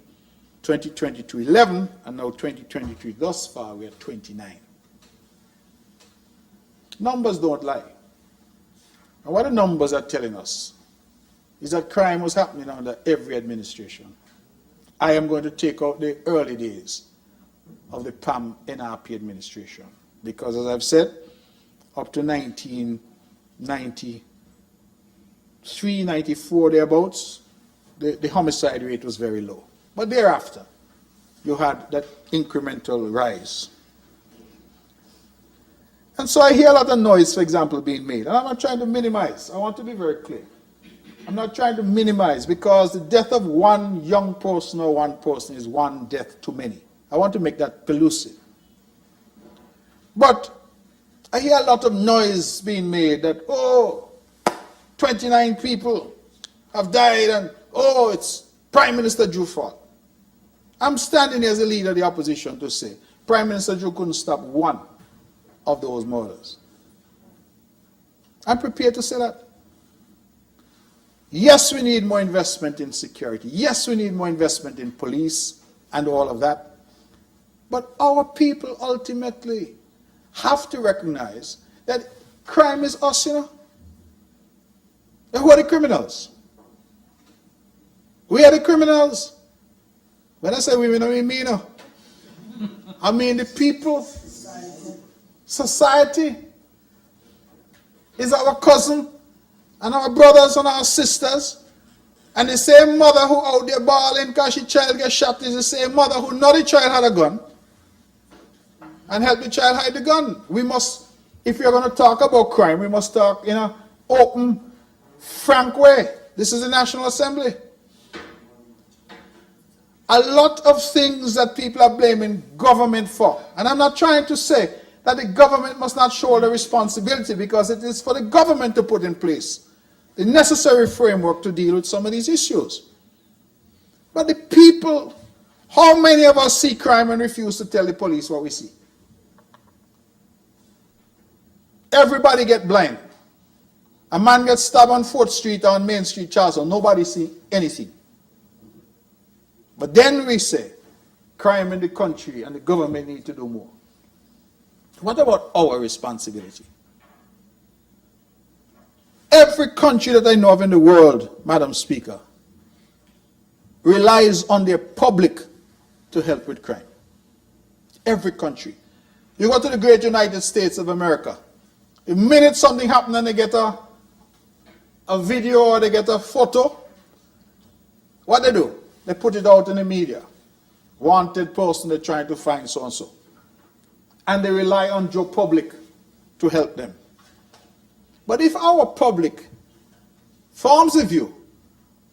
2022, 11, and now 2023, thus far, we're at 29. Numbers don't lie. And what the numbers are telling us is that crime was happening under every administration. I am going to take out the early days of the PAM NRP administration, because as I've said, up to 1993, 94 thereabouts, the homicide rate was very low. But thereafter, you had that incremental rise. And so I hear a lot of noise, for example, being made. And I'm not trying to minimize. I want to be very clear. I'm not trying to minimize, because the death of one young person or one person is one death too many. I want to make that pellucid. But I hear a lot of noise being made that, oh, 29 people have died and, oh, it's Prime Minister Drew's fault. I'm standing here as a leader of the opposition to say Prime Minister Drew couldn't stop one of those murders. I'm prepared to say that. Yes, we need more investment in security. Yes, we need more investment in police and all of that. But our people ultimately have to recognize that crime is us, you know. And who are the criminals? We are the criminals. When I say we, I mean me, you know. I mean the people. Society is our cousin and our brothers and our sisters. And the same mother who out there bawling because her child gets shot is the same mother who know the child had a gun and help the child hide the gun. We must, if you're going to talk about crime, we must talk in an open, frank way. This is the National Assembly. A lot of things that people are blaming government for. And I'm not trying to say that the government must not shoulder responsibility, because it is for the government to put in place the necessary framework to deal with some of these issues. But the people, how many of us see crime and refuse to tell the police what we see? Everybody get blind. A man gets stabbed on 4th Street or on Main Street, Charleston, nobody see anything. But then we say, crime in the country and the government need to do more. What about our responsibility? Every country that I know of in the world, Madam Speaker, relies on their public to help with crime. Every country. You go to the great United States of America, the minute something happens and they get a video or they get a photo, what they do? They put it out in the media. Wanted person, they're trying to find so-and-so. And they rely on Joe Public to help them. But if our public forms a view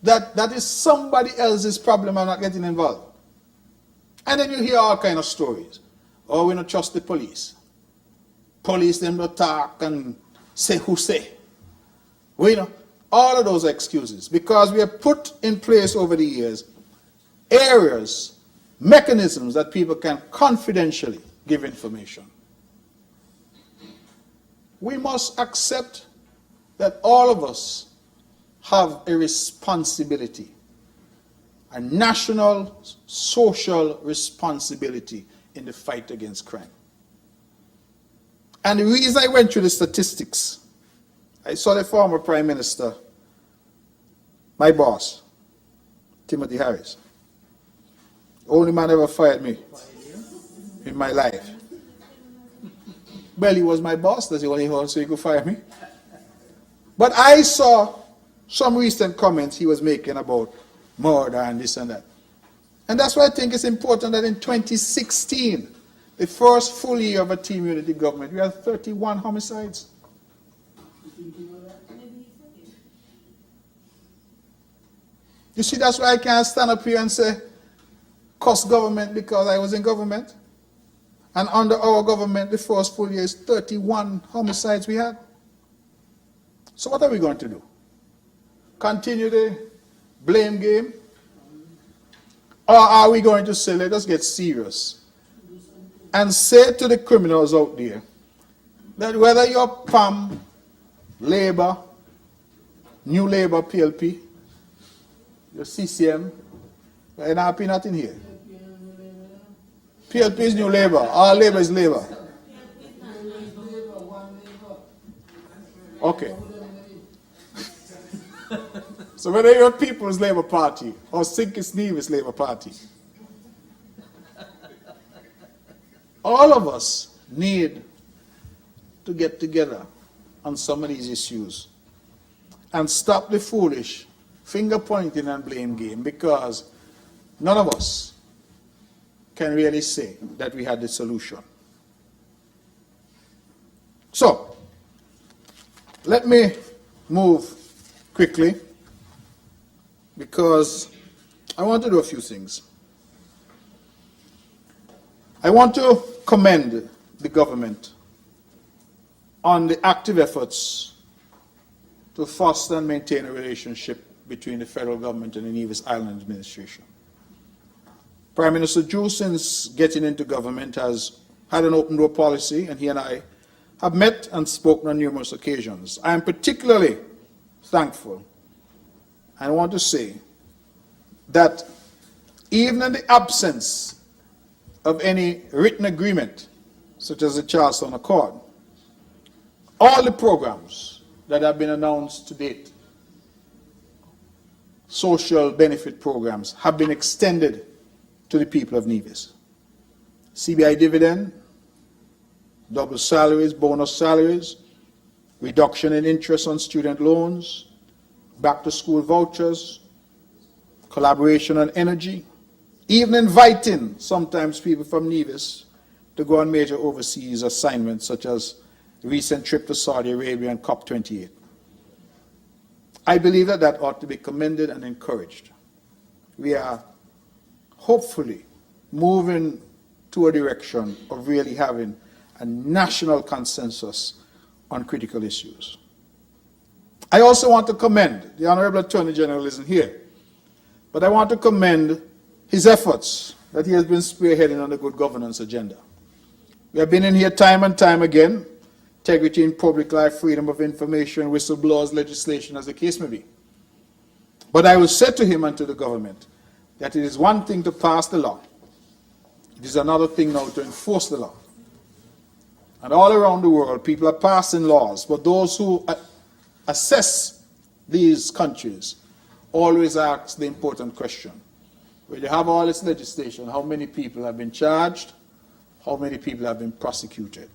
that that is somebody else's problem, I'm not getting involved. And then you hear all kind of stories. Oh, we don't trust the police. Police, them don't talk and say who say. We know, all of those excuses. Because we have put in place over the years areas, mechanisms that people can confidentially give information. We must accept that all of us have a responsibility, a national, social responsibility in the fight against crime. And the reason I went through the statistics, I saw the former Prime Minister, my boss, Timothy Harris. Only man ever fired me in my life. Well, he was my boss, that's the only one, so he could fire me. But I saw some recent comments he was making about murder and this and that. And that's why I think it's important that in 2016, the first full year of a team unity government, we had 31 homicides. You see, that's why I can't stand up here and say, cost government because I was in government. And under our government, the first full year is 31 homicides we had. So what are we going to do? Continue the blame game? Or are we going to say, let us get serious and say to the criminals out there that whether you're PAM, Labour, New Labour, PLP, your CCM, you're not happy nothing here. PLP is New Labour, all Labour is Labour. Okay. So whether you're People's Labour Party or Kitts-Nevis Labour Party, all of us need to get together on some of these issues and stop the foolish finger pointing and blame game, because none of us can really say that we had the solution. So, let me move quickly, because I want to do a few things. I want to commend the government on the active efforts to foster and maintain a relationship between the federal government and the Nevis Island administration. Prime Minister Drew, since getting into government, has had an open door policy, and he and I have met and spoken on numerous occasions. I am particularly thankful, and I want to say that even in the absence of any written agreement, such as the Charleston Accord, all the programs that have been announced to date, social benefit programs, have been extended to the people of Nevis. CBI dividend, double salaries, bonus salaries, reduction in interest on student loans, back to school vouchers, collaboration on energy, even inviting sometimes people from Nevis to go on major overseas assignments, such as the recent trip to Saudi Arabia and COP28. I believe that that ought to be commended and encouraged. We are hopefully moving to a direction of really having a national consensus on critical issues. I also want to commend, the Honorable Attorney General isn't here, but I want to commend his efforts that he has been spearheading on the good governance agenda. We have been in here time and time again, integrity in public life, freedom of information, whistleblowers, legislation, as the case may be. But I will say to him and to the government that it is one thing to pass the law. It is another thing now to enforce the law. And all around the world, people are passing laws, but those who assess these countries always ask the important question. When you have all this legislation, how many people have been charged? How many people have been prosecuted?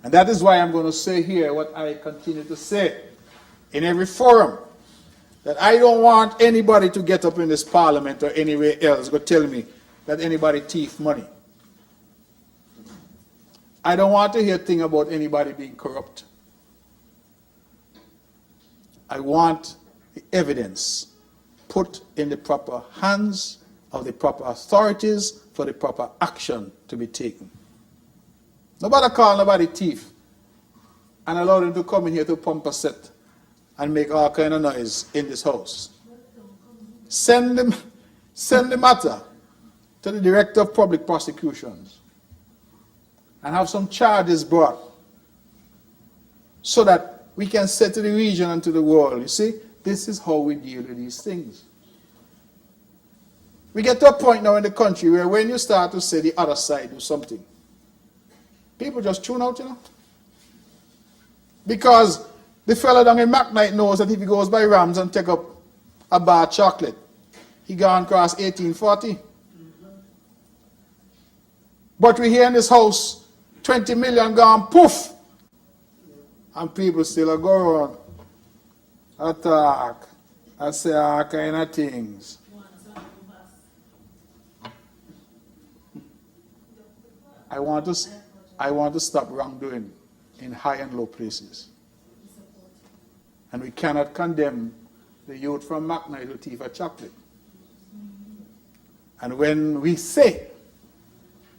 And that is why I'm going to say here what I continue to say in every forum, that I don't want anybody to get up in this parliament or anywhere else go tell me that anybody thief money. I don't want to hear a thing about anybody being corrupt. I want the evidence put in the proper hands of the proper authorities for the proper action to be taken. Nobody call nobody thief and allow them to come in here to pump a set and make all kind of noise in this house. Send the matter to the Director of Public Prosecutions and have some charges brought so that we can say to the region and to the world, you see, this is how we deal with these things. We get to a point now in the country where when you start to say the other side do something, people just tune out, you know. Because the fellow down in McKnight knows that if he goes by Rams and take up a bar of chocolate, he gone across 1840. But we hear in this house, 20 million gone poof. And people still are going around, attack, and say all kind of things. I want to stop wrongdoing in high and low places. And we cannot condemn the youth from McKnight who thief a chocolate. And when we say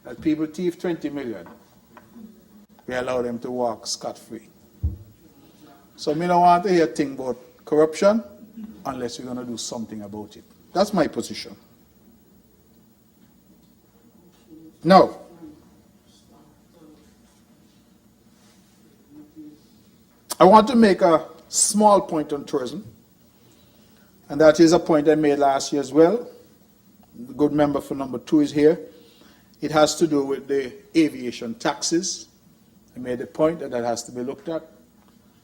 that people thief 20 million, we allow them to walk scot-free. So me don't want to hear a thing about corruption unless we're going to do something about it. That's my position. Now, I want to make a small point on tourism, and that is a point I made last year as well. The good member for number 2 is here. It has to do with the aviation taxes. I made a point that that has to be looked at.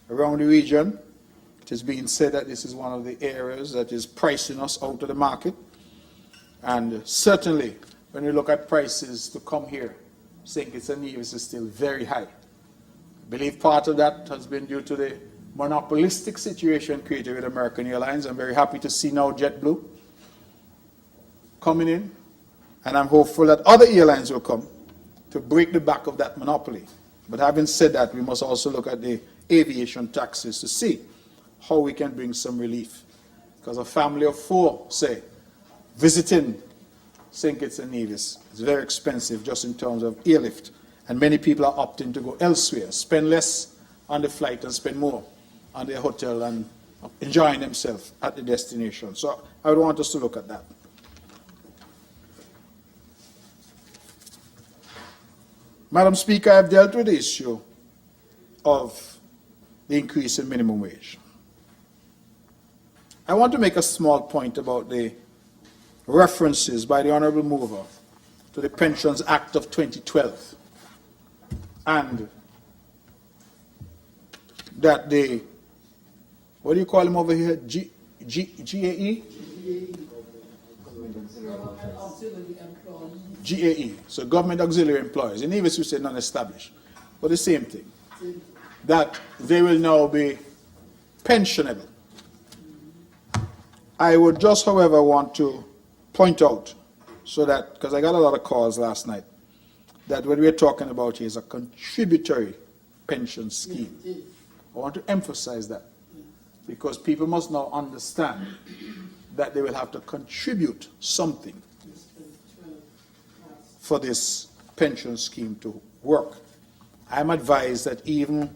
Around the region, it is being said that this is one of the areas that is pricing us out of the market. And certainly, when we look at prices to come here, St. Kitts-Nevis is still very high. I believe part of that has been due to the monopolistic situation created with American Airlines. I'm very happy to see now JetBlue coming in, and I'm hopeful that other airlines will come to break the back of that monopoly. But having said that, we must also look at the aviation taxes to see how we can bring some relief. Because a family of 4, say, visiting St. Kitts and Nevis is very expensive just in terms of airlift. And many people are opting to go elsewhere, spend less on the flight and spend more on their hotel and enjoying themselves at the destination. So I would want us to look at that. Madam Speaker, I have dealt with the issue of the increase in minimum wage. I want to make a small point about the references by the Honourable Mover to the Pensions Act of 2012 and that the, what do you call them over here, GAE? GAE, so Government Auxiliary Employees. In Nevis we say non-established, but the same thing. That they will now be pensionable. I would just, however, want to point out, so that, because I got a lot of calls last night, that what we're talking about here is a contributory pension scheme. I want to emphasize that, because people must now understand that they will have to contribute something for this pension scheme to work. I'm advised that even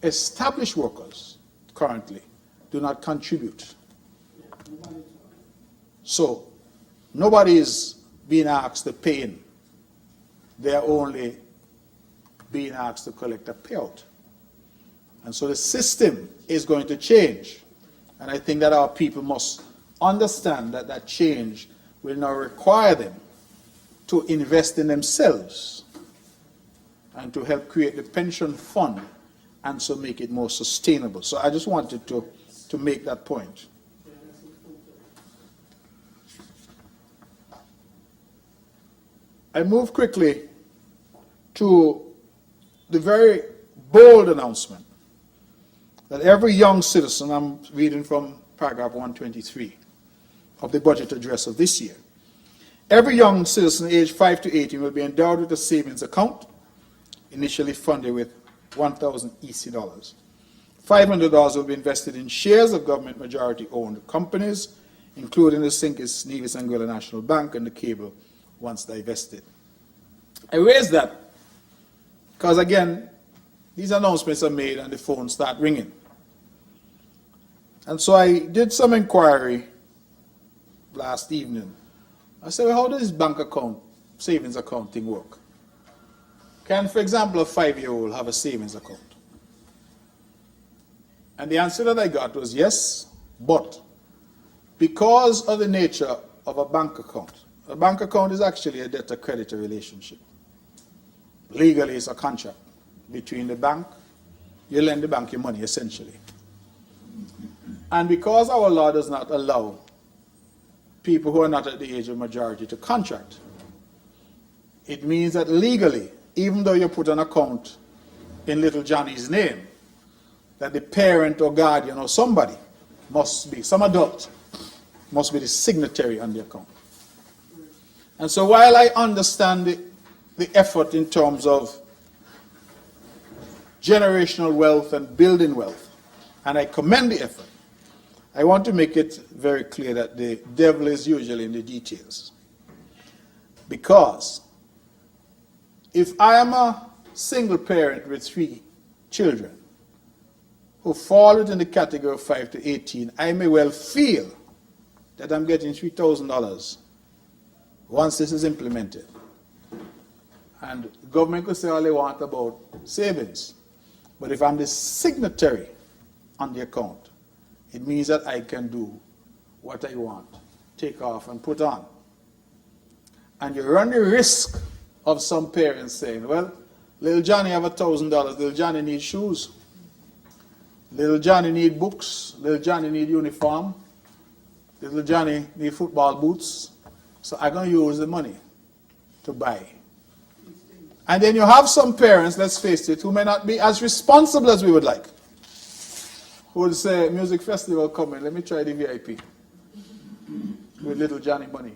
established workers currently do not contribute. So nobody is being asked to pay in. They're only being asked to collect a payout. And so the system is going to change. And I think that our people must understand that that change will now require them to invest in themselves and to help create the pension fund and so make it more sustainable. So I just wanted to make that point. I move quickly to the very bold announcement that every young citizen, I'm reading from paragraph 123 of the budget address of this year, every young citizen aged 5 to 18 will be endowed with a savings account, initially funded with 1,000 EC dollars. $500 will be invested in shares of government majority-owned companies, including the St. Kitts-Nevis Anguilla National Bank and the cable once divested. I raise that because, again, these announcements are made and the phones start ringing. And so I did some inquiry last evening. I said, well, how does this bank account, savings account thing work? Can, for example, a 5-year-old have a savings account? And the answer that I got was yes, but because of the nature of a bank account is actually a debtor-creditor relationship. Legally, it's a contract between the bank. You lend the bank your money, essentially. And because our law does not allow people who are not at the age of majority to contract, it means that legally, even though you put an account in little Johnny's name, that the parent or guardian or somebody must be, some adult, must be the signatory on the account. And so while I understand the effort in terms of generational wealth and building wealth, and I commend the effort, I want to make it very clear that the devil is usually in the details. Because if I am a single parent with 3 children who fall within the category of 5 to 18, I may well feel that I'm getting $3,000 once this is implemented. And the government could say all they want about savings. But if I'm the signatory on the account, it means that I can do what I want, take off and put on. And you run the risk of some parents saying, well, little Johnny have $1,000, little Johnny needs shoes, little Johnny need books, little Johnny need uniform, little Johnny need football boots, so I'm going to use the money to buy. And then you have some parents, let's face it, who may not be as responsible as we would like, who would say, music festival coming, let me try the VIP with little Johnny money.